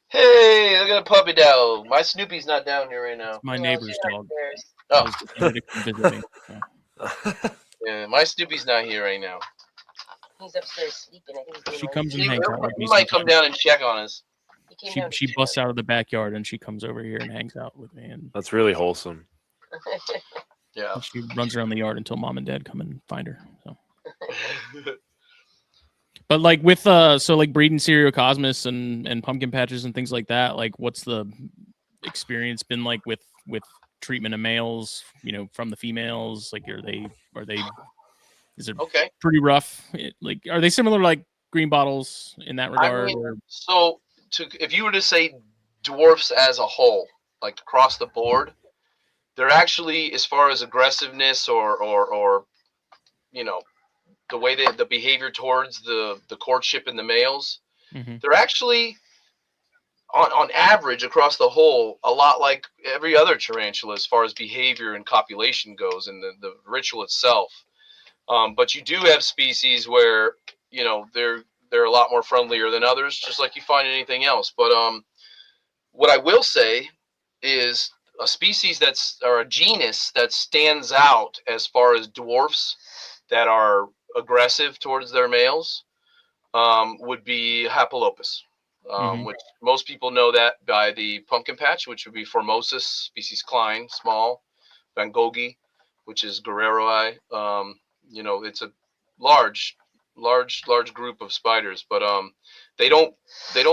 Hey, look at a puppy dog. My Snoopy's not down here right now. It's my neighbor's dog. Oh. Yeah, my Snoopy's not here right now. He's upstairs sleeping. I think she comes and hangs out with me. He might come down and check on us. She busts out of the backyard and she comes over here and hangs out with me. And that's really wholesome. Yeah. She runs around the yard until mom and dad come and find her. So. But like with like breeding Seriocosmus and pumpkin patches and things like that, like what's the experience been like with treatment of males, from the females? Like are they is it pretty rough? Like are they similar like green bottles in that regard? So if you were to say dwarfs as a whole, like across the board, they're actually, as far as aggressiveness or the way the behavior towards the courtship in the males, they're actually on average across the whole a lot like every other tarantula as far as behavior and copulation goes, and the ritual itself. But you do have species where they're a lot more friendlier than others, just like you find anything else. But what I will say is a species or a genus that stands out as far as dwarfs that are aggressive towards their males would be Hapalopus, which most people know that by the pumpkin patch, which would be Formosus, species Klein, small, Van Goghi, which is Guerreroi. It's a large group of spiders, but they don't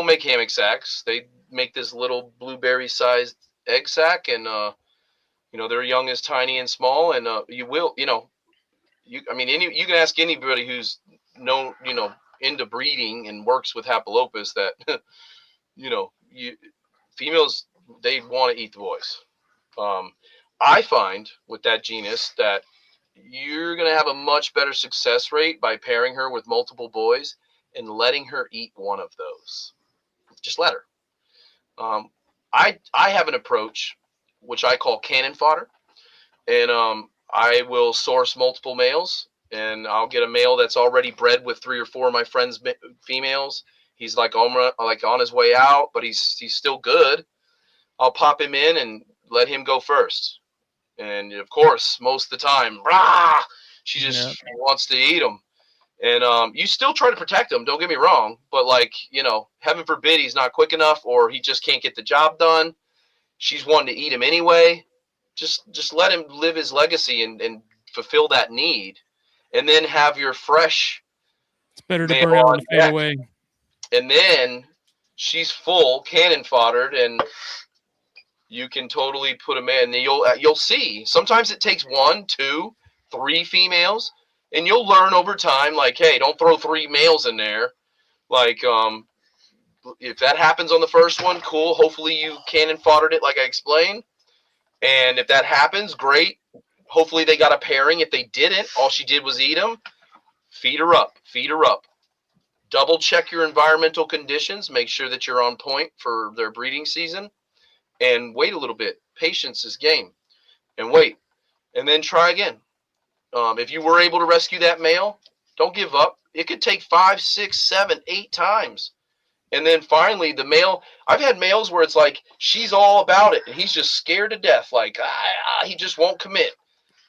make hammock sacks. They make this little blueberry sized egg sac, and their young is tiny and small, and you can ask anybody who's into breeding and works with Hapalopus that females, they want to eat the boys. I find with that genus that you're going to have a much better success rate by pairing her with multiple boys and letting her eat one of those. Just let her. I have an approach which I call cannon fodder, and I will source multiple males, and I'll get a male that's already bred with 3 or 4 of my friends' females. He's like on his way out, but he's still good. I'll pop him in and let him go first. And of course, most of the time, she just wants to eat him. And you still try to protect him, don't get me wrong, but heaven forbid he's not quick enough or he just can't get the job done. She's wanting to eat him anyway. Just let him live his legacy and fulfill that need. And then have your fresh. It's better to burn out and fade away. And then she's full, cannon foddered, and you can totally put them in. You'll see. Sometimes it takes 1, 2, 3 females, and you'll learn over time. Like, hey, don't throw 3 males in there. Like, if that happens on the first one, cool. Hopefully you cannon foddered it like I explained. And if that happens, great. Hopefully they got a pairing. If they didn't, all she did was eat them. Feed her up. Feed her up. Double check your environmental conditions. Make sure that you're on point for their breeding season. And wait a little bit. Patience is game. And wait. And then try again. If you were able to rescue that male, don't give up. It could take 5, 6, 7, 8 times. And then finally the male, I've had males where it's like, she's all about it and he's just scared to death. Like, he just won't commit.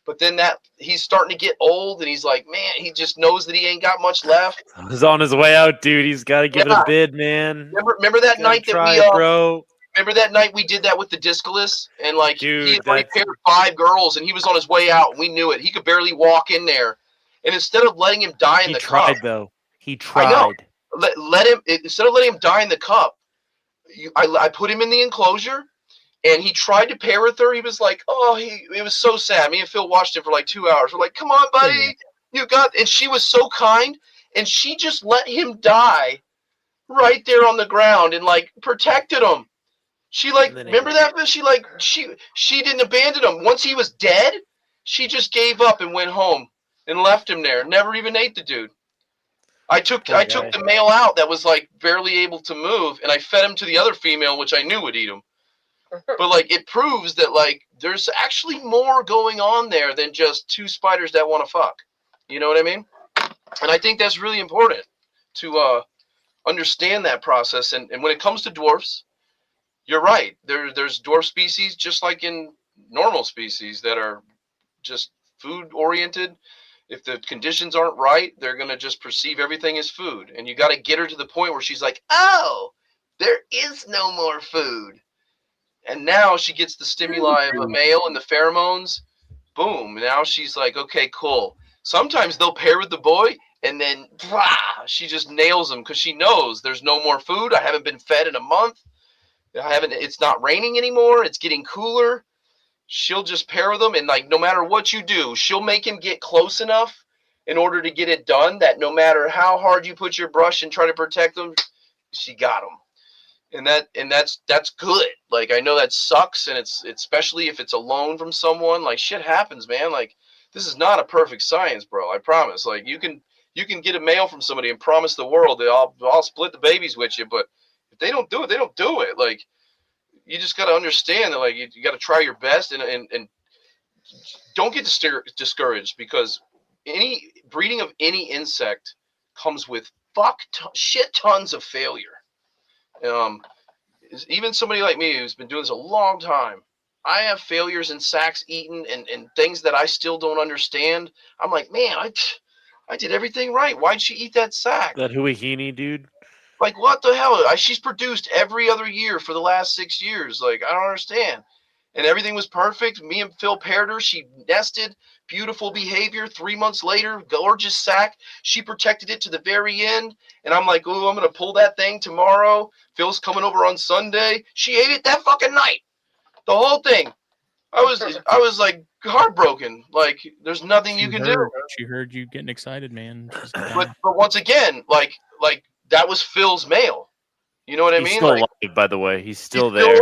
But then he's starting to get old and he's like, man, he just knows that he ain't got much left. He's on his way out, dude. He's got to give it a bid, man. Remember that night try that we, bro. Remember that night we did that with the discalus? And like, Dude, he had already paired 5 girls and he was on his way out and we knew it. He could barely walk in there. And instead of letting him die in the cup. He tried. I know. Let him, instead of letting him die in the cup, I put him in the enclosure, and he tried to pair with her. He was like, oh, it was so sad. Me and Phil watched him for like 2 hours. We're like, come on, buddy, you got. And she was so kind, and she just let him die right there on the ground and like protected him. She like, remember that? She didn't abandon him. Once he was dead, she just gave up and went home and left him there. Never even ate the dude. I took the male out that was like barely able to move, and I fed him to the other female, which I knew would eat him. But like, it proves that like there's actually more going on there than just 2 spiders that want to fuck. You know what I mean? And I think that's really important to understand that process. And when it comes to dwarfs, you're right. There's dwarf species just like in normal species that are just food oriented. If the conditions aren't right, they're going to just perceive everything as food. And you got to get her to the point where she's like, oh, there is no more food. And now she gets the stimuli of a male and the pheromones. Boom. Now she's like, okay, cool. Sometimes they'll pair with the boy and then she just nails him because she knows there's no more food. I haven't been fed in a month. It's not raining anymore. It's getting cooler. She'll just pair with him, and like no matter what you do, she'll make him get close enough in order to get it done that no matter how hard you put your brush and try to protect him, she got him. And that's good. Like, I know that sucks, and it's especially if it's a loan from someone. Like, shit happens, man. Like, this is not a perfect science, bro. I promise. Like, you can get a mail from somebody and promise the world that I'll split the babies with you, but if they don't do it, they don't do it. Like, you just got to understand that, like, you got to try your best and don't get discouraged, because any breeding of any insect comes with shit tons of failure. Even somebody like me who's been doing this a long time, I have failures in sacks eaten and things that I still don't understand. I'm like, man, I did everything right. Why'd she eat that sack? That huahini, dude. Like, what the hell? She's produced every other year for the last 6 years. Like, I don't understand. And everything was perfect. Me and Phil paired her. She nested. Beautiful behavior. 3 months later, gorgeous sack. She protected it to the very end. And I'm like, ooh, I'm going to pull that thing tomorrow. Phil's coming over on Sunday. She ate it that fucking night. The whole thing. I was like heartbroken. Like, there's nothing you can do. She heard you getting excited, man. But once again, like that was Phil's male. You know what I mean? He's still alive, by the way. He's still there.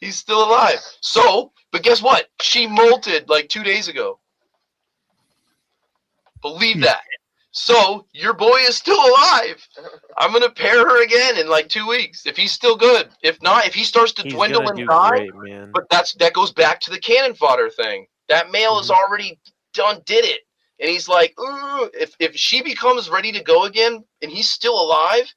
He's still alive. So, but guess what? She molted like 2 days ago. Believe that. So, your boy is still alive. I'm going to pair her again in like 2 weeks. If he's still good. If not, if he starts to dwindle and die. Great, but that goes back to the cannon fodder thing. That male is already did it. And he's like, ooh, if she becomes ready to go again and he's still alive,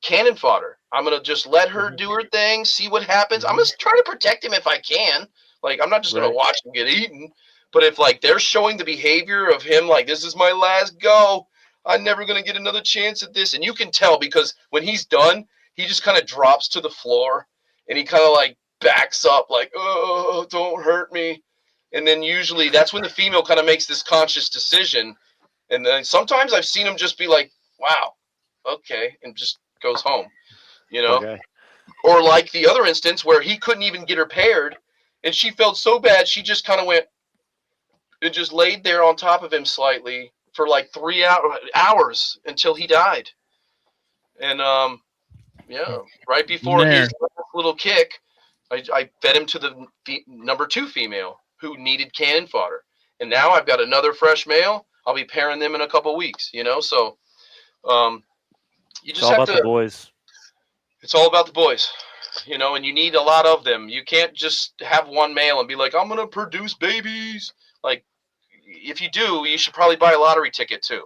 cannon fodder. I'm going to just let her do her thing, see what happens. I'm going to try to protect him if I can. Like, I'm not just going to watch him get eaten. But if, like, they're showing the behavior of him, like, this is my last go, I'm never going to get another chance at this. And you can tell because when he's done, he just kind of drops to the floor and he kind of, like, backs up, like, oh, don't hurt me. And then usually that's when the female kind of makes this conscious decision. And then sometimes I've seen him just be like, wow, okay, and just goes home, you know? Okay. Or like the other instance where he couldn't even get her paired, and she felt so bad, she just kind of went and just laid there on top of him slightly for like 3 hours until he died. And, yeah, right before his little kick, I fed him to the number 2 female who needed cannon fodder. And now I've got another fresh male. I'll be pairing them in a couple weeks, you know? So you just have to. It's all about the boys. It's all about the boys, you know, and you need a lot of them. You can't just have one male and be like, I'm going to produce babies. Like, if you do, you should probably buy a lottery ticket too.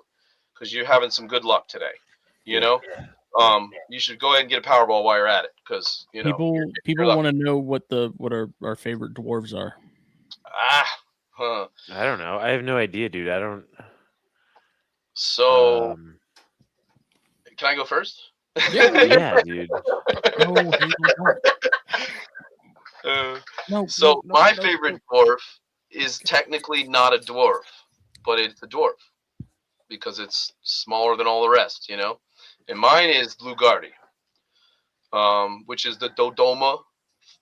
because you're having some good luck today. You Yeah. know, you should go ahead and get a Powerball while you're at it, because you know People lucky. want to know what our favorite dwarves are. I don't know. I have no idea, dude. I don't. So can I go first? Yeah, dude. No, no. So my favorite dwarf is technically not a dwarf, but it's a dwarf because it's smaller than all the rest, you know. And mine is Lugardi, which is the Dodoma,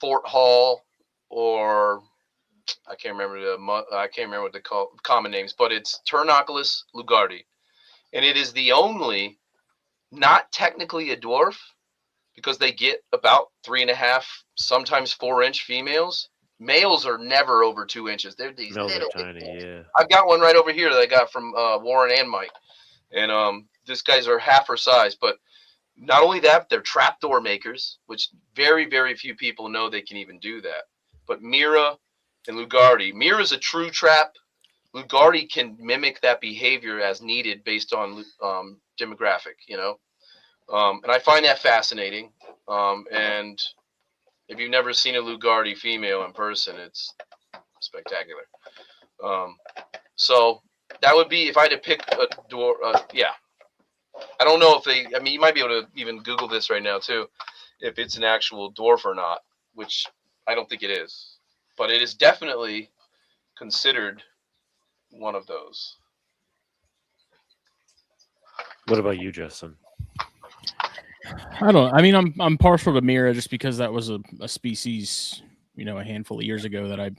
Fort Hall, or I can't remember what they call common names, but it's Tarantulas Lugardi, and it is the only not technically a dwarf because they get about 3.5, sometimes 4-inch females. Males are never over 2 inches. They're these Males little are tiny, yeah. I've got one right over here that I got from Warren and Mike, and these guys are half her size. But not only that, they're trapdoor makers, which very, very few people know they can even do that. But Mira and Lugardi, Mira's a true trap. Lugardi can mimic that behavior as needed based on demographic, you know. And I find that fascinating. And if you've never seen a Lugardi female in person, it's spectacular. So that would be if I had to pick a door. Yeah, I don't know if they. I mean, you might be able to even Google this right now too, if it's an actual dwarf or not, which I don't think it is, but it is definitely considered one of those. What about you, Justin? I don't. I mean, I'm partial to Mira just because that was a species, you know, a handful of years ago that I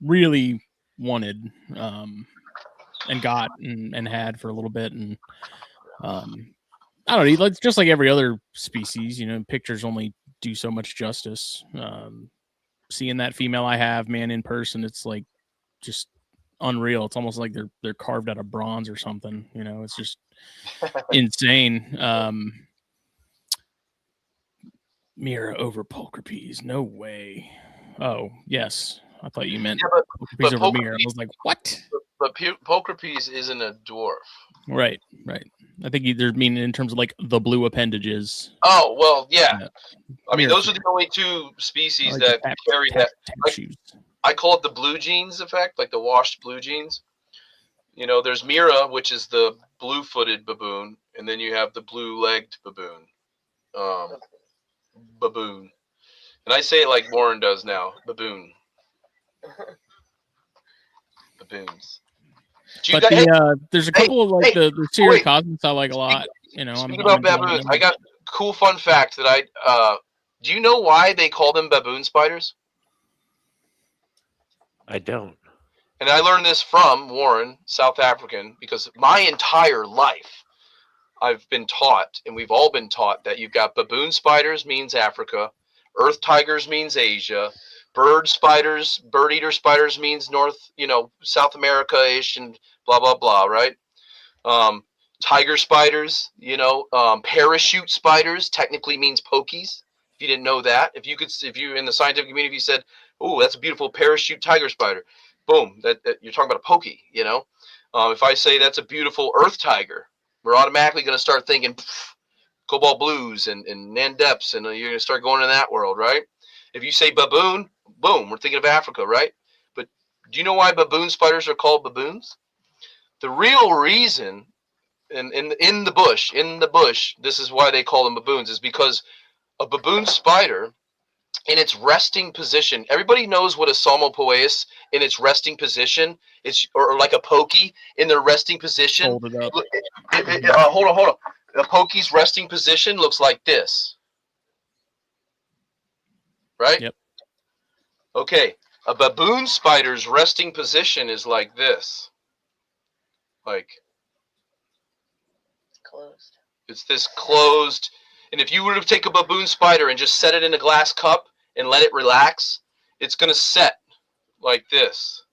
really wanted and got and had for a little bit, and I don't know. It's just like every other species, you know. Pictures only do so much justice. Seeing that female I have, man, in person, it's like just unreal. It's almost like they're carved out of bronze or something. You know, it's just insane. Mira over Pulchripes. No way. Oh, yes. I thought you meant Pulchripes over Mira. I was like, what? But Pulchripes isn't a dwarf. Right. I think either meaning in terms of like the blue appendages. Oh, well, yeah. I mean, Mira those are the only two species like that carry that. Like, shoes. I call it the blue jeans effect, like the washed blue jeans. You know, there's Mira, which is the blue-footed baboon, and then you have the blue-legged baboon. Baboon. And I say it like Warren does now. Baboon. Baboons. But there's a couple of like the Syracosmus I like a lot. You know, speaking about baboons, I got a cool fun fact that I do you know why they call them baboon spiders? I don't. And I learned this from Warren, South African, because my entire life I've been taught, and we've all been taught, that you've got baboon spiders means Africa, earth tigers means Asia, bird eater spiders means South America-ish and blah, blah, blah, right? Tiger spiders, parachute spiders technically means pokies. If you didn't know that, if you in the scientific community, you said, "Oh, that's a beautiful parachute tiger spider," boom, that you're talking about a pokey. If I say that's a beautiful earth tiger, we're automatically going to start thinking cobalt blues and Nandeps, and you're going to start going in that world, right? If you say baboon, boom, we're thinking of Africa, right? But do you know why baboon spiders are called baboons? The real reason, in the bush, this is why they call them baboons, is because a baboon spider in its resting position, everybody knows what a Psalmopoeus in its resting position is, or like a pokey in their resting position. Hold it up. Hold on. A pokey's resting position looks like this. Right? Yep. Okay. A baboon spider's resting position is like this. Like, it's closed. It's this closed. And if you were to take a baboon spider and just set it in a glass cup and let it relax, it's going to set like this.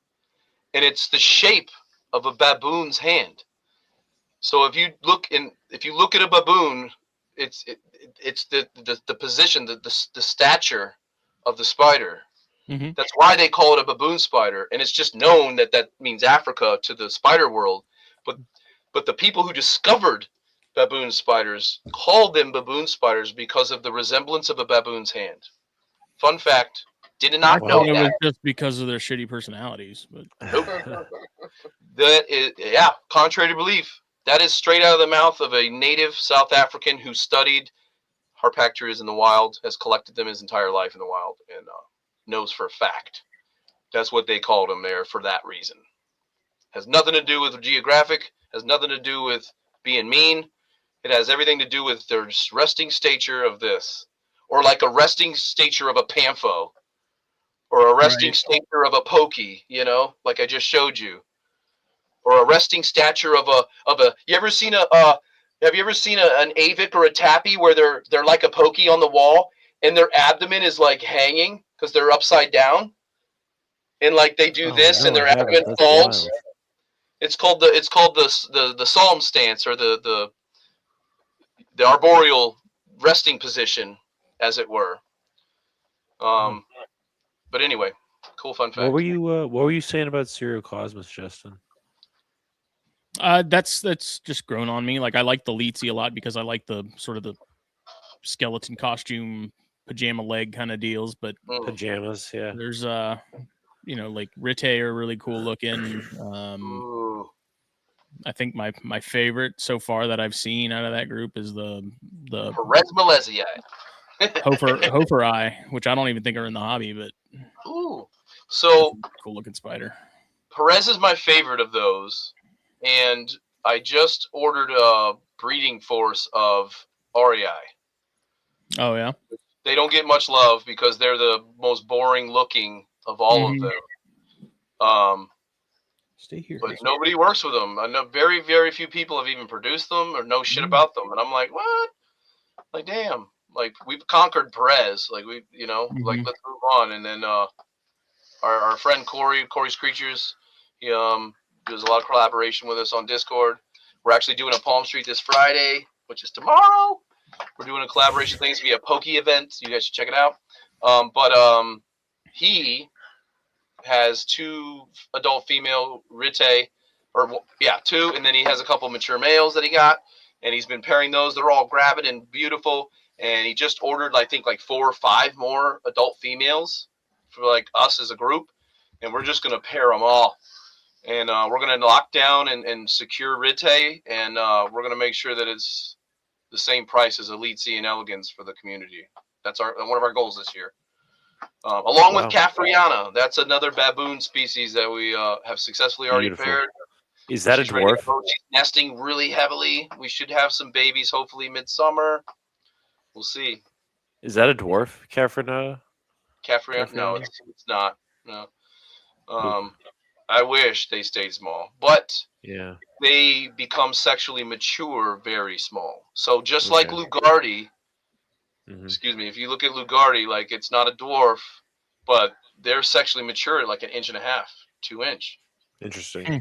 And it's the shape of a baboon's hand. So if you look at a baboon, it's the position, the stature of the spider. Mm-hmm. That's why they call it a baboon spider, and it's just known that means Africa to the spider world. But But the people who discovered baboon spiders called them baboon spiders because of the resemblance of a baboon's hand. Fun fact, did I not know thought it was that. just because of their shitty personalities, but That is, yeah, contrary to belief. That is straight out of the mouth of a native South African who studied harpacturias in the wild, has collected them his entire life in the wild, and knows for a fact that's what they called them there for that reason. Has nothing to do with geographic, has nothing to do with being mean. It has everything to do with their resting stature of this, or like a resting stature of a pampho, or a resting stature of a pokey, you know, like I just showed you, or a resting stature of a. You ever seen have you ever seen an avic or a tappy where they're like a pokey on the wall and their abdomen is like hanging because they're upside down, and like they do this and their abdomen falls. Wild. It's called the psalm stance, or the arboreal resting position, as it were. But anyway, cool fun fact. What were you saying about Serial Cosmos, Justin? that's just grown on me. Like I like the Leetsy a lot because I like the sort of the skeleton costume, pajama leg kind of deals. But Pajamas, yeah. there's you know, like Rite are really cool looking. Ooh. I think my favorite so far that I've seen out of that group is the Perez Malezii. Hofer Eye, which I don't even think are in the hobby, but Ooh. So cool looking spider. Perez is my favorite of those, and I just ordered a breeding force of REI. Oh yeah. They don't get much love because they're the most boring looking of all of them. Stay here. But nobody works with them. I know very, very few people have even produced them or know shit about them. And I'm like, what? Like, damn. Like, we've conquered Perez. Like, we, you know, like, let's move on. And then our friend Corey's Creatures, he does a lot of collaboration with us on Discord. We're actually doing a Palm Street this Friday, which is tomorrow. We're doing a collaboration thing. It's going to be a Pokey event. You guys should check it out. He has 2 adult female Rite, two, and then he has a couple mature males that he got, and he's been pairing those. They're all gravid and beautiful, and he just ordered, I think, like 4 or 5 more adult females for like us as a group, and we're just gonna pair them all, and we're gonna lock down and secure Rite, and we're gonna make sure that it's the same price as Elite Sea and Elegance for the community. That's one of our goals this year. Along with Caffriana, that's another baboon species that we have successfully already paired. Is that a dwarf? She's nesting really heavily. We should have some babies hopefully midsummer. We'll see. Is that a dwarf, Caffriana? Caffriana? No, it's not. No. I wish they stayed small, but yeah, they become sexually mature very small. So just like Lugardi. Excuse me. If you look at Lugardi, like it's not a dwarf, but they're sexually mature at like 1.5 inches, 2 inch. Interesting.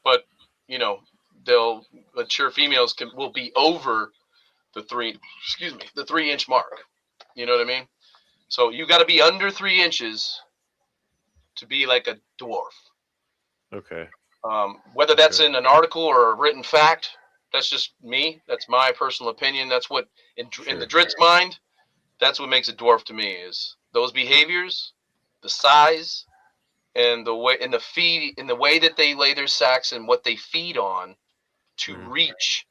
But you know, they'll mature females will be over the 3 inch mark. You know what I mean? So you got to be under 3 inches to be like a dwarf. Okay. Whether that's in an article or a written fact, that's just me. That's my personal opinion. That's what in the Drit's mind, that's what makes a dwarf to me is those behaviors, the size, and the way the way that they lay their sacks and what they feed on to reach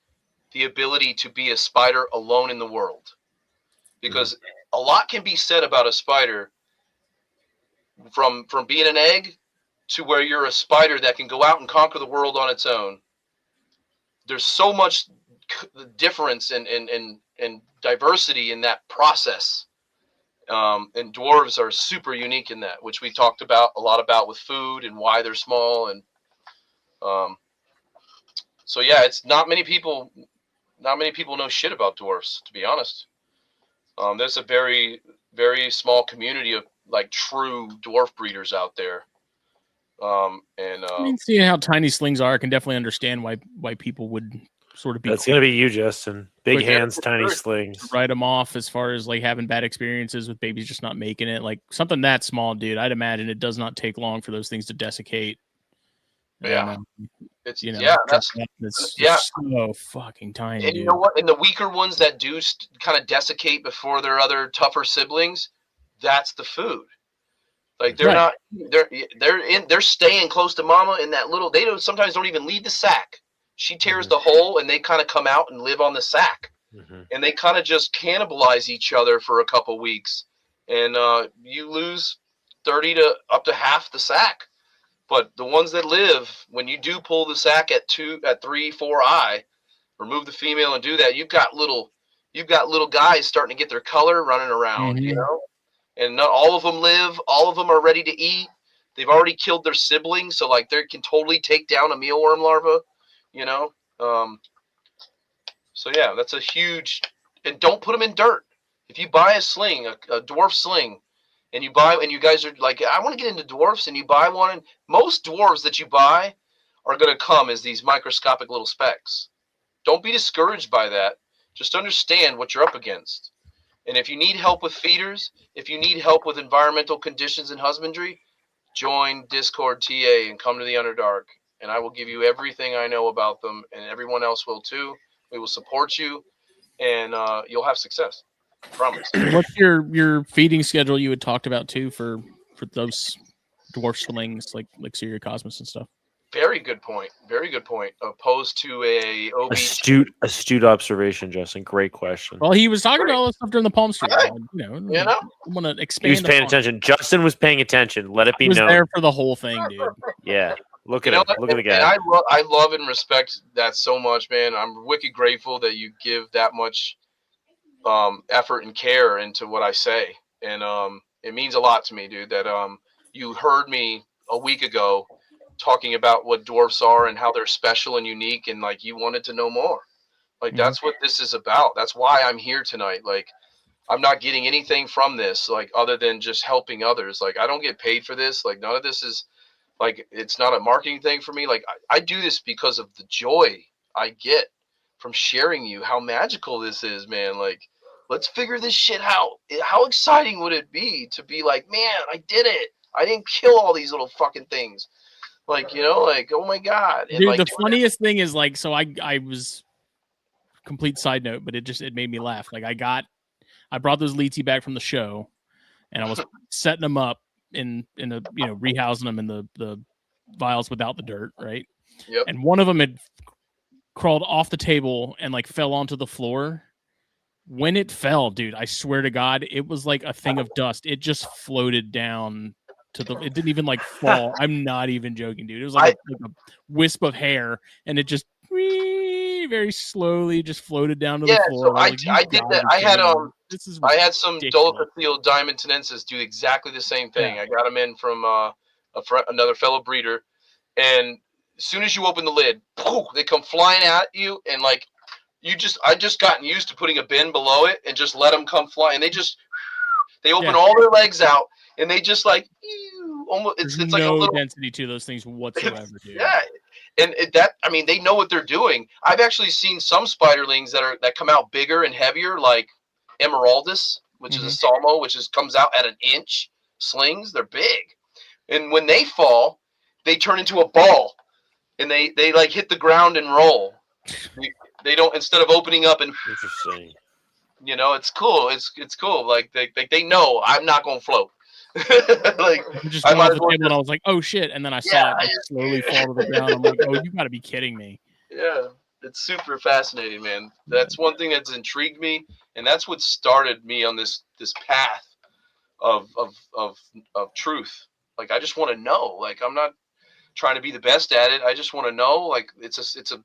the ability to be a spider alone in the world. Because a lot can be said about a spider from being an egg to where you're a spider that can go out and conquer the world on its own. There's so much difference and diversity in that process. And dwarves are super unique in that, which we talked about a lot about with food and why they're small. And so, yeah, it's not many people know shit about dwarfs, to be honest. There's a very, very small community of like true dwarf breeders out there. I mean, seeing how tiny slings are, I can definitely understand why people would sort of be. That's gonna be you, Justin. Big hands, tiny slings. Write them off as far as like having bad experiences with babies just not making it. Like something that small, dude. I'd imagine it does not take long for those things to desiccate. Yeah. And, It's you know, yeah, it's yeah. so fucking tiny, And dude. you know what? And the weaker ones that do kind of desiccate before their other tougher siblings, that's the food. Like they're Right. not they're staying close to mama in that little. They sometimes don't even leave the sack. She tears the hole and they kind of come out and live on the sack, and they kind of just cannibalize each other for a couple weeks, and you lose 30 to up to half the sack. But the ones that live, when you do pull the sack at 3, 4 eye, remove the female and do that, you've got little guys starting to get their color running around, you know, and not all of them live. All of them are ready to eat. They've already killed their siblings, so like they can totally take down a mealworm larva, you know. So yeah, that's a huge. And don't put them in dirt. If you buy a sling, a dwarf sling, and you guys are like, I want to get into dwarfs, and you buy one, and most dwarves that you buy are going to come as these microscopic little specks. Don't be discouraged by that. Just understand what you're up against. And if you need help with feeders, if you need help with environmental conditions and husbandry, join Discord TA and come to the Underdark. And I will give you everything I know about them, and everyone else will too. We will support you, and you'll have success. Promise. What's your feeding schedule you had talked about too for those dwarf slings like Cosmos and stuff? Very good point. Very good point. Opposed to a OB. Astute observation, Justin. Great question. Well, he was talking about all this stuff during the Palm Street. Right. You know, You know? I want to expand. He was paying upon it. attention. Justin was paying attention. Let it be He was known. there for the whole thing, dude. Yeah. Look You at know him. what? Look at the And guy. I love and respect that so much, man. I'm wicked grateful that you give that much effort and care into what I say, and it means a lot to me, dude. That you heard me a week ago talking about what dwarfs are and how they're special and unique, and like you wanted to know more. Like that's what this is about. That's why I'm here tonight. Like I'm not getting anything from this, like other than just helping others. Like I don't get paid for this. Like none of this is like, it's not a marketing thing for me. Like I do this because of the joy I get from sharing you how magical this is, man. Like let's figure this shit out. How exciting would it be to be like, man, I did it. I didn't kill all these little fucking things. Like, you know, like, oh my God. And Dude, like, the funniest thing is like, so I was complete side note, but it made me laugh. Like I brought those Leedsy back from the show, and I was setting them up in the, you know, rehousing them in the vials without the dirt, right? Yep. And one of them had crawled off the table and like fell onto the floor. When it fell, dude, I swear to God, it was like a thing of dust. It just floated down to the. It didn't even like fall. I'm not even joking, dude. It was like a wisp of hair, and it just very slowly just floated down to the floor. So I did that. I had some ridiculous. Dolichophilia diamantinensis do exactly the same thing. Yeah. I got them in from another fellow breeder, and as soon as you open the lid, poof, they come flying at you, and like I just gotten used to putting a bin below it and just let them come fly, and they open all their legs out, and they just like almost it's like no a little density to those things whatsoever, dude. Yeah. And I mean, they know what they're doing. I've actually seen some spiderlings that come out bigger and heavier, like Emeraldus, which is a salmo, comes out at an inch. Slings, they're big, and when they fall, they turn into a ball, and they like hit the ground and roll. They don't, instead of opening up and. Interesting. You know, it's cool. It's cool. Like they know I'm not gonna float. Like I just went off the table and I was like, "Oh shit!" And then I saw it like, slowly fall to the ground. I'm like, "Oh, you got to be kidding me!" Yeah, it's super fascinating, man. That's one thing that's intrigued me, and that's what started me on this path of truth. Like I just want to know. Like I'm not trying to be the best at it. I just want to know. Like it's a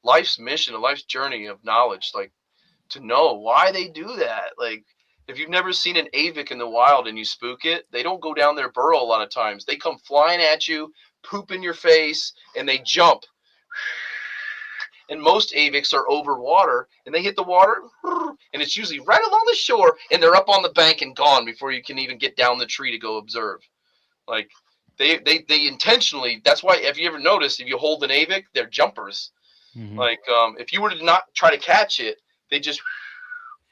life's mission, a life's journey of knowledge. Like to know why they do that. Like. If you've never seen an avic in the wild and you spook it, they don't go down their burrow a lot of times. They come flying at you, poop in your face, and they jump. And most avics are over water, and they hit the water, and it's usually right along the shore, and they're up on the bank and gone before you can even get down the tree to go observe. Like, they intentionally, that's why, if you ever notice, if you hold an avic, they're jumpers. Like, if you were to not try to catch it, they just...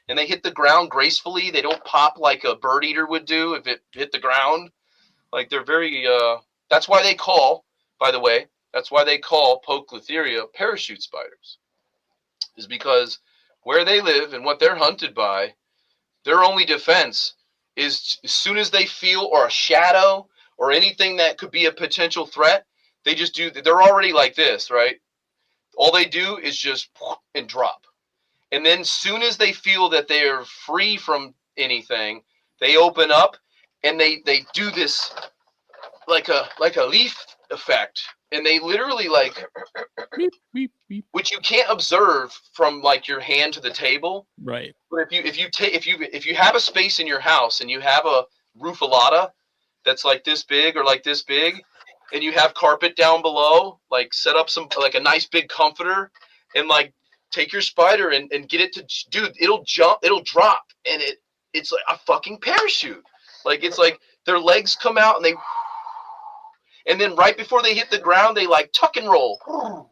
And they hit the ground gracefully. They don't pop like a bird eater would do if it hit the ground. Like they're very. That's why they call, by the way, That's why they call Poecilotheria parachute spiders, is because where they live and what they're hunted by, their only defense is as soon as they feel or a shadow or anything that could be a potential threat, they just do. They're already like this, right? All they do is just and drop. And then soon as they feel that they are free from anything, they open up and they do this like a leaf effect. And they literally like, Beep, beep, beep. which you can't observe from like your hand to the table. Right. But if you have a space in your house and you have a roofalata that's like this big or like this big, and you have carpet down below, like set up some like a nice big comforter, and like take your spider and get it to, dude, it'll jump, it'll drop, and it's like a fucking parachute. Like it's like their legs come out and then right before they hit the ground, they like tuck and roll.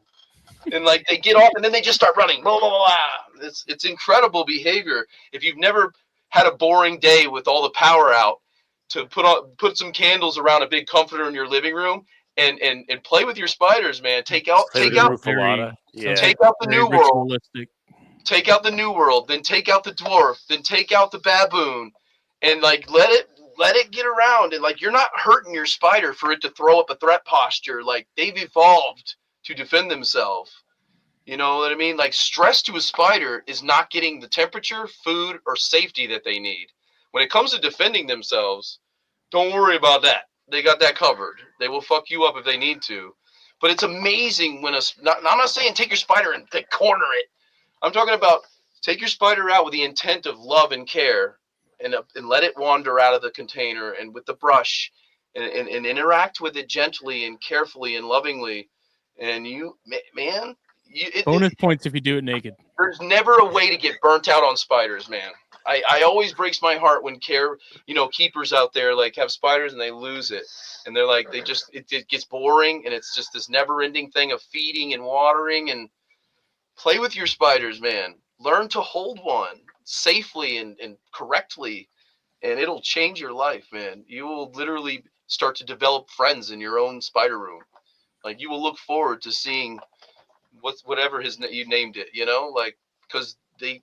And like they get off and then they just start running. Blah, blah, blah, blah. It's incredible behavior. If you've never had a boring day with all the power out, to put some candles around a big comforter in your living room and play with your spiders, man. Take out Sounds take out the new world. Take out the new world, then take out the dwarf, then take out the baboon, and like let it get around. And like you're not hurting your spider for it to throw up a threat posture. Like they've evolved to defend themselves. You know what I mean? Like stress to a spider is not getting the temperature, food, or safety that they need. When it comes to defending themselves, don't worry about that. They got that covered. They will fuck you up if they need to. But it's amazing when I'm not saying take your spider and corner it. I'm talking about take your spider out with the intent of love and care, and let it wander out of the container and with the brush and interact with it gently and carefully and lovingly. And bonus points if you do it naked. There's never a way to get burnt out on spiders, man. I always breaks my heart when keepers out there like have spiders and they lose it. And they're like, it gets boring and it's just this never ending thing of feeding and watering. And play with your spiders, man. Learn to hold one safely and correctly, and it'll change your life, man. You will literally start to develop friends in your own spider room. Like you will look forward to seeing whatever you named it, like, because they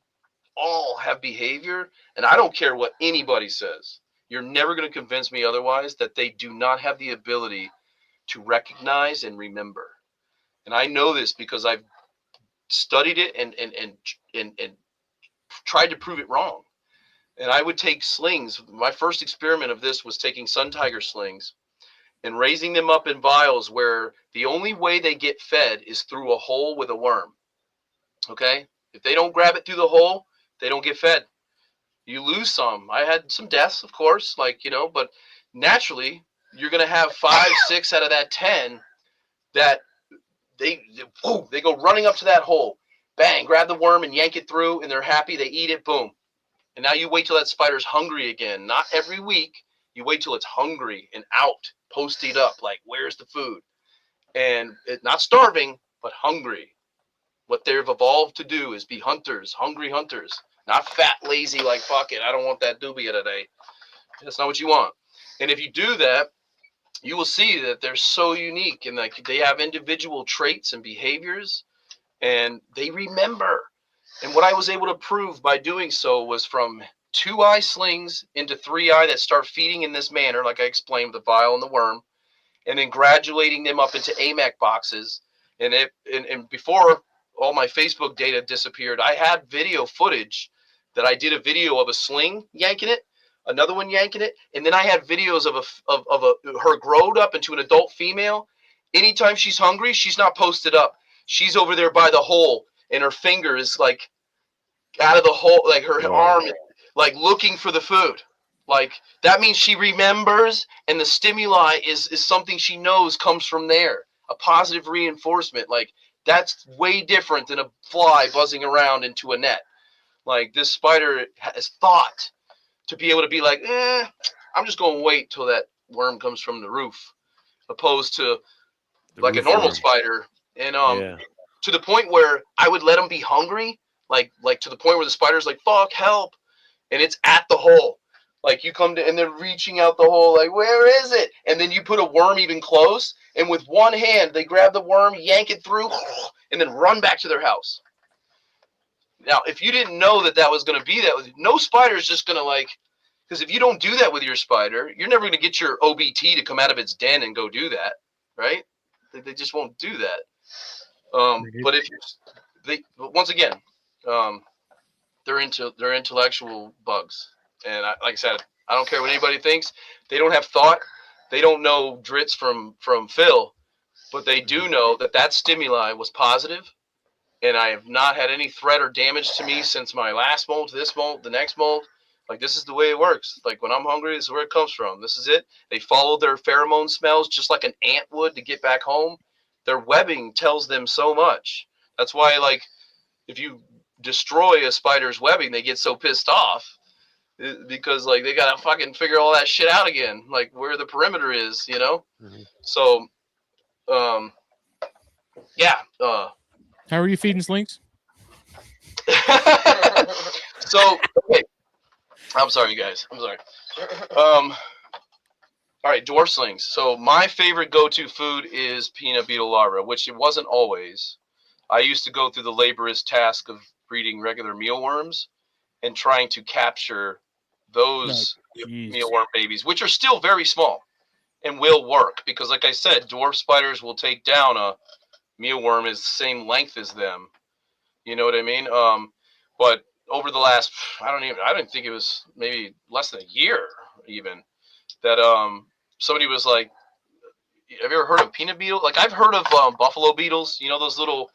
all have behavior, and I don't care what anybody says. You're never going to convince me otherwise that they do not have the ability to recognize and remember. And I know this because I've studied it and tried to prove it wrong. And I would take slings. My first experiment of this was taking sun tiger slings and raising them up in vials where the only way they get fed is through a hole with a worm. Okay? If they don't grab it through the hole, they don't get fed. You lose some. I had some deaths, of course, but naturally, you're going to have 5, 6 out of that 10 that they go running up to that hole, bang, grab the worm and yank it through, and they're happy. They eat it, boom. And now you wait till that spider's hungry again. Not every week. You wait till it's hungry and out, posted up, like, where's the food? And not starving, but hungry. What they've evolved to do is be hunters, hungry hunters. Not fat, lazy, like, fuck it, I don't want that dubia today. That's not what you want. And if you do that, you will see that they're so unique and like they have individual traits and behaviors, and they remember. And what I was able to prove by doing so was from 2-eye slings into 3-eye that start feeding in this manner, like I explained, the vial and the worm, and then graduating them up into AMAC boxes. And before all my Facebook data disappeared, I had video footage that I did a video of a sling yanking it, another one yanking it, and then I had videos of her growed up into an adult female. Anytime she's hungry, she's not posted up. She's over there by the hole, and her finger is like out of the hole, like her arm, like looking for the food. Like that means she remembers, and the stimuli is something she knows comes from there. A positive reinforcement. Like that's way different than a fly buzzing around into a net. Like this spider has thought to be able to be like, I'm just going to wait till that worm comes from the roof, opposed to like a normal spider. And to the point where I would let them be hungry, like to the point where the spider's like, fuck, help. And it's at the hole. Like you come to, and they're reaching out the hole, like, where is it? And then you put a worm even close, and with one hand they grab the worm, yank it through, and then run back to their house. Now, if you didn't know that that was going to be that, no spider is just going to like, because if you don't do that with your spider, you're never going to get your OBT to come out of its den and go do that, right? They just won't do that. But if but once again, they're intellectual bugs, and like I said, I don't care what anybody thinks. They don't have thought. They don't know Dritz from Phil, but they do know that that stimuli was positive. And I have not had any threat or damage to me since my last molt, this molt, the next molt. Like, this is the way it works. Like, when I'm hungry, this is where it comes from. This is it. They follow their pheromone smells just like an ant would to get back home. Their webbing tells them so much. That's why, like, if you destroy a spider's webbing, they get so pissed off because, like, they got to fucking figure all that shit out again, like, where the perimeter is, you know? Mm-hmm. So, yeah. How are you feeding slinks? So, okay. I'm sorry, you guys. I'm sorry. All right, dwarf slings. So my favorite go-to food is peanut beetle larvae, which it wasn't always. I used to go through the laborious task of breeding regular mealworms and trying to capture those mealworm babies, which are still very small and will work because, like I said, dwarf spiders will take down a mealworm is the same length as them. You know what I mean? But over the last, I didn't think it was maybe less than a year even that somebody was like, have you ever heard of peanut beetle? Like, I've heard of buffalo beetles. You know, those little,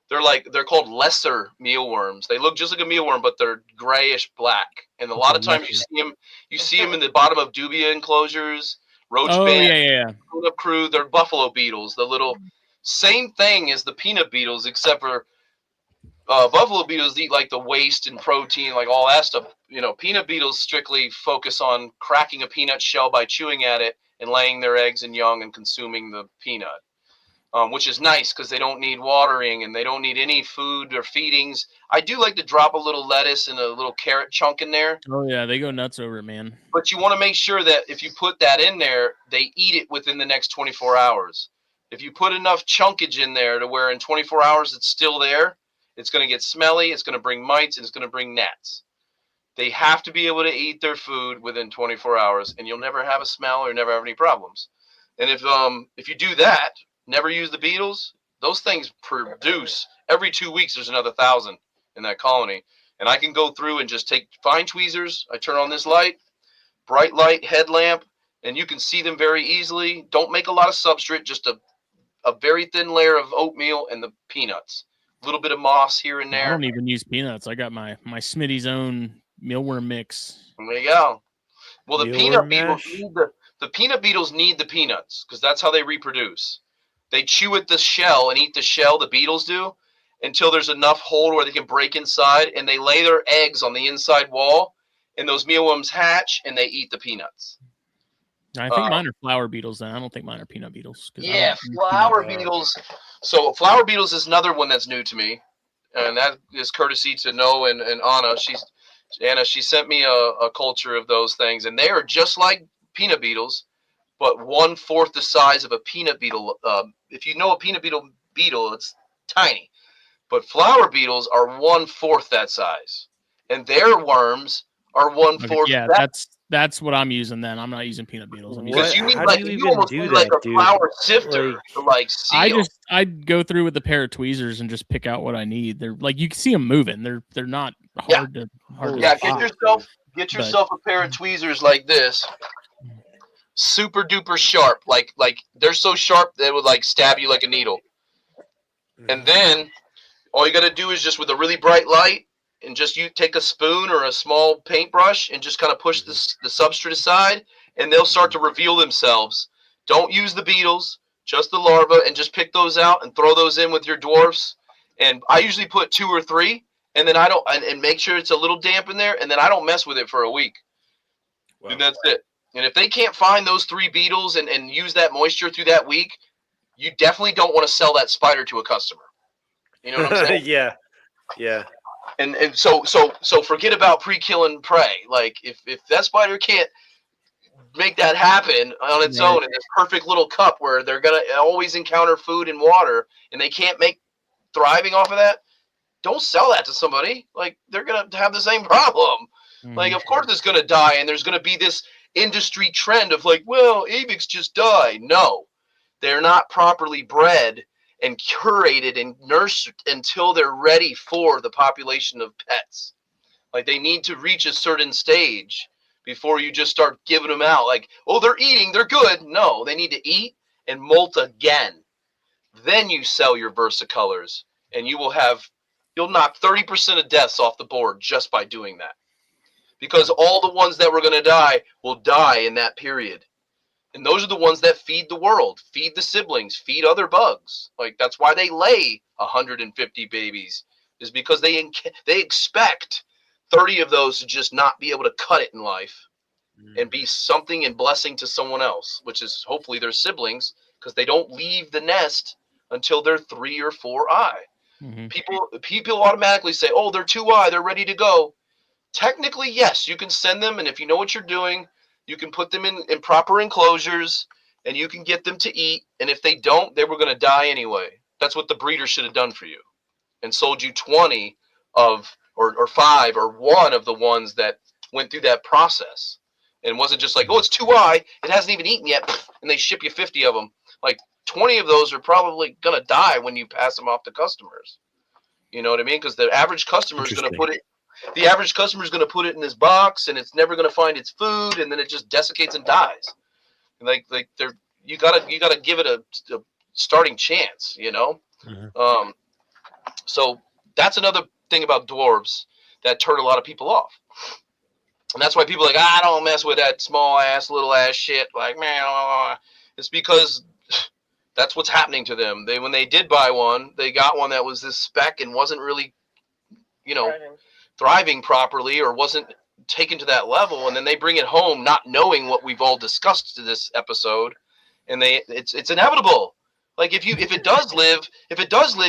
they're called lesser mealworms. They look just like a mealworm, but they're grayish black. And a lot of times you see them in the bottom of dubia enclosures, roach band, crew. They're buffalo beetles. The little same thing as the peanut beetles, except for buffalo beetles eat like the waste and protein, like all that stuff. You know, peanut beetles strictly focus on cracking a peanut shell by chewing at it and laying their eggs and young and consuming the peanut, which is nice because they don't need watering and they don't need any food or feedings. I do like to drop a little lettuce and a little carrot chunk in there. Oh, yeah, they go nuts over it, man. But you want to make sure that if you put that in there, they eat it within the next 24 hours. If you put enough chunkage in there to where in 24 hours it's still there, it's going to get smelly, it's going to bring mites, and it's going to bring gnats. They have to be able to eat their food within 24 hours, and you'll never have a smell or never have any problems. And if you do that, never use the beetles, those things produce, every 2 weeks there's another 1,000 in that colony. And I can go through and just take fine tweezers, I turn on this light, bright light, headlamp, and you can see them very easily. Don't make a lot of substrate, just a very thin layer of oatmeal and the peanuts. A little bit of moss here and there. I don't even use peanuts. I got my Smitty's own mealworm mix. There you go. Well, the Mealworm peanut beetles need the peanuts because that's how they reproduce. They chew at the shell and eat the shell, the beetles do, until there's enough hole where they can break inside, and they lay their eggs on the inside wall, and those mealworms hatch, and they eat the peanuts. I think mine are flower beetles then. I don't think mine are peanut beetles. Yeah, flower beetles. So flower beetles is another one that's new to me, and that is courtesy to Noah and Anna. She sent me a culture of those things, and they are just like peanut beetles, but 1/4 the size of a peanut beetle. If you know a peanut beetle, it's tiny, but flower beetles are 1/4 that size, and their worms are 1/4. Yeah, that's what I'm using then. I'm not using peanut beetles. Because you need you almost need like a flour sifter to like seal. I'd go through with a pair of tweezers and just pick out what I need. They're like, you can see them moving. They're not hard to get yourself a pair of tweezers like this. Super duper sharp. Like they're so sharp they would like stab you like a needle. And then all you got to do is just with a really bright light, and just you take a spoon or a small paintbrush and just kind of push the substrate aside, and they'll start to reveal themselves. Don't use the beetles, just the larvae, and just pick those out and throw those in with your dwarfs. And I usually put 2 or 3, and then and make sure it's a little damp in there, and then I don't mess with it for a week. Wow. And that's it. And if they can't find those 3 beetles and use that moisture through that week, you definitely don't want to sell that spider to a customer. You know what I'm saying? Yeah. And so forget about pre-killing prey. Like if that spider can't make that happen on its Right. own in this perfect little cup where they're gonna always encounter food and water, and they can't make thriving off of that, don't sell that to somebody. Like, they're gonna have the same problem. Like, of course it's gonna die, and there's gonna be this industry trend of like, well, Avix just die. No, they're not properly bred and curated and nursed until they're ready for the population of pets. Like, they need to reach a certain stage before you just start giving them out. Like, oh, they're eating, they're good. No, they need to eat and molt again. Then you sell your versicolors, and you'll knock 30% of deaths off the board just by doing that. Because all the ones that were going to die will die in that period. And those are the ones that feed the world, feed the siblings, feed other bugs. Like, that's why they lay 150 babies, is because they expect 30 of those to just not be able to cut it in life and be something and blessing to someone else, which is hopefully their siblings, because they don't leave the nest until they're 3 or 4 eye. People automatically say, oh, they're 2 eye, they're ready to go. Technically, yes, you can send them, and if you know what you're doing, you can put them in proper enclosures, and you can get them to eat, and if they don't, they were going to die anyway. That's what the breeder should have done for you, and sold you 20 of, or 5 or 1 of the ones that went through that process. And wasn't just like, oh, it's 2 eye, it hasn't even eaten yet, and they ship you 50 of them. Like, 20 of those are probably going to die when you pass them off to customers. You know what I mean? Because the average customer is going to put it, in this box, and it's never going to find its food, and then it just desiccates and dies. And you gotta give it a starting chance, you know. So that's another thing about dwarves that turned a lot of people off, and that's why people are like, I don't mess with that small ass, little ass shit. Like, man, it's because that's what's happening to them. When they did buy one, they got one that was this spec and wasn't really, thriving properly, or wasn't taken to that level, and then they bring it home not knowing what we've all discussed to this episode, and it's inevitable. Like, if it does live,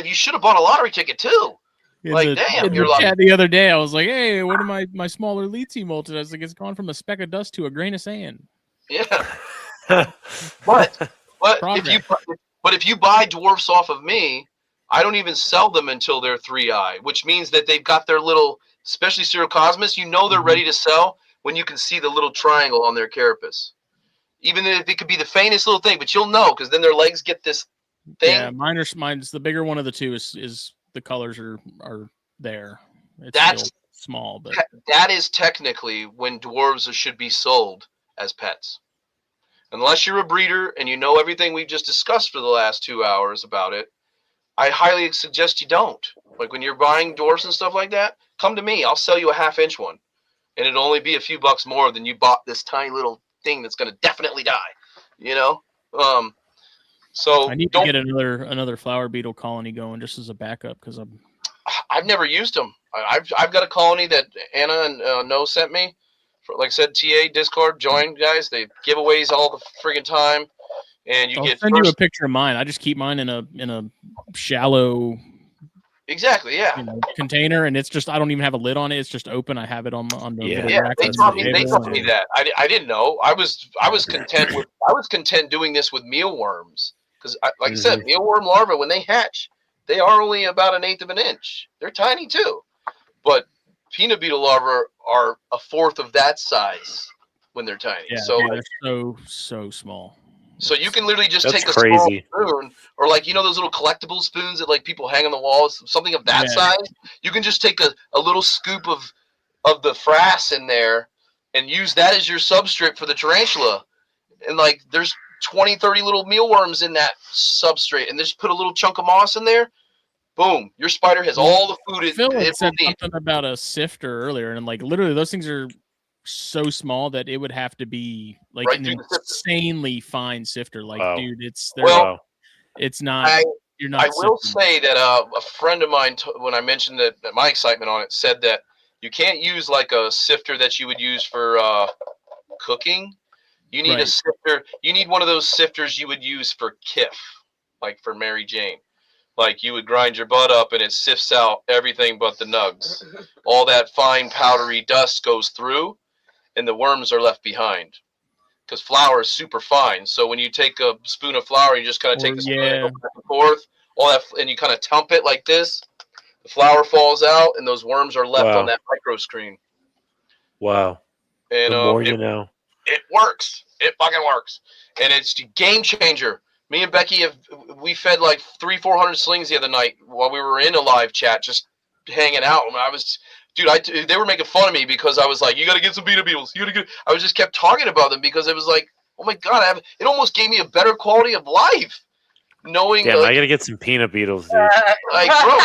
you should have bought a lottery ticket too. In like, the, damn, in you're the like, chat the other day, I was like, hey, what are my smaller Leetsy molted? I was like, it's gone from a speck of dust to a grain of sand. yeah. But if you buy dwarfs off of me, I don't even sell them until they're 3 eye, which means that they've got their little, especially Cirrocosmus, they're ready to sell when you can see the little triangle on their carapace. Even if it could be the faintest little thing, but you'll know, because then their legs get this thing. Yeah, mine's the bigger one of the two is the colors are there. It's That's still small, but that is technically when dwarves should be sold as pets. Unless you're a breeder and you know everything we've just discussed for the last 2 hours about it, I highly suggest you don't. Like, when you're buying dwarfs and stuff like that, come to me. I'll sell you a 1/2-inch one, and it'll only be a few bucks more than you bought this tiny little thing that's going to definitely die. So I need to get another flower beetle colony going just as a backup, because I've never used them. I've got a colony that Anna and No sent me. Like I said, TA Discord, join, guys. They giveaways all the friggin' time. And I'll send you a picture of mine. I just keep mine in a shallow, exactly, yeah, container, and it's just, I don't even have a lid on it. It's just open. I have it on the little rack. They taught me that. I didn't know. I was content doing this with mealworms, because like I said, mealworm larvae, when they hatch, they are only about 1/8 of an inch. They're tiny too, but peanut beetle larvae are 1/4 of that size when they're tiny. Yeah, so they're so small. So you can literally just take a small spoon, or like, those little collectible spoons that like people hang on the walls, something of that size. You can just take a little scoop of the frass in there and use that as your substrate for the tarantula. And like, there's 20, 30 little mealworms in that substrate, and just put a little chunk of moss in there. Boom, your spider has all the food it said something about a sifter earlier, and like, literally those things are so small that it would have to be like an insanely fine sifter. Like, dude, it's not. You're not. I will say that a friend of mine, when I mentioned that my excitement on it, said that you can't use like a sifter that you would use for cooking. You need a sifter. You need one of those sifters you would use for Kif, like for Mary Jane. Like, you would grind your butt up and it sifts out everything but the nugs. All that fine powdery dust goes through, and the worms are left behind. because flour is super fine. So when you take a spoon of flour, you just kind of take the spoon and go back and forth, all that, and you kind of tump it like this. The flour falls out, and those worms are left on that micro screen. Wow. And the more you know. It works. It fucking works. And it's a game changer. Me and Becky we fed like 300-400 slings the other night while we were in a live chat, just hanging out. And they were making fun of me because I was like, you got to get some beta beetles. I just kept talking about them because it was like, oh my God, it almost gave me a better quality of life. Knowing Damn, I got to get some peanut beetles, dude. Like, bro,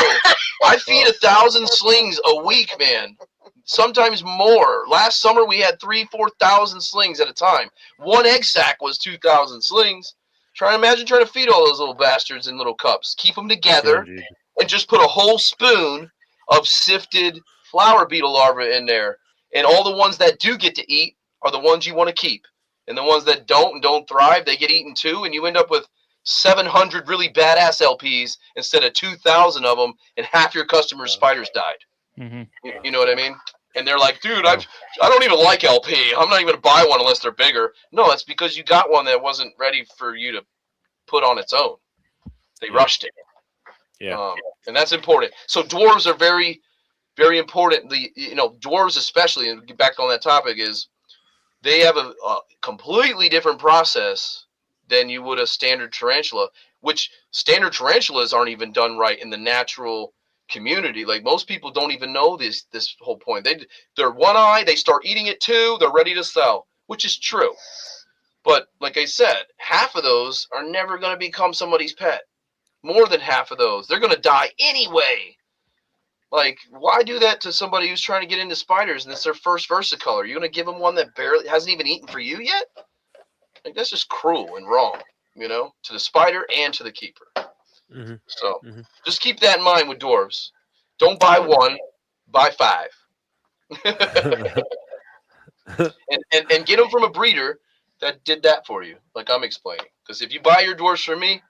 I feed 1,000 slings a week, man. Sometimes more. Last summer we had 3,000-4,000 slings at a time. One egg sack was 2,000 slings. Imagine trying to feed all those little bastards in little cups. Keep them together and just put a whole spoon of sifted flower beetle larvae in there. And all the ones that do get to eat are the ones you want to keep. And the ones that don't thrive, they get eaten too. And you end up with 700 really badass LPs instead of 2,000 of them, and half your customers' spiders died. Mm-hmm. You know what I mean? And they're like, dude, I don't even like LP. I'm not even going to buy one unless they're bigger. No, that's because you got one that wasn't ready for you to put on its own. They rushed it. Yeah. And that's important. So dwarves are very, very important. Dwarves especially, and get back on that topic, is they have a completely different process than you would a standard tarantula, which standard tarantulas aren't even done right in the natural community. Like, most people don't even know this whole point. They're one eye, they start eating it too, they're ready to sell, which is true. But like I said, half of those are never going to become somebody's pet. More than half of those, they're going to die anyway. Like, why do that to somebody who's trying to get into spiders and it's their first versicolor? You're going to give them one that barely hasn't even eaten for you yet? Like, that's just cruel and wrong, to the spider and to the keeper. Mm-hmm. So just keep that in mind with dwarves. Don't buy one, buy 5. and get them from a breeder that did that for you, like I'm explaining. Because if you buy your dwarves from me,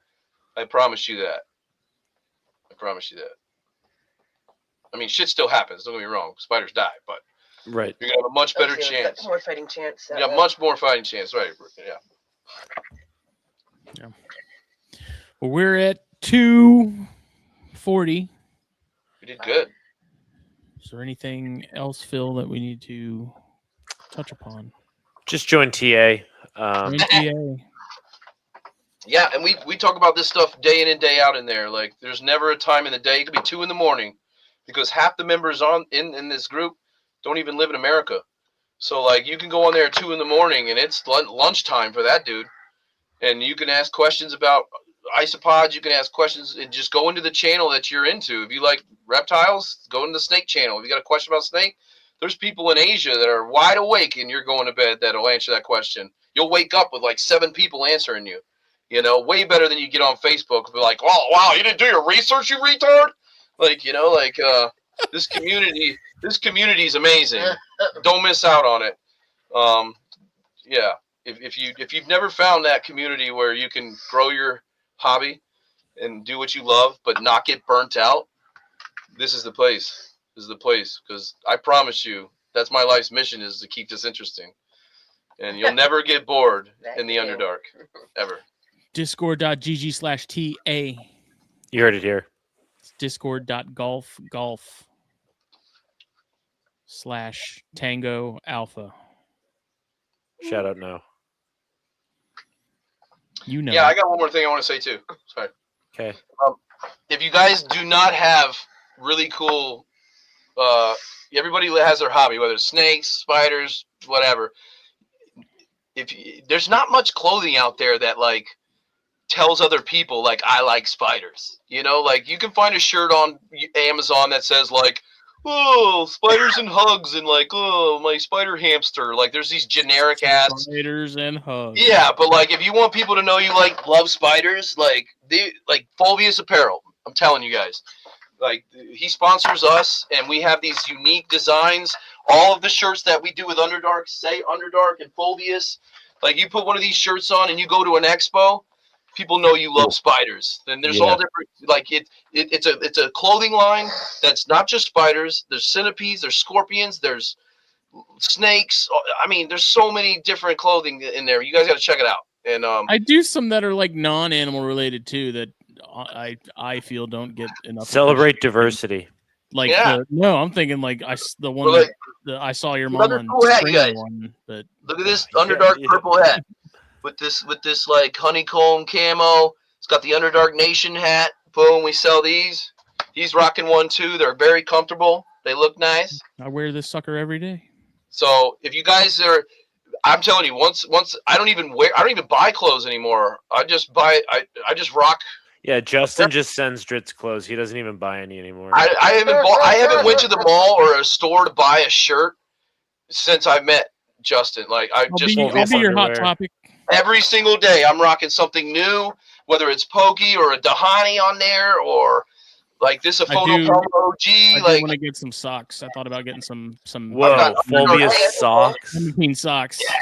I promise you that. I mean, shit still happens. Don't get me wrong. Spiders die, but right, you're gonna have a much better chance. More fighting chance. You got much more fighting chance, right? Yeah. Well, we're at 2:40. You did good. Is there anything else, Phil, that we need to touch upon? Just join TA. Join TA. Yeah, and we talk about this stuff day in and day out in there. Like, there's never a time in the day. It could be 2 a.m, because half the members in this group don't even live in America. So, like, you can go on there at 2 a.m, and it's lunchtime for that dude. And you can ask questions about isopods. You can ask questions and just go into the channel that you're into. If you like reptiles, go into the snake channel. If you got a question about snake, there's people in Asia that are wide awake and you're going to bed that'll answer that question. You'll wake up with like 7 people answering you. Way better than you get on Facebook. Be like, oh, wow, you didn't do your research, you retard? Like, this community is amazing. Don't miss out on it. Yeah. If you've never found that community where you can grow your hobby and do what you love but not get burnt out, this is the place. Because I promise you, that's my life's mission, is to keep this interesting. And you'll never get bored in the Underdark, ever. Discord.gg/TA. You heard it here. Discord.golf/Tango Alpha. Shout out now. Yeah, I got one more thing I want to say too. Sorry. Okay. If you guys do not have really cool, everybody has their hobby, whether it's snakes, spiders, whatever. There's not much clothing out there that like tells other people like I like spiders. Like, you can find a shirt on Amazon that says like, oh, spiders and hugs, and like, oh, my spider hamster. Like, there's these generic ass spiders and hugs. Yeah, but like, if you want people to know you love spiders, like Fulvius Apparel, I'm telling you guys, like, he sponsors us, and we have these unique designs. All of the shirts that we do with Underdark say Underdark and Fulvius. Like, you put one of these shirts on and you go to an expo, people know you love spiders. Then there's all different, like, it's a clothing line that's not just spiders. There's centipedes, there's scorpions, there's snakes. I mean, there's so many different clothing in there. You guys got to check it out. And I do some that are like non-animal related too that I feel don't get enough. Celebrate appreciation. diversity. Like Yeah. no, I'm thinking like the one Well, that I saw your mom another on cool hat, you Stringer guys. one, but look at this Yeah, Underdark yeah. purple hat with this like honeycomb camo. It's got the Underdark Nation hat. Boom, we sell these. He's rocking one too. They're very comfortable. They look nice. I wear this sucker every day. So if you guys are, I'm telling you, once I don't even buy clothes anymore. I just rock. Yeah, Justin just sends Dritz clothes. He doesn't even buy any anymore. I haven't went to the mall or a store to buy a shirt since I met Justin. Like I'll be your hot topic. Every single day I'm rocking something new, whether it's Pokey or a Dahani on there or like this a photo OG. I like want to get some socks. I thought about getting some Whoa, Fulvius socks. Hemipene socks. Yeah.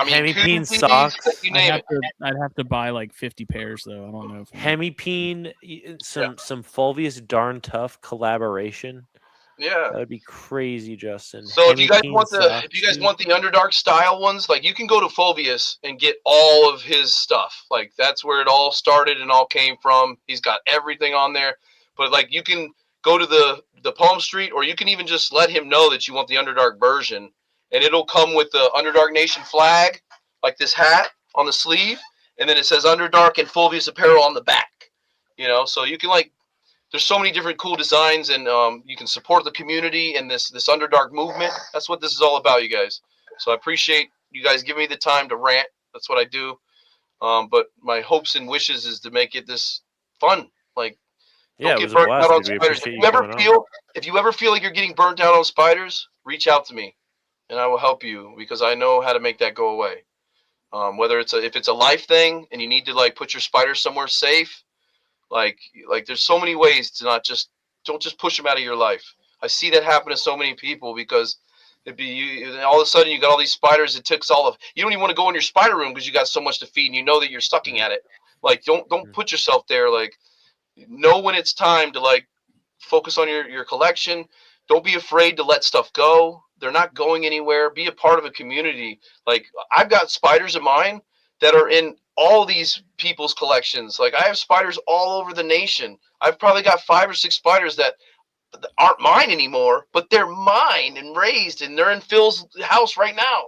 I mean, Hemipene socks. You name it. I'd have to buy like 50 pairs though. I don't know. Hemipene, some Fulvius darn tough collaboration. Yeah, that'd be crazy, Justin. So if you guys want the Underdark style ones, like you can go to Fulvius and get all of his stuff. Like that's where it all started and all came from. He's got everything on there. But like you can go to the Palm Street, or you can even just let him know that you want the Underdark version, and it'll come with the Underdark Nation flag, like this hat on the sleeve, and then it says Underdark and Fulvius Apparel on the back. You know, so you can like. There's so many different cool designs, and you can support the community and this Underdark movement. That's what this is all about, you guys. So I appreciate you guys giving me the time to rant. That's what I do. But my hopes and wishes is to make it this fun. Like, don't get burnt out on spiders. If you ever feel like you're getting burnt out on spiders, reach out to me, and I will help you because I know how to make that go away. Whether if it's a life thing and you need to like put your spiders somewhere safe. Like there's so many ways to don't just push them out of your life. I see that happen to so many people because all of a sudden you got all these spiders. It takes you don't even want to go in your spider room because you got so much to feed and you know that you're sucking at it. Like don't put yourself there. Like know when it's time to like focus on your collection. Don't be afraid to let stuff go. They're not going anywhere. Be a part of a community. Like I've got spiders of mine that are in all these people's collections. Like I have spiders all over the nation. I've probably got 5 or 6 spiders that aren't mine anymore, but they're mine and raised, and they're in Phil's house right now.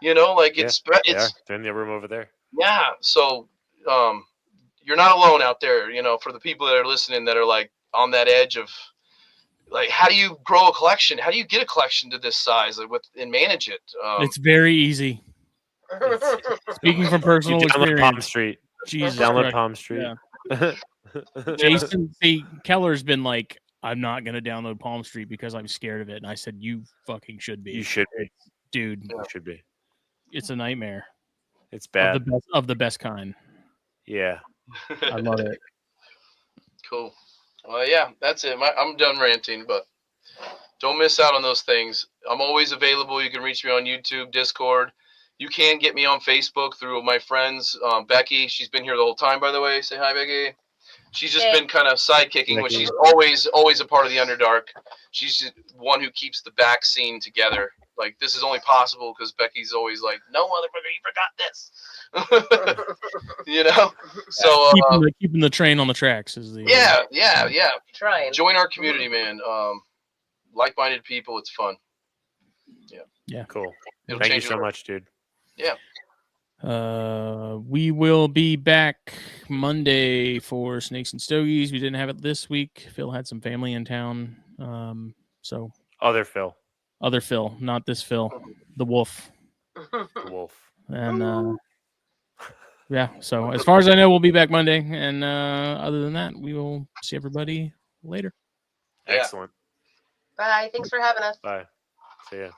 You know, like they're in the room over there. Yeah. So you're not alone out there. You know, for the people that are listening that are like on that edge of like, how do you grow a collection? How do you get a collection to this size and manage it? It's very easy. Speaking from personal experience. Palm Street. Jesus download Palm Street. Yeah. Jason, Keller's been like, I'm not going to download Palm Street because I'm scared of it. And I said, you fucking should be. You should be. Dude. You should be. It's a nightmare. It's bad. Of the best kind. Yeah. I love it. Cool. Well, yeah, that's it. I'm done ranting, but don't miss out on those things. I'm always available. You can reach me on YouTube, Discord. You can get me on Facebook through my friends. Becky, she's been here the whole time, by the way. Say hi, Becky. She's just been kind of sidekicking, but she's always a part of the Underdark. She's the one who keeps the back scene together. Like, this is only possible because Becky's always like, no, motherfucker, you forgot this. You know? So keeping the train on the tracks is the yeah. Trying. Join our community, man. Like-minded people, it's fun. Yeah. Cool. Thank you so much, dude. Yeah. We will be back Monday for Snakes and Stogies. We didn't have it this week. Phil had some family in town. So other Phil, not this Phil, the wolf. The wolf. And yeah. So as far as I know, we'll be back Monday. And other than that, we will see everybody later. Excellent. Bye. Thanks for having us. Bye. See ya.